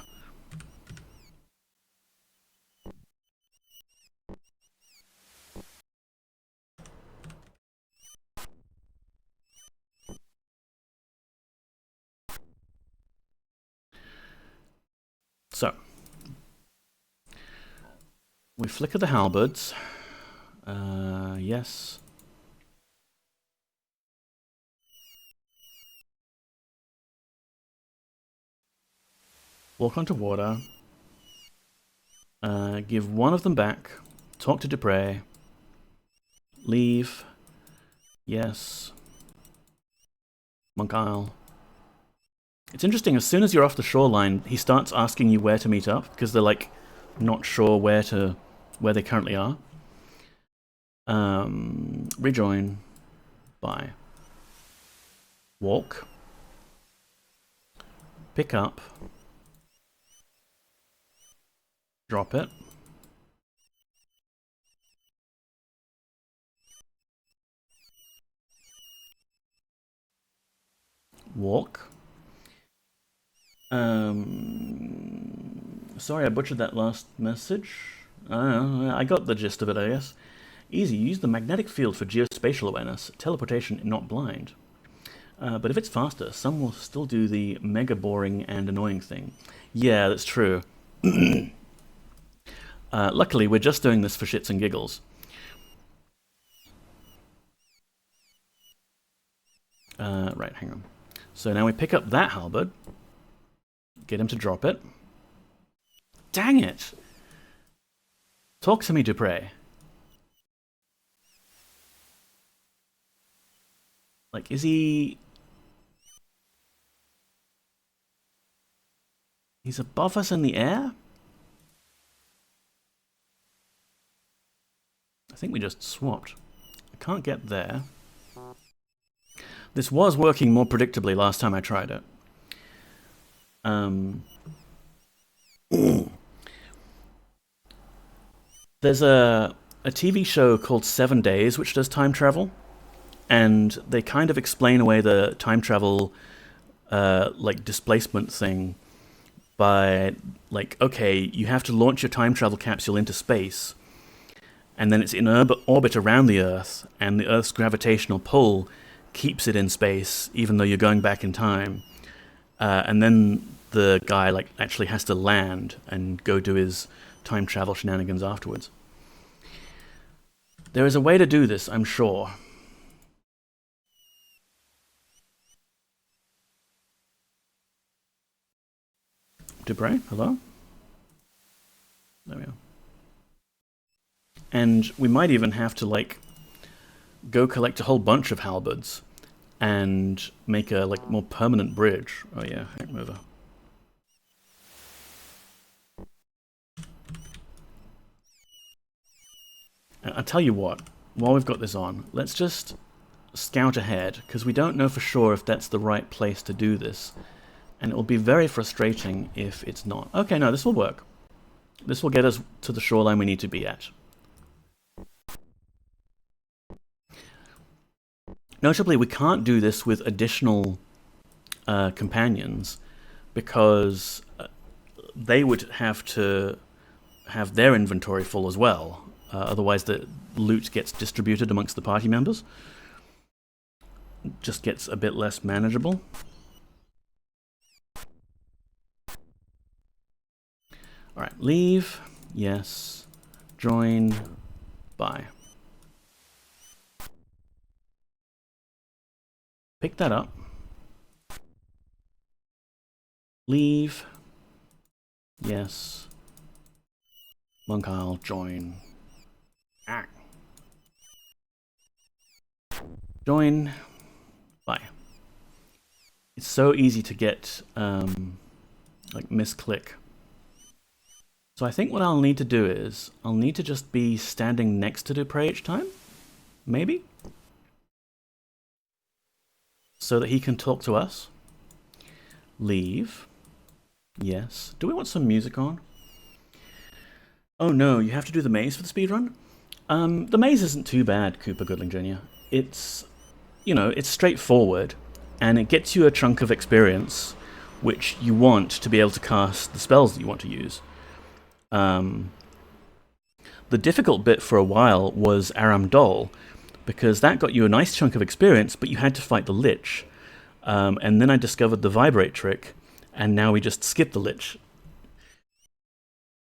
So, we flicker the halberds. Yes. Walk onto water. Give one of them back. Talk to Dupre. Leave. Yes. Monk Isle. It's interesting, as soon as you're off the shoreline, he starts asking you where to meet up, because they're like not sure where they currently are. Rejoin. Bye. Walk. Pick up. Drop it. Walk. Sorry I butchered that last message. I got the gist of it, I guess. Easy, use the magnetic field for geospatial awareness. Teleportation, not blind. But if it's faster, some will still do the mega boring and annoying thing. Yeah, that's true. Luckily, we're just doing this for shits and giggles. Right, hang on. So now we pick up that halberd. Get him to drop it. Dang it! Talk to me, Dupre. Like, is he... He's above us in the air? I think we just swapped. I can't get there. This was working more predictably last time I tried it. There's a TV show called 7 Days which does time travel, and they kind of explain away the time travel like displacement thing by like, okay, you have to launch your time travel capsule into space, and then it's in orbit around the Earth, and the Earth's gravitational pull keeps it in space even though you're going back in time, and then the guy like actually has to land and go do his time travel shenanigans afterwards. There is a way to do this, I'm sure. Dupre, hello? There we are. And we might even have to like go collect a whole bunch of halberds and make a like more permanent bridge. Oh yeah, hack mover. I'll tell you what, while we've got this on, let's just scout ahead, because we don't know for sure if that's the right place to do this. And it will be very frustrating if it's not. Okay, no, this will work. This will get us to the shoreline we need to be at. Notably, we can't do this with additional companions, because they would have to have their inventory full as well. Otherwise the loot gets distributed amongst the party members. It just gets a bit less manageable. Alright, leave, yes, join, buy. Pick that up. Leave, yes, Monk Isle, join. Join, buy. It's so easy to get like misclick. So I think what I'll need to do is I'll need to just be standing next to Dupre each time, maybe, so that he can talk to us. Leave, yes. Do we want some music on? Oh no, you have to do the maze for the speedrun? The maze isn't too bad, Cooper Goodling Jr. It's, you know, it's straightforward, and it gets you a chunk of experience, which you want to be able to cast the spells that you want to use. The difficult bit for a while was Aram Dol, because that got you a nice chunk of experience, but you had to fight the Lich. And then I discovered the Vibrate trick, and now we just skip the Lich.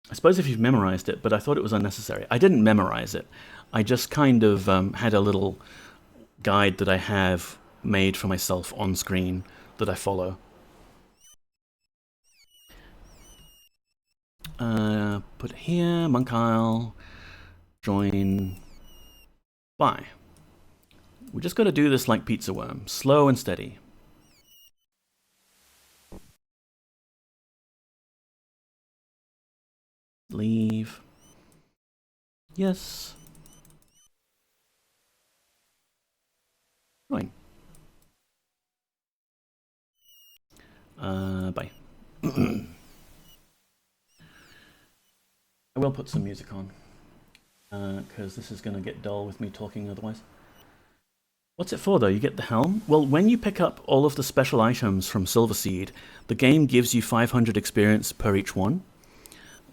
I suppose if you've memorized it, but I thought it was unnecessary. I didn't memorize it. I just kind of had a little guide that I have made for myself on screen that I follow. Put here, Monk Isle, join, buy. We just got to do this like Pizza Worm, slow and steady. Leave. Yes. Join. Bye. I will put some music on, because this is going to get dull with me talking otherwise. What's it for, though? You get the helm? Well, when you pick up all of the special items from Silverseed, the game gives you 500 experience per each one.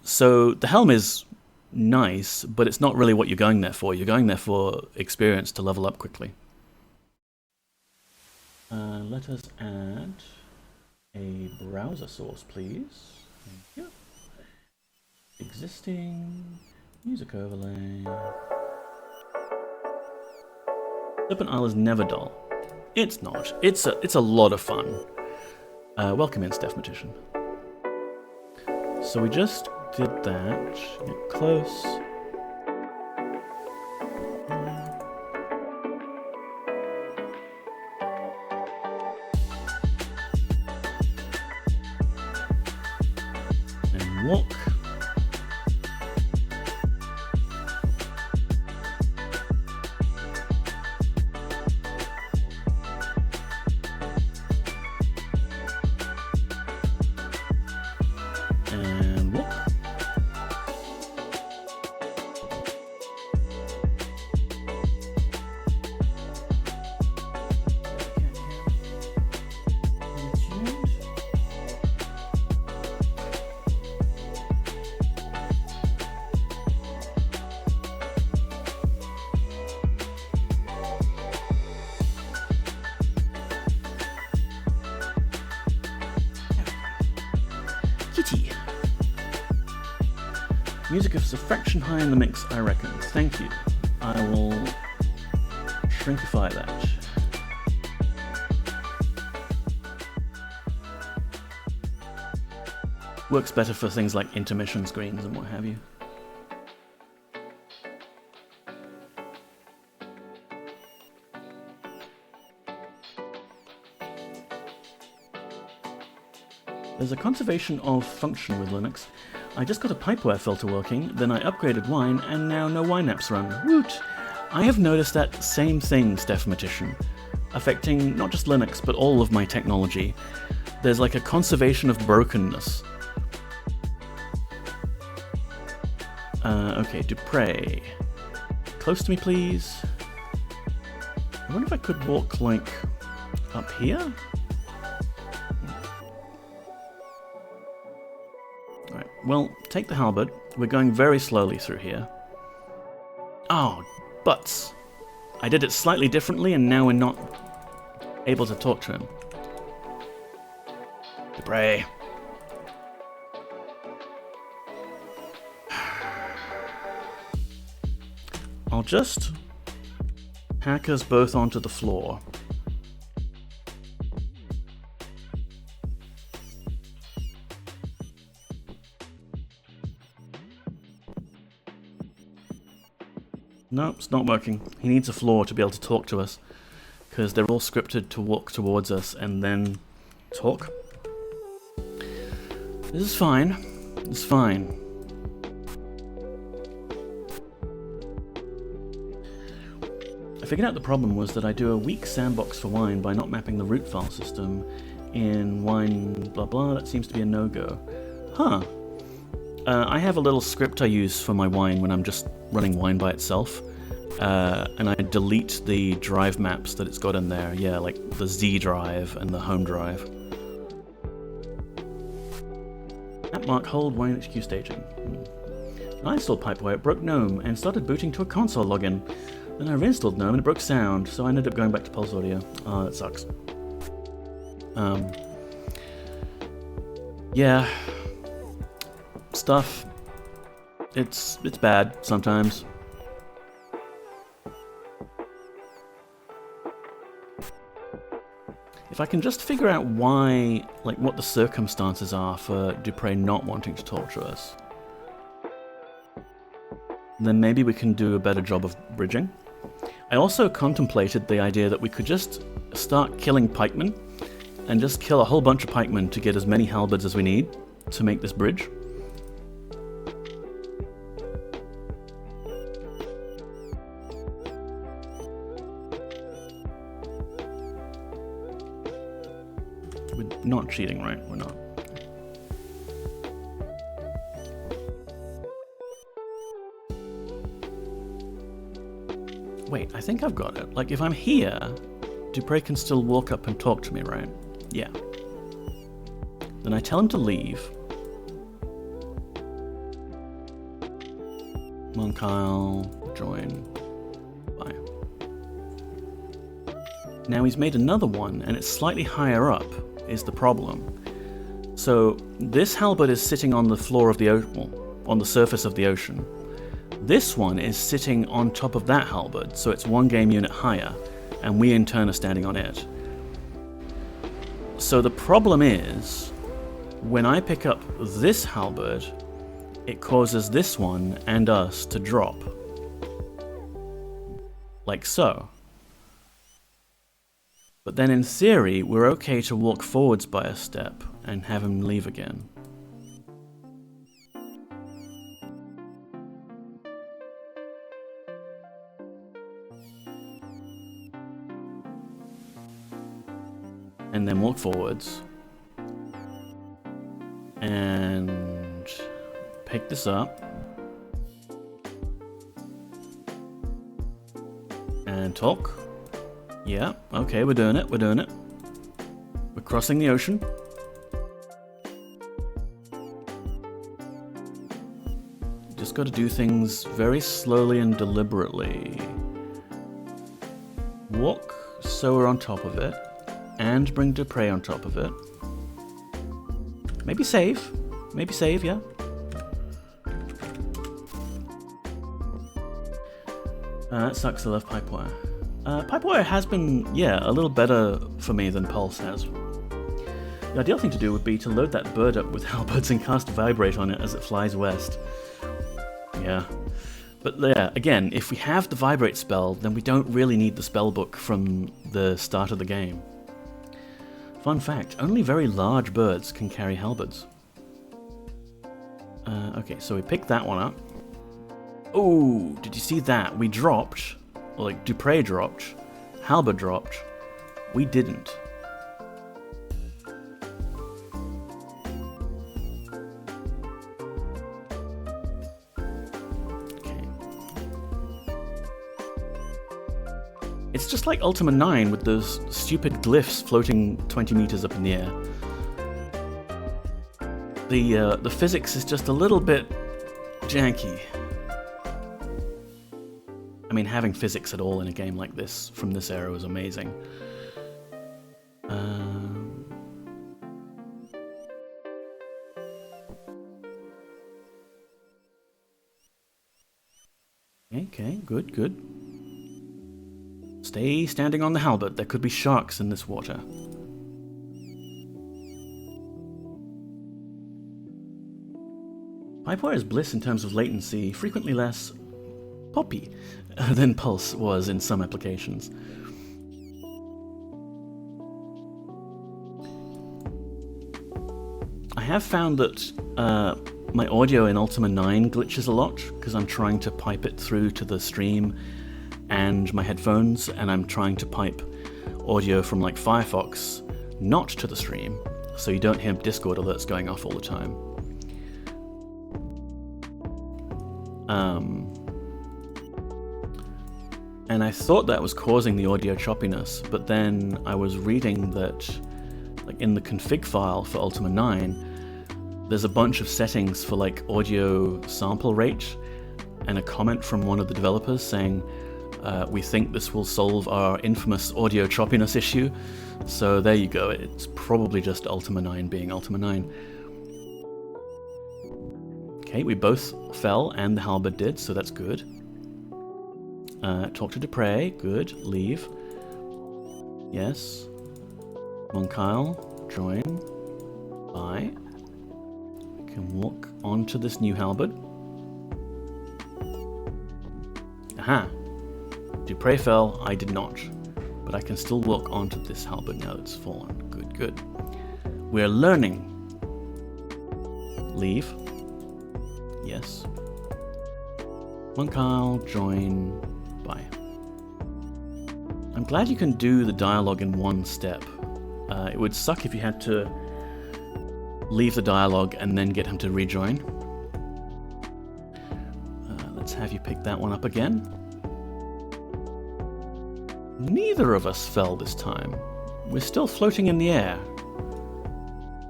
So the helm is nice, but it's not really what you're going there for. You're going there for experience to level up quickly. Let us add a browser source, please. Thank you. Existing music overlay. Serpent Isle is never dull. It's not. It's a lot of fun. Welcome in, Stephmatician. So we just did that. Get close. And walk. Music is a fraction high in the mix, I reckon. Thank you. I will shrinkify that. Works better for things like intermission screens and what have you. There's a conservation of function with Linux. I just got a pipeware filter working, then I upgraded wine, and now no wine apps run. Woot! I have noticed that same thing, Stephmatician, affecting not just Linux, but all of my technology. There's like a conservation of brokenness. Okay, Dupre. Close to me, please. I wonder if I could walk, like, up here? Well, take the halberd. We're going very slowly through here. Oh, butts. I did it slightly differently and now we're not able to talk to him. Dupre. I'll just hack us both onto the floor. Nope, it's not working. He needs a floor to be able to talk to us, because they're all scripted to walk towards us and then talk. This is fine. It's fine. I figured out the problem was that I do a weak sandbox for wine by not mapping the root file system in wine blah blah. That seems to be a no-go. Huh. I have a little script I use for my wine when I'm just running wine by itself, and I delete the drive maps that it's got in there. Yeah, like the Z drive and the home drive. At mark hold wine HQ staging. I installed Pipewire, it broke GNOME, and started booting to a console login. Then I reinstalled GNOME and it broke sound, so I ended up going back to Pulse Audio. Ah, that sucks. Yeah. Stuff. It's bad sometimes. If I can just figure out why, like what the circumstances are for Dupre not wanting to talk to us, then maybe we can do a better job of bridging. I also contemplated the idea that we could just start killing pikemen and just kill a whole bunch of pikemen to get as many halberds as we need to make this bridge. We're not cheating, right? We're not. Wait, I think I've got it. Like, if I'm here, Dupre can still walk up and talk to me, right? Yeah. Then I tell him to leave. Come on, Kyle. Join. Bye. Now he's made another one, and it's slightly higher up, is the problem. So this halberd is sitting on the floor of the ocean, well, on the surface of the ocean. This one is sitting on top of that halberd, so it's one game unit higher, and we in turn are standing on it. So the problem is, when I pick up this halberd, it causes this one and us to drop. Like so. But then in theory, we're okay to walk forwards by a step and have him leave again. And then walk forwards. And pick this up. And talk. Yeah, okay, we're doing it, we're doing it. We're crossing the ocean. Just got to do things very slowly and deliberately. Walk so we're on top of it. And bring prey on top of it. Maybe save. Maybe save, yeah. That sucks, I love Pipewire. Pipewire has been, yeah, a little better for me than Pulse has. The ideal thing to do would be to load that bird up with halberds and cast Vibrate on it as it flies west. Yeah. But yeah, again, if we have the Vibrate spell, then we don't really need the spellbook from the start of the game. Fun fact, only very large birds can carry halberds. Okay, so we picked that one up. Oh, did you see that? We dropped, or like Dupree dropped, halberd dropped. We didn't. Okay. It's just like Ultima 9 with those stupid glyphs floating 20 meters up in the air. The physics is just a little bit janky. I mean, having physics at all in a game like this from this era was amazing. Okay, good, good. Stay standing on the halberd. There could be sharks in this water. Pipewire is bliss in terms of latency, frequently less poppy than Pulse was in some applications. I have found that my audio in Ultima 9 glitches a lot because I'm trying to pipe it through to the stream and my headphones, and I'm trying to pipe audio from like Firefox not to the stream, so you don't hear Discord alerts going off all the time. And I thought that was causing the audio choppiness, but then I was reading that, like in the config file for Ultima 9, there's a bunch of settings for like audio sample rate, and a comment from one of the developers saying, we think this will solve our infamous audio choppiness issue. So there you go, it's probably just Ultima 9 being Ultima 9. Okay, we both fell and the halberd did, so that's good. Talk to Dupree, good, leave. Yes. Come on, Kyle, join. Bye. We can walk onto this new halberd. Aha! Dupree fell, I did not. But I can still walk onto this halberd now that's fallen. Good, good. We're learning. Leave. Yes. Come on, Kyle, join. Bye. I'm glad you can do the dialogue in one step. It would suck if you had to leave the dialogue and then get him to rejoin. Let's have you pick that one up again. Neither of us fell this time. We're still floating in the air.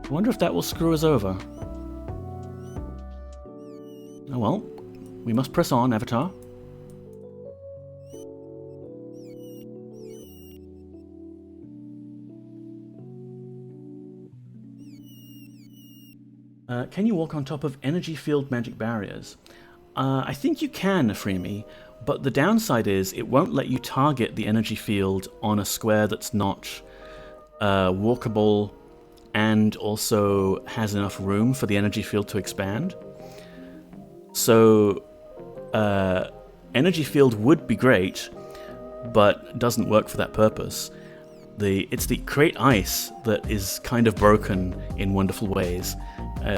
I wonder if that will screw us over. Oh well, We must press on, Avatar. Can you walk on top of energy field magic barriers? I think you can, Freemy, but the downside is it won't let you target the energy field on a square that's not walkable and also has enough room for the energy field to expand. So, energy field would be great, but doesn't work for that purpose. It's the Create Ice that is kind of broken in wonderful ways.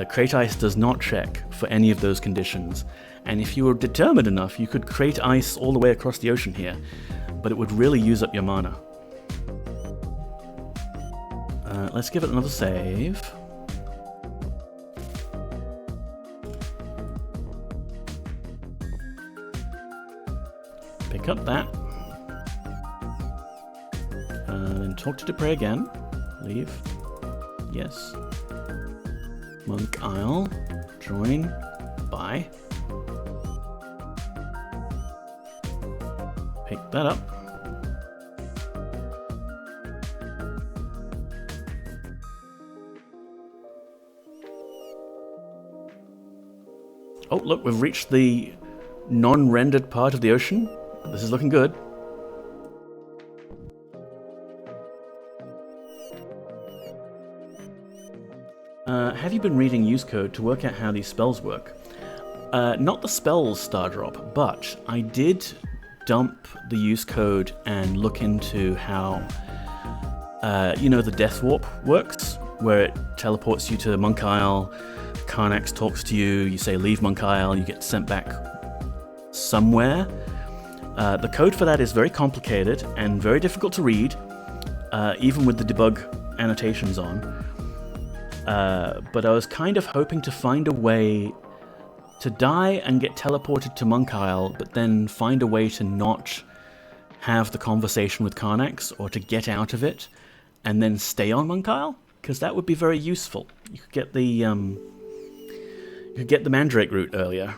Create Ice does not check for any of those conditions, and if you were determined enough, you could create ice all the way across the ocean here, but it would really use up your mana. Let's give it another save. Pick up that. Then talk to Dupre again. Leave. Yes. Monk Isle. Join. Bye. Pick that up. Oh, look, we've reached the non-rendered part of the ocean. This is looking good. Have you been reading use code to work out how these spells work? Not the spells, Stardrop, but I did dump the use code and look into how, the Death Warp works, where it teleports you to Monk Isle, Karnax talks to you, you say leave Monk Isle, you get sent back somewhere. The code for that is very complicated and very difficult to read, even with the debug annotations on. But I was kind of hoping to find a way to die and get teleported to Monk Isle, but then find a way to not have the conversation with Karnax, or to get out of it and then stay on Monk Isle, because that would be very useful. You could get the Mandrake route earlier.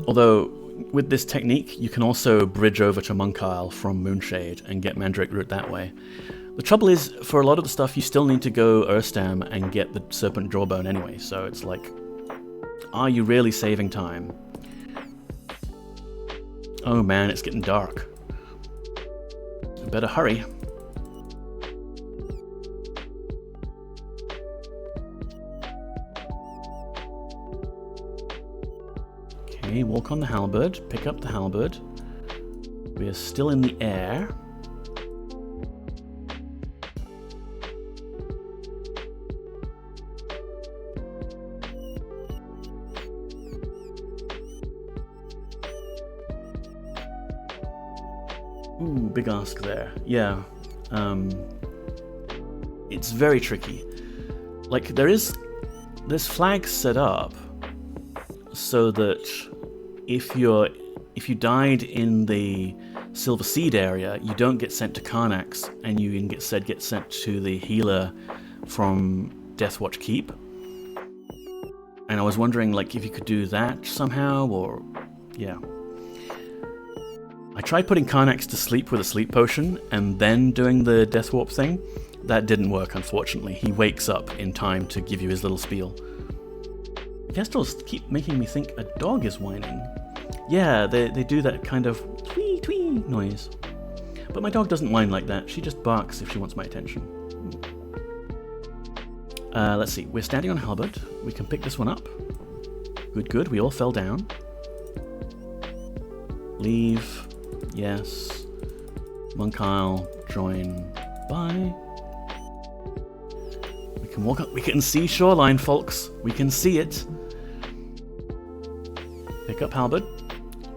Although with this technique, you can also bridge over to Monk Isle from Moonshade and get Mandrake route that way. The trouble is, for a lot of the stuff, you still need to go Urstam and get the Serpent Jawbone anyway, so it's like, are you really saving time? Oh man, it's getting dark. Better hurry. Okay, walk on the halberd, pick up the halberd. We are still in the air. Ooh, big ask there. Yeah. It's very tricky. Like, there's flags set up so that if you died in the Silver Seed area, you don't get sent to Karnax, and you can get sent to the healer from Deathwatch Keep. And I was wondering, like, if you could do that somehow, or yeah. I tried putting Karnax to sleep with a sleep potion and then doing the Death Warp thing. That didn't work, unfortunately. He wakes up in time to give you his little spiel. Kestrels keep making me think a dog is whining. Yeah, they do that kind of twee twee noise. But my dog doesn't whine like that. She just barks if she wants my attention. Let's see. We're standing on halberd. We can pick this one up. Good, good. We all fell down. Leave. Yes. Monk Isle. Join. Bye. We can walk up. We can see shoreline, folks. We can see it. Pick up halberd.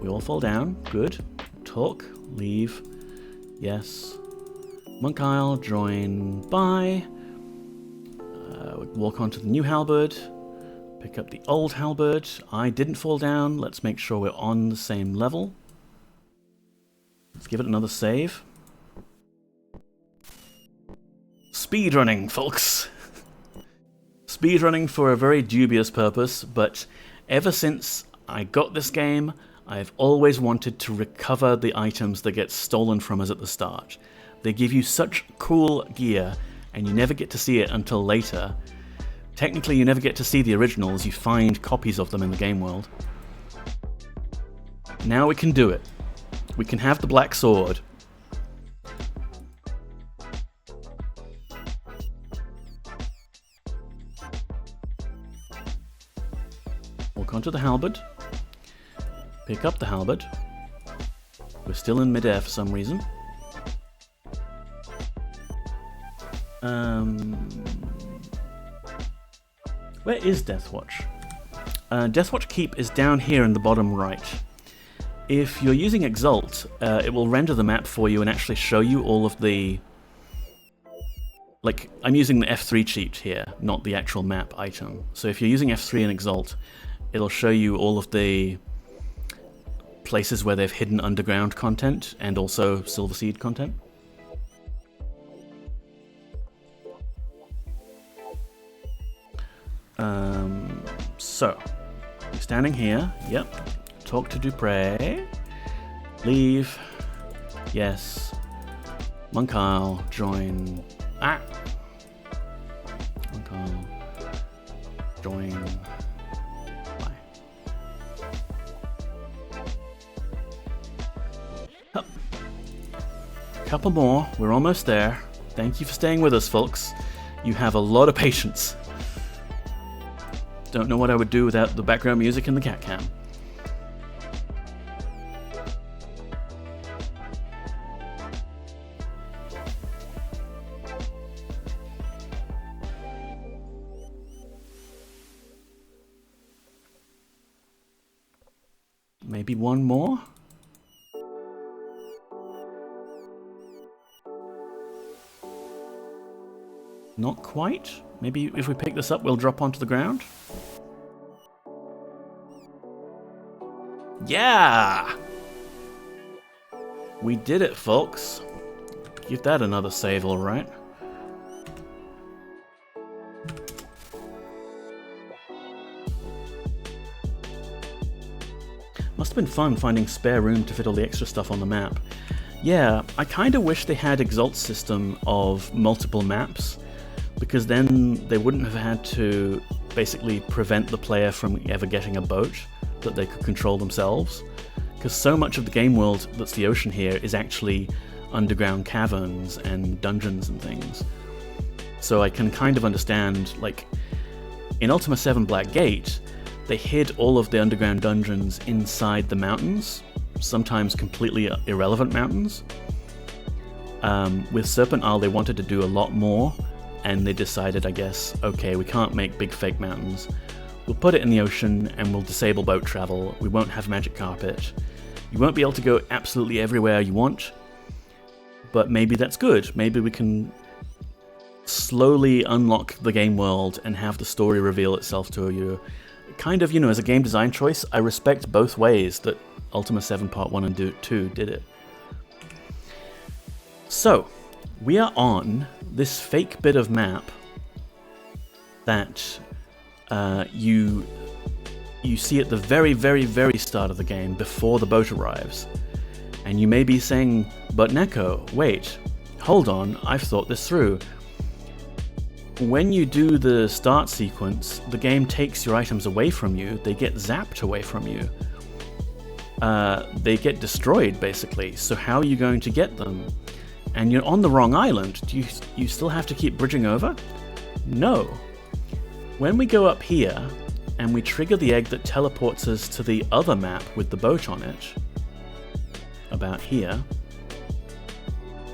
We all fall down. Good. Talk. Leave. Yes. Monk Isle. Join. Bye. Walk onto the new halberd. Pick up the old halberd. I didn't fall down. Let's make sure we're on the same level. Let's give it another save. Speedrunning, folks. Speedrunning for a very dubious purpose, but Ever since I got this game, I've always wanted to recover the items that get stolen from us at the start. They give you such cool gear, and you never get to see it until later. Technically, you never get to see the originals, you find copies of them in the game world. Now we can do it. We can have the black sword. Walk onto the halberd. Pick up the halberd. We're still in midair for some reason. Where is Deathwatch? Deathwatch Keep is down here in the bottom right. If you're using Exalt, it will render the map for you and actually show you all of the... Like, I'm using the F3 cheat here, not the actual map item. So if you're using F3 and Exalt, it'll show you all of the places where they've hidden underground content and also Silver Seed content. So, you're standing here, yep. Talk to Dupre. Leave. Yes. Monk Isle, join. Monk Isle. Join. Bye. Up. Couple more, we're almost there. Thank you for staying with us, folks. You have a lot of patience. Don't know what I would do without the background music and the cat cam. Maybe one more? Not quite. Maybe if we pick this up, we'll drop onto the ground? Yeah! We did it, folks. Give that another save, alright. Must have been fun finding spare room to fit all the extra stuff on the map. Yeah, I kinda wish they had Exalt's system of multiple maps, because then they wouldn't have had to basically prevent the player from ever getting a boat that they could control themselves. Because so much of the game world that's the ocean here is actually underground caverns and dungeons and things. So I can kind of understand, like, in Ultima 7 Black Gate, they hid all of the underground dungeons inside the mountains, sometimes completely irrelevant mountains. With Serpent Isle, they wanted to do a lot more, and they decided, I guess, okay, we can't make big fake mountains. We'll put it in the ocean, and we'll disable boat travel. We won't have magic carpet. You won't be able to go absolutely everywhere you want, but maybe that's good. Maybe we can slowly unlock the game world and have the story reveal itself to you. Kind of, you know, as a game design choice, I respect both ways that Ultima 7 Part 1 and 2 did it. So, we are on this fake bit of map that you see at the very, very, very start of the game before the boat arrives. And you may be saying, but Neko, wait, hold on, I've thought this through. When you do the start sequence, the game takes your items away from you, they get zapped away from you. They get destroyed, basically, so how are you going to get them? And you're on the wrong island. Do you still have to keep bridging over? No. When we go up here, and we trigger the egg that teleports us to the other map with the boat on it, about here.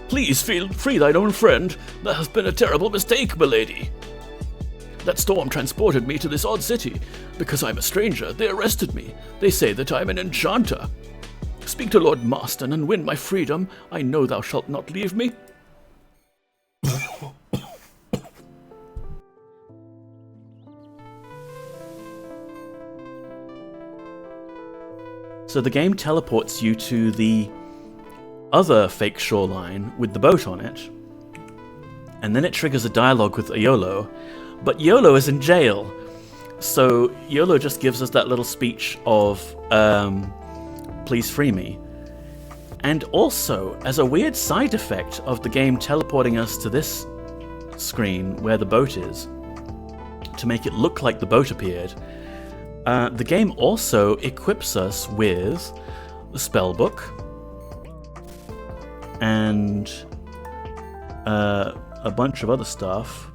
Please feel free thine own friend. There has been a terrible mistake, milady. That storm transported me to this odd city. Because I'm a stranger, they arrested me. They say that I'm an enchanter. Speak to Lord Marston and win my freedom. I know thou shalt not leave me. So the game teleports you to the other fake shoreline with the boat on it, and then it triggers a dialogue with Iolo, but Iolo is in jail. So YOLO just gives us that little speech of, please free me. And also, as a weird side effect of the game teleporting us to this screen where the boat is, to make it look like the boat appeared, the game also equips us with the spellbook and a bunch of other stuff.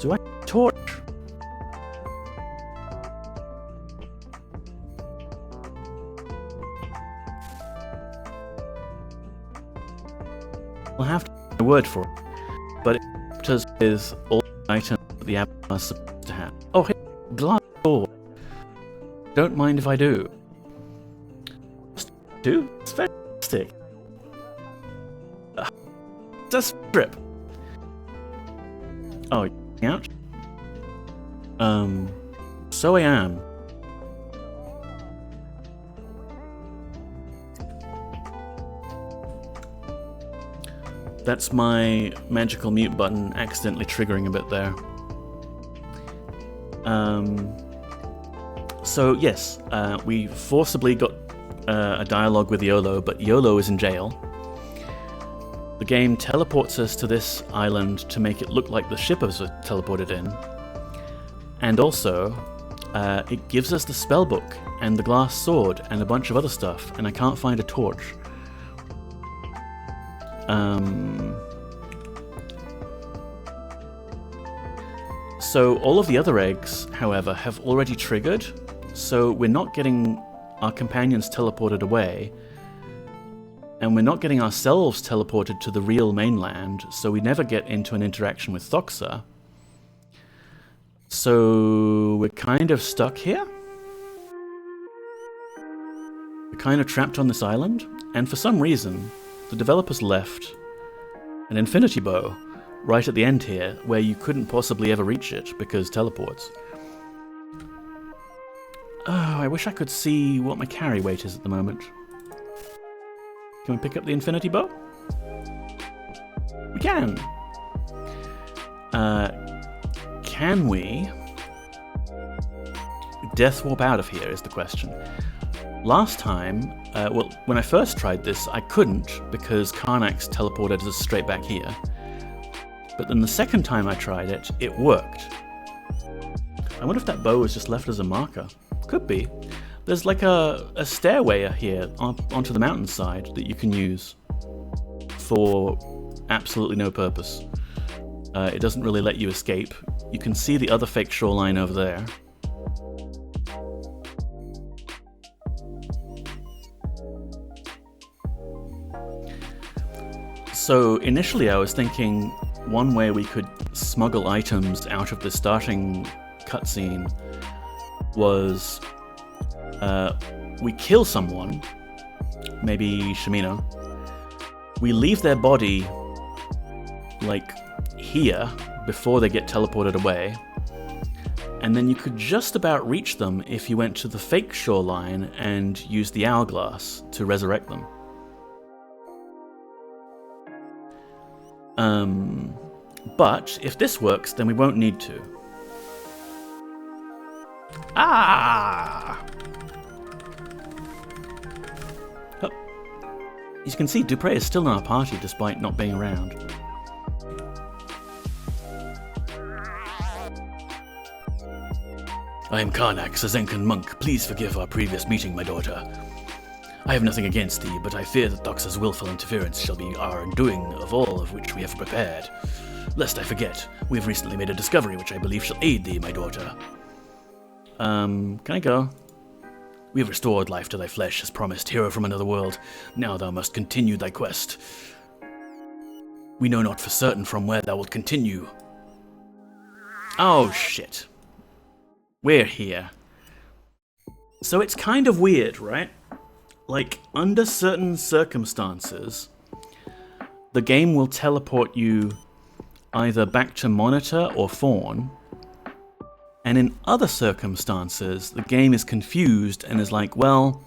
Do I have a torch? I'll have to take my word for it, but it equips us with all the items that the app is supposed to have. Oh, hey, glass door. Don't mind if I do. It's fantastic. It's a strip. Oh, ouch. So I am. That's my magical mute button accidentally triggering a bit there. So yes, we forcibly got a dialogue with YOLO, but YOLO is in jail. The game teleports us to this island to make it look like the shippers are teleported in. And also, it gives us the spellbook and the glass sword and a bunch of other stuff, and I can't find a torch. So all of the other eggs, however, have already triggered, so we're not getting our companions teleported away, and we're not getting ourselves teleported to the real mainland, so we never get into an interaction with Thoxa. So we're kind of stuck here. We're kind of trapped on this island, and for some reason, the developers left an infinity bow right at the end here, where you couldn't possibly ever reach it because teleports. Oh, I wish I could see what my carry weight is at the moment. Can we pick up the infinity bow? We can! Can we death warp out of here is the question. Last time, well, when I first tried this, I couldn't because Karnax teleported us straight back here. But then the second time I tried it, it worked. I wonder if that bow was just left as a marker. Could be. There's like a stairway here onto the mountainside that you can use for absolutely no purpose. It doesn't really let you escape. You can see the other fake shoreline over there. So initially I was thinking one way we could smuggle items out of the starting cutscene was we kill someone, maybe Shimino, we leave their body like here before they get teleported away, and then you could just about reach them if you went to the fake shoreline and used the hourglass to resurrect them. But if this works, then we won't need to. Ah! Oh. As you can see, Dupre is still in our party despite not being around. I am Karnax, a Zenkan monk. Please forgive our previous meeting, my daughter. I have nothing against thee, but I fear that Thoxa's willful interference shall be our undoing of all of which we have prepared. Lest I forget, we have recently made a discovery which I believe shall aid thee, my daughter. Can I go? We have restored life to thy flesh, as promised, hero from another world. Now thou must continue thy quest. We know not for certain from where thou wilt continue. Oh, shit. We're here. So it's kind of weird, right? Like, under certain circumstances, the game will teleport you either back to Monitor or Fawn, and in other circumstances, the game is confused and is like, well,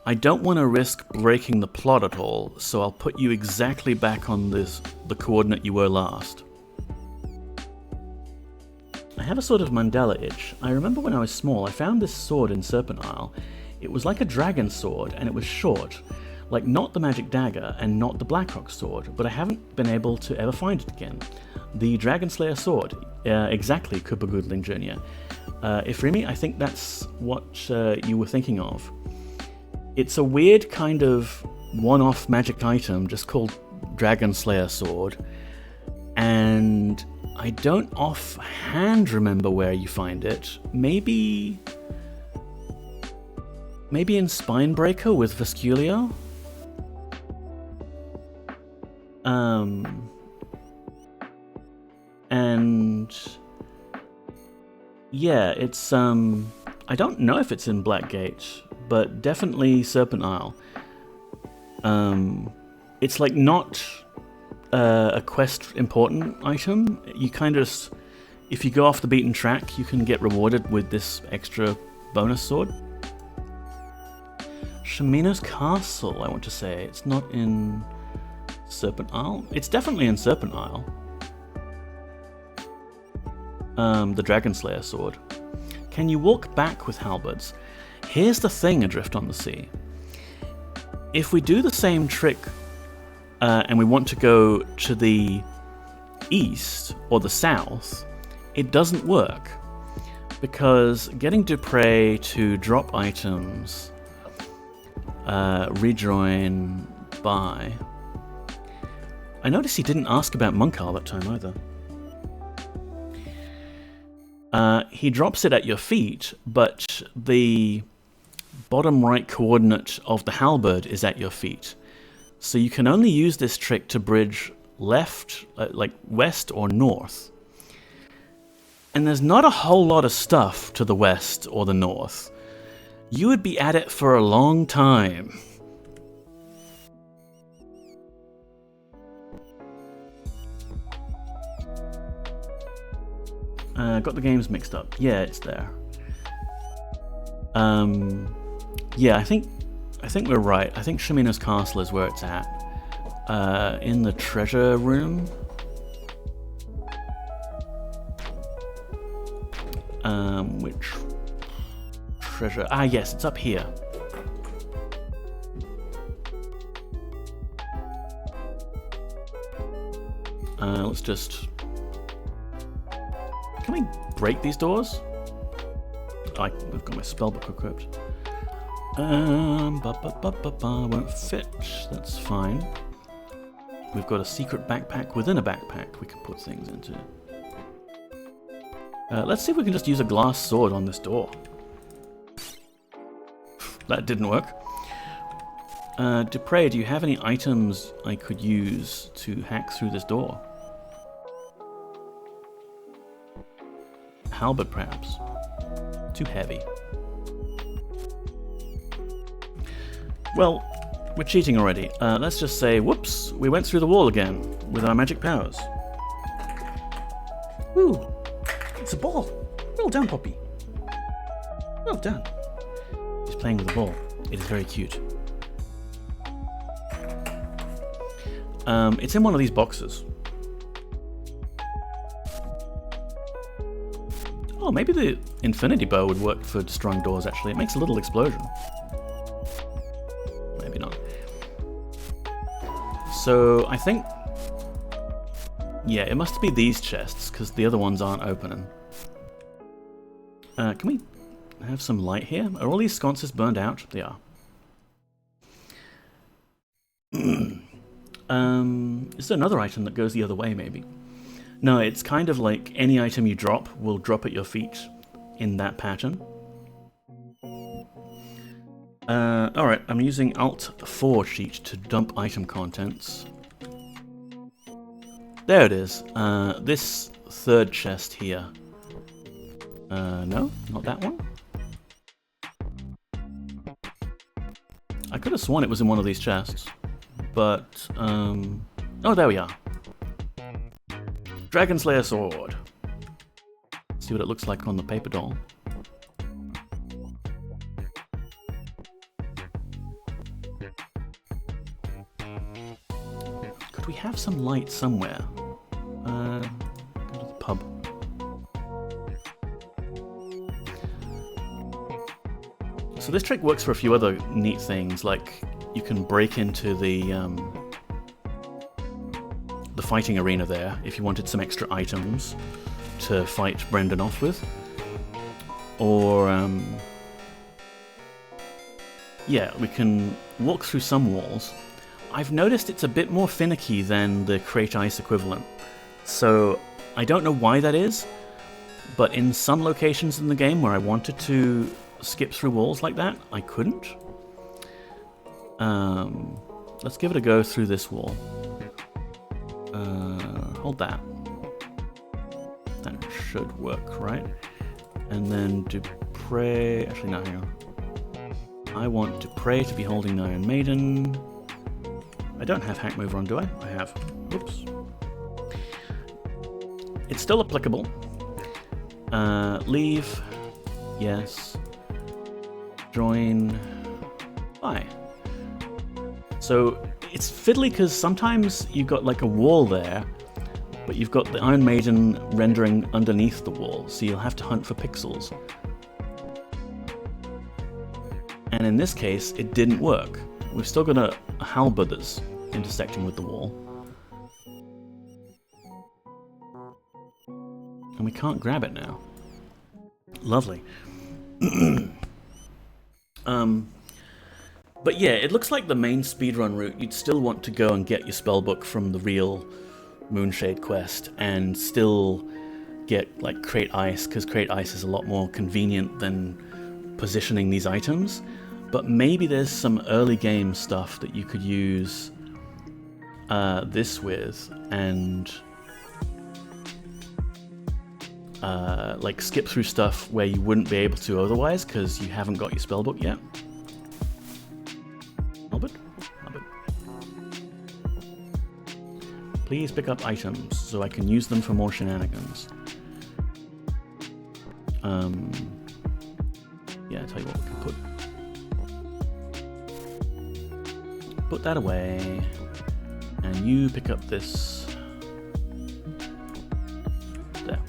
I don't want to risk breaking the plot at all, so I'll put you exactly back on the coordinate you were last. I have a sort of Mandela itch. I remember when I was small, I found this sword in Serpent Isle. It was like a dragon sword, and it was short. Like not the magic dagger, and not the Blackrock sword, but I haven't been able to ever find it again. The Dragon Slayer sword. Exactly, Koopa Goodling Jr. Ifrimi, I think that's what you were thinking of. It's a weird kind of one-off magic item just called Dragon Slayer sword, and I don't offhand remember where you find it. Maybe in Spinebreaker with Vesculio? And yeah, it's I don't know if it's in Blackgate, but definitely Serpent Isle. It's like not a quest important item. You kind of, if you go off the beaten track, you can get rewarded with this extra bonus sword. Shamina's Castle, I want to say. It's not in Serpent Isle. It's definitely in Serpent Isle. The Dragon Slayer sword. Can you walk back with halberds? Here's the thing, Adrift on the Sea. If we do the same trick and we want to go to the east or the south, it doesn't work. Because getting Dupre to drop items, rejoin, buy. I noticed he didn't ask about Monk Isle that time either. He drops it at your feet, but the bottom right coordinate of the halberd is at your feet. So you can only use this trick to bridge left, like west or north. And there's not a whole lot of stuff to the west or the north. You would be at it for a long time. Got the games mixed up. Yeah, it's there. Yeah, I think we're right. I think Shamina's Castle is where it's at. In the treasure room. Which treasure? Ah, yes, it's up here. Let's just... Can we break these doors? I've got my spellbook equipped. Won't fit. That's fine. We've got a secret backpack within a backpack we can put things into. Let's see if we can just use a glass sword on this door. That didn't work. Dupre, do you have any items I could use to hack through this door? Halberd, perhaps. Too heavy. Well, we're cheating already. Let's just say, whoops, we went through the wall again with our magic powers. Woo! It's a ball! Well done, Poppy. Well done. He's playing with a ball. It is very cute. It's in one of these boxes. Oh, maybe the infinity bow would work for destroying doors, actually. It makes a little explosion. Maybe not. So, I think... Yeah, it must be these chests, because the other ones aren't opening. Can we have some light here? Are all these sconces burned out? They are. Is there another item that goes the other way, maybe? No, it's kind of like any item you drop will drop at your feet in that pattern. Alright, I'm using Alt-4 cheat to dump item contents. There it is. This third chest here. No, not that one. I could have sworn it was in one of these chests. But, oh, there we are. Dragon Slayer sword. See what it looks like on the paper doll. Could we have some light somewhere? Go to the pub. So this trick works for a few other neat things, like you can break into the fighting arena there if you wanted some extra items to fight Brendan off with. Or, yeah, we can walk through some walls. I've noticed it's a bit more finicky than the Create Ice equivalent, so I don't know why that is, but in some locations in the game where I wanted to skip through walls like that, I couldn't. Let's give it a go through this wall. Hold that. That should work, right? And then to pray... Actually, no, hang on. I want to pray to be holding the Iron Maiden. I don't have hack mover on, do I? I have. Whoops. It's still applicable. Leave. Yes. Join. Bye. So it's fiddly because sometimes you've got like a wall there, but you've got the Iron Maiden rendering underneath the wall, so you'll have to hunt for pixels. And in this case, it didn't work. We've still got a halberd that's intersecting with the wall. And we can't grab it now. Lovely. But yeah, it looks like the main speedrun route, you'd still want to go and get your spellbook from the real Moonshade quest and still get like Create Ice, because Create Ice is a lot more convenient than positioning these items. But maybe there's some early game stuff that you could use this with and like skip through stuff where you wouldn't be able to otherwise because you haven't got your spellbook yet. Albert? Please pick up items so I can use them for more shenanigans. Yeah, I'll tell you what, we can put that away, and you pick up this there.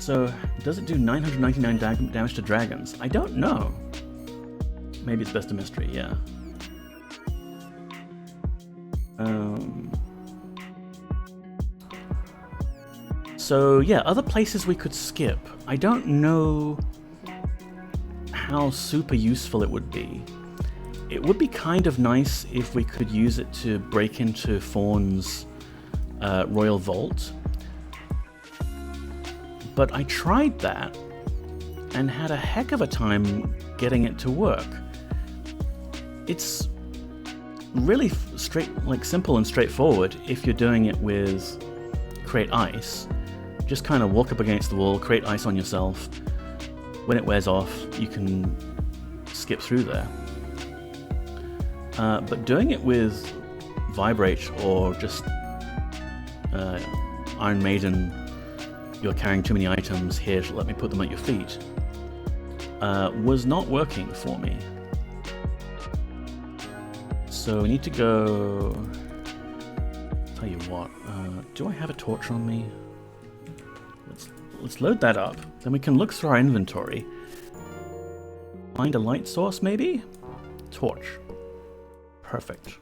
So does it do 999 damage to dragons? I don't know. Maybe it's best a mystery, yeah. So yeah, other places we could skip. I don't know how super useful it would be. It would be kind of nice if we could use it to break into Fawn's Royal Vault. But I tried that and had a heck of a time getting it to work. It's really simple and straightforward if you're doing it with Create Ice. Just kind of walk up against the wall, create ice on yourself. When it wears off, you can skip through there. But doing it with Vibrate or just Iron Maiden, you're carrying too many items, here, let me put them at your feet, was not working for me. So we need to go... Tell you what, do I have a torch on me? Let's load that up, then we can look through our inventory. Find a light source, maybe? Torch. Perfect.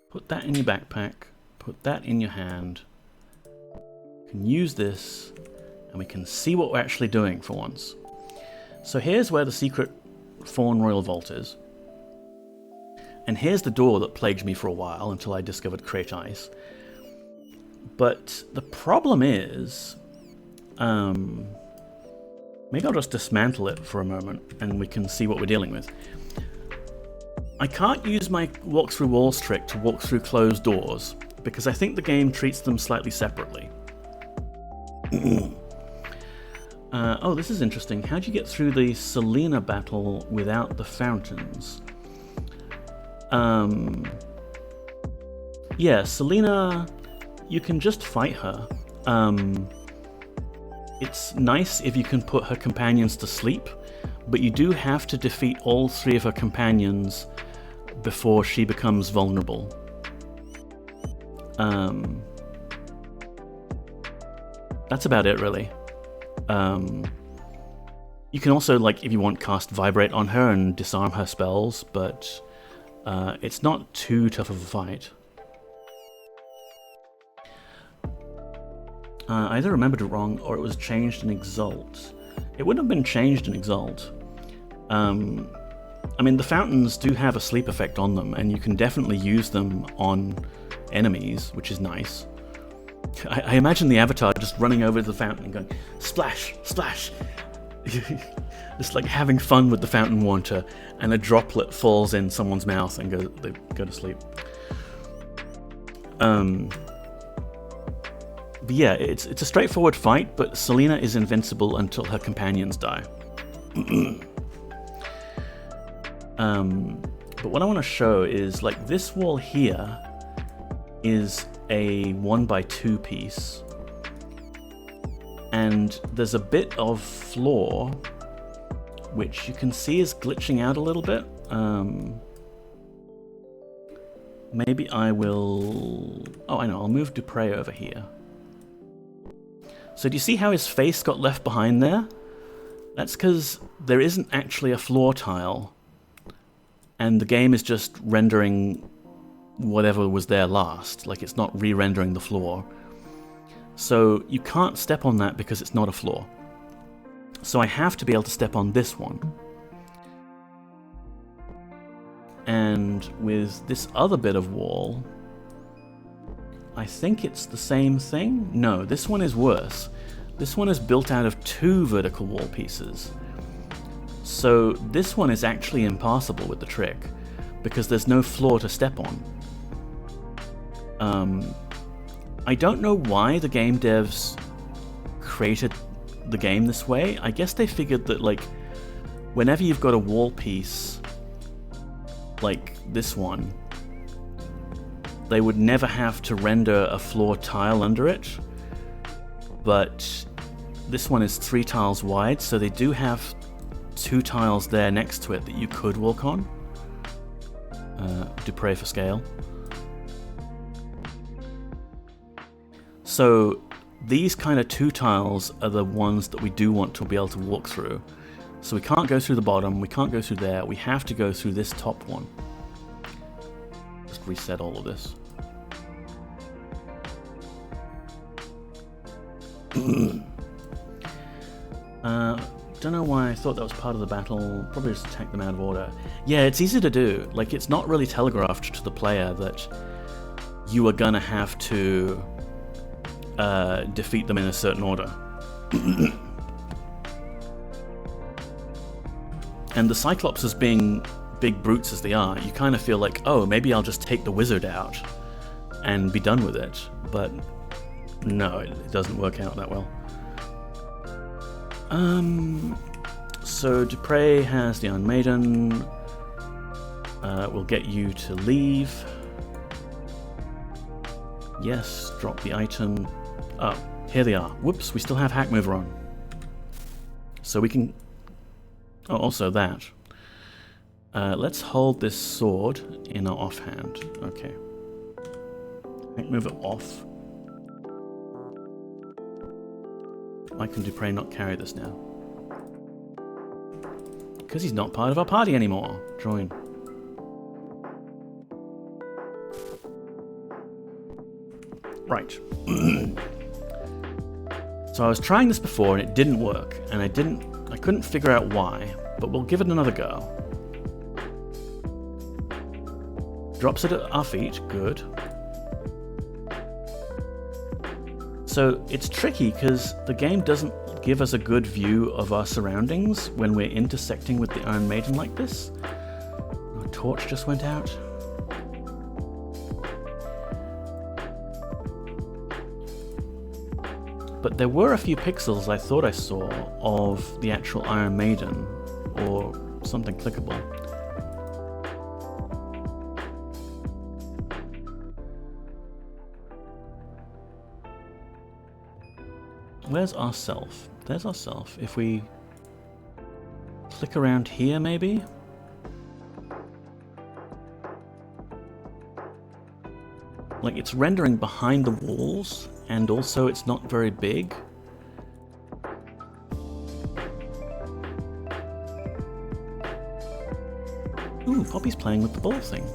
Put that in your backpack, put that in your hand. You can use this, and we can see what we're actually doing for once. So here's where the secret Fawn Royal Vault is. And here's the door that plagued me for a while until I discovered Create Ice. But the problem is, maybe I'll just dismantle it for a moment and we can see what we're dealing with. I can't use my walk through walls trick to walk through closed doors because I think the game treats them slightly separately. Oh, this is interesting. How do you get through the Selena battle without the fountains? Yeah, Selena... You can just fight her. It's nice if you can put her companions to sleep, but you do have to defeat all 3 of her companions before she becomes vulnerable. That's about it, really. You can also, like, if you want, cast Vibrate on her and disarm her spells, but it's not too tough of a fight. I either remembered it wrong or it was changed in Exalt. It wouldn't have been changed in Exalt. I mean, the fountains do have a sleep effect on them, and you can definitely use them on enemies, which is nice. I imagine the avatar just running over to the fountain and going, splash, splash! Just like having fun with the fountain water, and a droplet falls in someone's mouth and they go to sleep. But yeah, it's a straightforward fight, but Selena is invincible until her companions die. But what I want to show is, like, this wall here is a 1x2 piece, and there's a bit of floor which you can see is glitching out a little bit. Maybe I will... Oh, I know, I'll move Dupre over here. So do you see how his face got left behind there? That's because there isn't actually a floor tile, and the game is just rendering whatever was there last. Like, it's not re-rendering the floor. So you can't step on that because it's not a floor. So I have to be able to step on this one. And with this other bit of wall, I think it's the same thing. No, this one is worse. This one is built out of 2 vertical wall pieces. So this one is actually impassable with the trick, because there's no floor to step on. I don't know why the game devs created the game this way. I guess they figured that, like, whenever you've got a wall piece like this one, they would never have to render a floor tile under it. But this one is 3 tiles wide, so they do have 2 tiles there next to it that you could walk on. Dupre for scale. So these kind of 2 tiles are the ones that we do want to be able to walk through. So we can't go through the bottom, we can't go through there, we have to go through this top one. Just reset all of this. Don't know why I thought that was part of the battle. Probably just attack them out of order. Yeah, it's easy to do. Like, it's not really telegraphed to the player that you are gonna have to defeat them in a certain order. And the Cyclopses, being big brutes as they are, you kind of feel like, oh, maybe I'll just take the wizard out and be done with it. But no, it doesn't work out that well. So Dupre has the Iron Maiden. We'll get you to leave. Yes, drop the item. Oh, here they are. Whoops, we still have Hack Mover on. So we can... Oh, also that. Let's hold this sword in our offhand. Okay. Hack Mover off. Why can Dupre not carry this now? Because he's not part of our party anymore. Join. Right. So I was trying this before and it didn't work, and I couldn't figure out why, but we'll give it another go. Drops it at our feet, good. So it's tricky because the game doesn't give us a good view of our surroundings when we're intersecting with the Iron Maiden like this. Our torch just went out. But there were a few pixels I thought I saw of the actual Iron Maiden, or something clickable. Where's our self? There's our self. If we click around here, maybe? Like, it's rendering behind the walls, and also it's not very big. Ooh, Poppy's playing with the ball thing.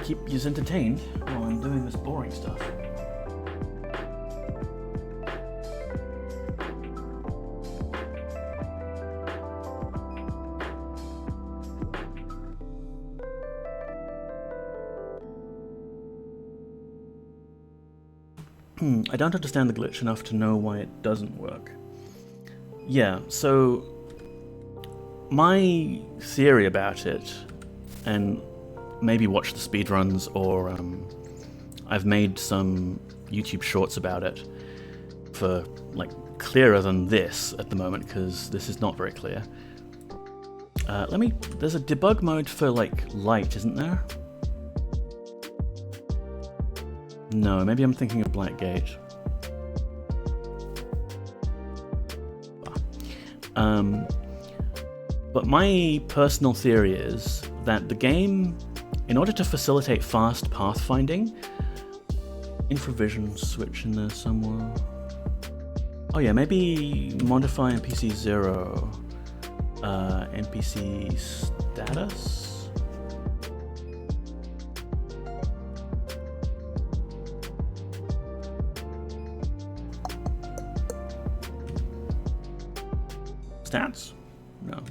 Keep you entertained while I'm doing this boring stuff. I don't understand the glitch enough to know why it doesn't work. Yeah, so my theory about it, and maybe watch the speedruns, or I've made some YouTube shorts about it for like clearer than this at the moment, because this is not very clear. There's a debug mode for like light, isn't there? No, maybe I'm thinking of Blackgate. But my personal theory is that the game, in order to facilitate fast pathfinding, infravision switch in there somewhere. Oh yeah, maybe modify NPC 0, NPC status. Stats? No.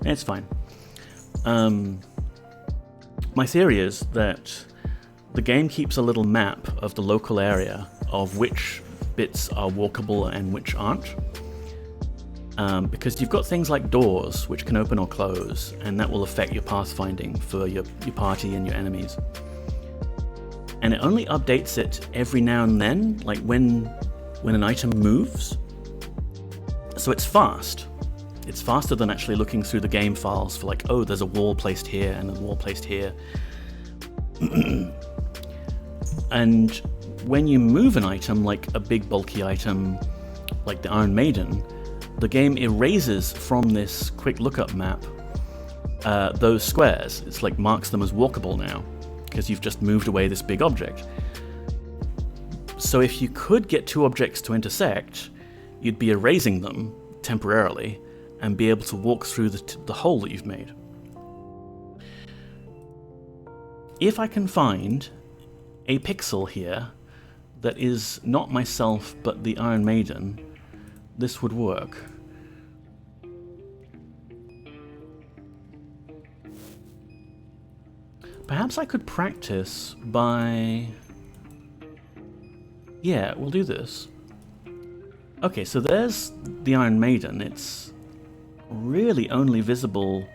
It's fine. My theory is that the game keeps a little map of the local area of which bits are walkable and which aren't. Because you've got things like doors which can open or close, and that will affect your pathfinding for your party and your enemies. And it only updates it every now and then, like when an item moves. So it's fast. It's faster than actually looking through the game files for like, oh, there's a wall placed here and a wall placed here. And when you move an item, like a big bulky item, like the Iron Maiden, the game erases from this quick lookup map those squares. It's like marks them as walkable now, because you've just moved away this big object. So if you could get two objects to intersect, you'd be erasing them temporarily and be able to walk through the hole that you've made. If I can find a pixel here that is not myself but the Iron Maiden, this would work. Perhaps I could practice by... Yeah, we'll do this. Okay, so there's the Iron Maiden. It's really only visible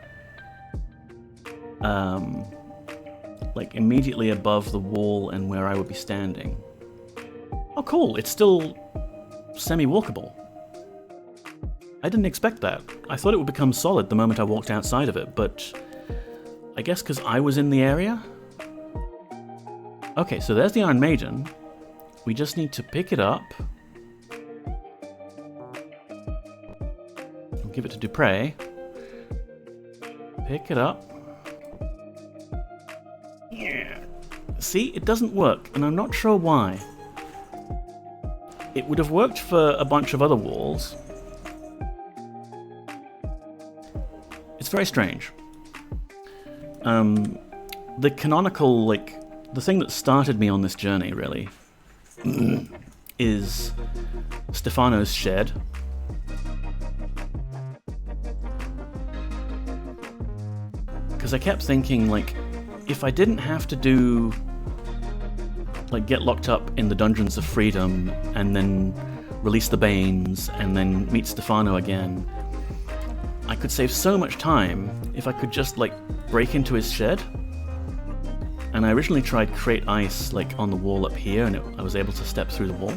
like immediately above the wall and where I would be standing. Oh cool, it's still semi-walkable. I didn't expect that. I thought it would become solid the moment I walked outside of it, but I guess because I was in the area? Okay, so there's the Iron Maiden. We just need to pick it up. I'll give it to Dupre. Pick it up. Yeah. See, it doesn't work, and I'm not sure why. It would have worked for a bunch of other walls. It's very strange. The canonical, like, the thing that started me on this journey, really, is Stefano's shed. Because I kept thinking, like, if I didn't have to do, like, get locked up in the Dungeons of Freedom and then release the Banes and then meet Stefano again, I could save so much time if I could just, like, break into his shed. And I originally tried create ice, like, on the wall up here, and I was able to step through the wall.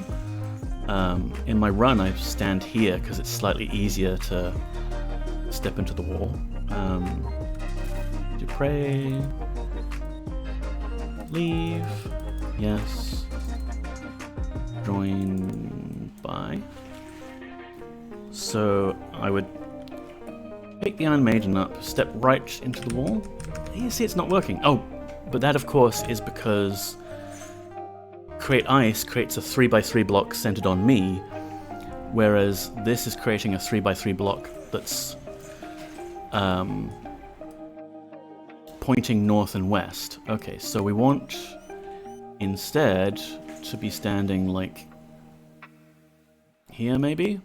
In my run, I stand here because it's slightly easier to step into the wall. pray. Leave. Yes. Join by. So I would pick the Iron Maiden up, step right into the wall. You see it's not working. Oh, but that of course is because Create Ice creates a 3x3 block centered on me, whereas this is creating a 3x3 block that's pointing north and west. Okay, so we want instead to be standing like here maybe?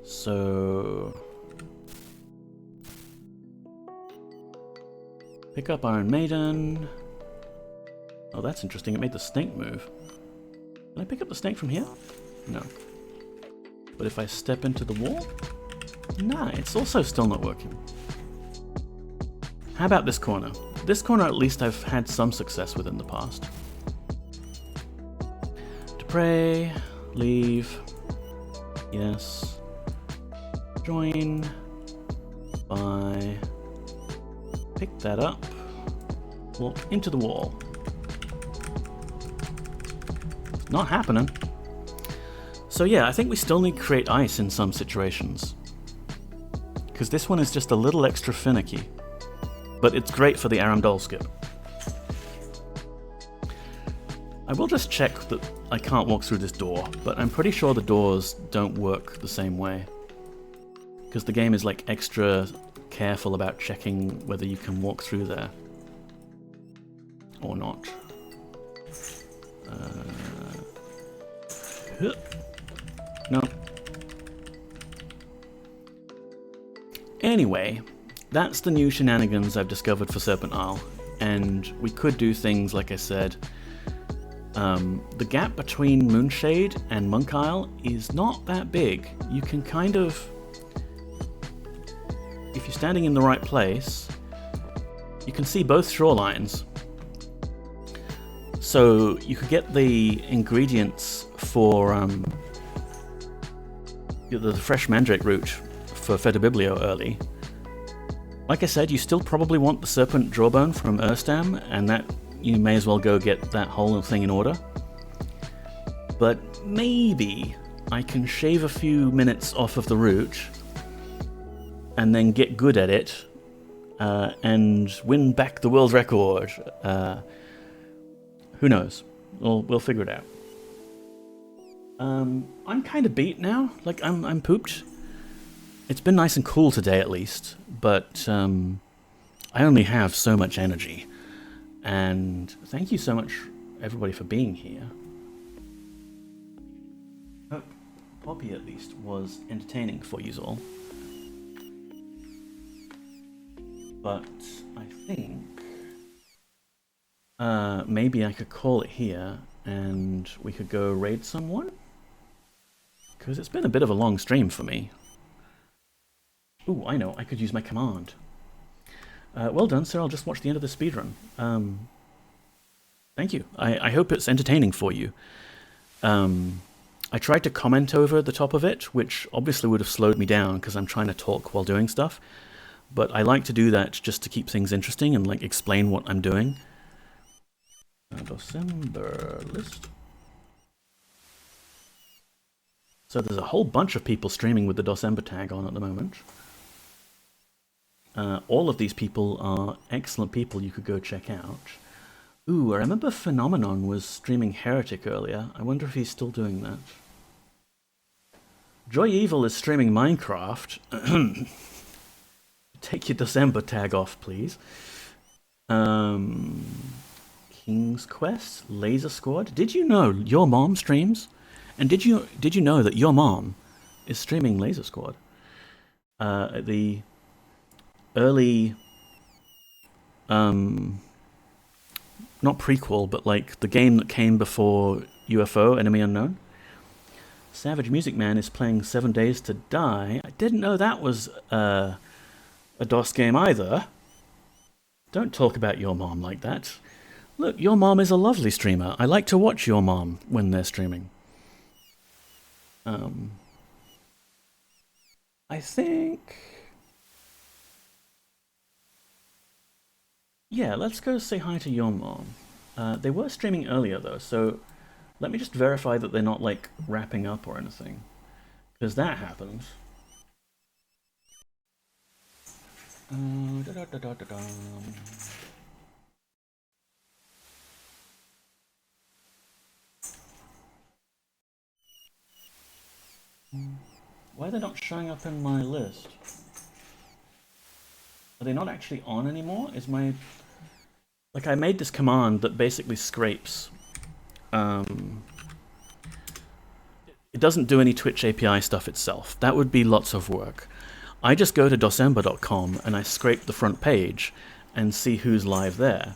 So pick up Iron Maiden. Oh, that's interesting. It made the snake move. Can I pick up the snake from here? No. But if I step into the wall? Nah, it's also still not working. How about this corner? This corner at least I've had some success with in the past. To pray, leave, yes, join, by, pick that up, walk into the wall. Not happening. So yeah, I think we still need Create Ice in some situations. Because this one is just a little extra finicky. But it's great for the Aramdol skip. I will just check that I can't walk through this door, but I'm pretty sure the doors don't work the same way. Because the game is like extra careful about checking whether you can walk through there. Or not. No. Anyway, that's the new shenanigans I've discovered for Serpent Isle, and we could do things like I said. The gap between Moonshade and Monk Isle is not that big. You can kind of, if you're standing in the right place, you can see both shorelines. So you could get the ingredients for the fresh mandrake root for Fetabiblio early. Like I said, you still probably want the serpent jawbone from Urstam, and that you may as well go get that whole thing in order. But maybe I can shave a few minutes off of the root and then get good at it and win back the world record. Who knows? We'll figure it out. I'm kind of beat now. Like, I'm pooped. It's been nice and cool today, at least. But I only have so much energy. And thank you so much, everybody, for being here. Hope Poppy, at least, was entertaining for you all. But I think maybe I could call it here, and we could go raid someone? Because it's been a bit of a long stream for me. Ooh, I know, I could use my command. Well done, sir, I'll just watch the end of the speedrun. Thank you. I hope it's entertaining for you. I tried to comment over the top of it, which obviously would have slowed me down because I'm trying to talk while doing stuff. But I like to do that just to keep things interesting and like explain what I'm doing. DOSember list. So there's a whole bunch of people streaming with the DOSember tag on at the moment. All of these people are excellent people you could go check out. Ooh, I remember Phenomenon was streaming Heretic earlier. I wonder if he's still doing that. Joy Evil is streaming Minecraft. Take your DOSember tag off, please. King's Quest, Laser Squad. Did you know your mom streams? And did you know that your mom is streaming Laser Squad? The early, not prequel, but like the game that came before UFO, Enemy Unknown. Savage Music Man is playing 7 Days to Die. I didn't know that was a DOS game either. Don't talk about your mom like that. Look, your mom is a lovely streamer. I like to watch your mom when they're streaming. I think... Yeah, let's go say hi to your mom. They were streaming earlier though, so let me just verify that they're not like wrapping up or anything, because that happens. Why are they not showing up in my list? Are they not actually on anymore? Is my... Like, I made this command that basically scrapes... It doesn't do any Twitch API stuff itself. That would be lots of work. I just go to DOSember.com and I scrape the front page and see who's live there.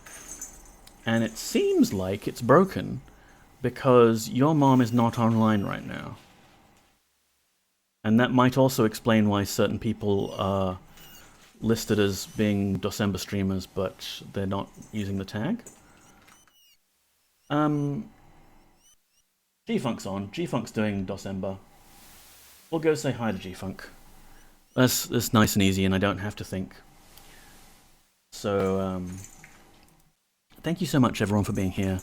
And it seems like it's broken because your mom is not online right now. And that might also explain why certain people are listed as being DOSember streamers, but they're not using the tag. G-Funk's on. G-Funk's doing DOSember. We'll go say hi to G-Funk. That's nice and easy, and I don't have to think. So, thank you so much, everyone, for being here.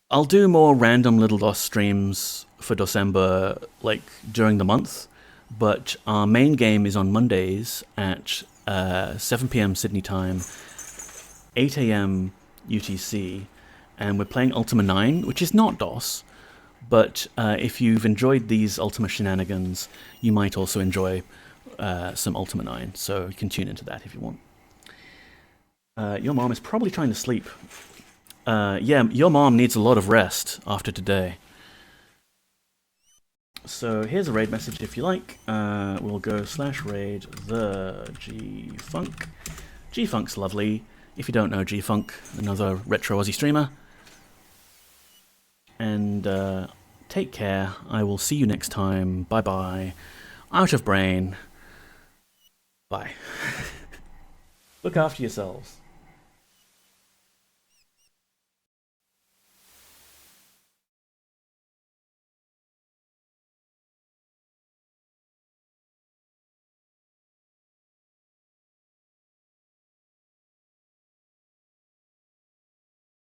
I'll do more random little DOS streams for DOSember, like, during the month, but our main game is on Mondays at 7 PM Sydney time, 8 AM UTC, and we're playing Ultima 9, which is not DOS, but if you've enjoyed these Ultima shenanigans, you might also enjoy some Ultima 9, so you can tune into that if you want. Your mom is probably trying to sleep. Yeah, your mom needs a lot of rest after today. So here's a raid message if you like. We'll go /raid the G-Funk. G-Funk's lovely. If you don't know G-Funk, another retro Aussie streamer. And take care. I will see you next time. Bye bye. Out of brain. Bye. Look after yourselves.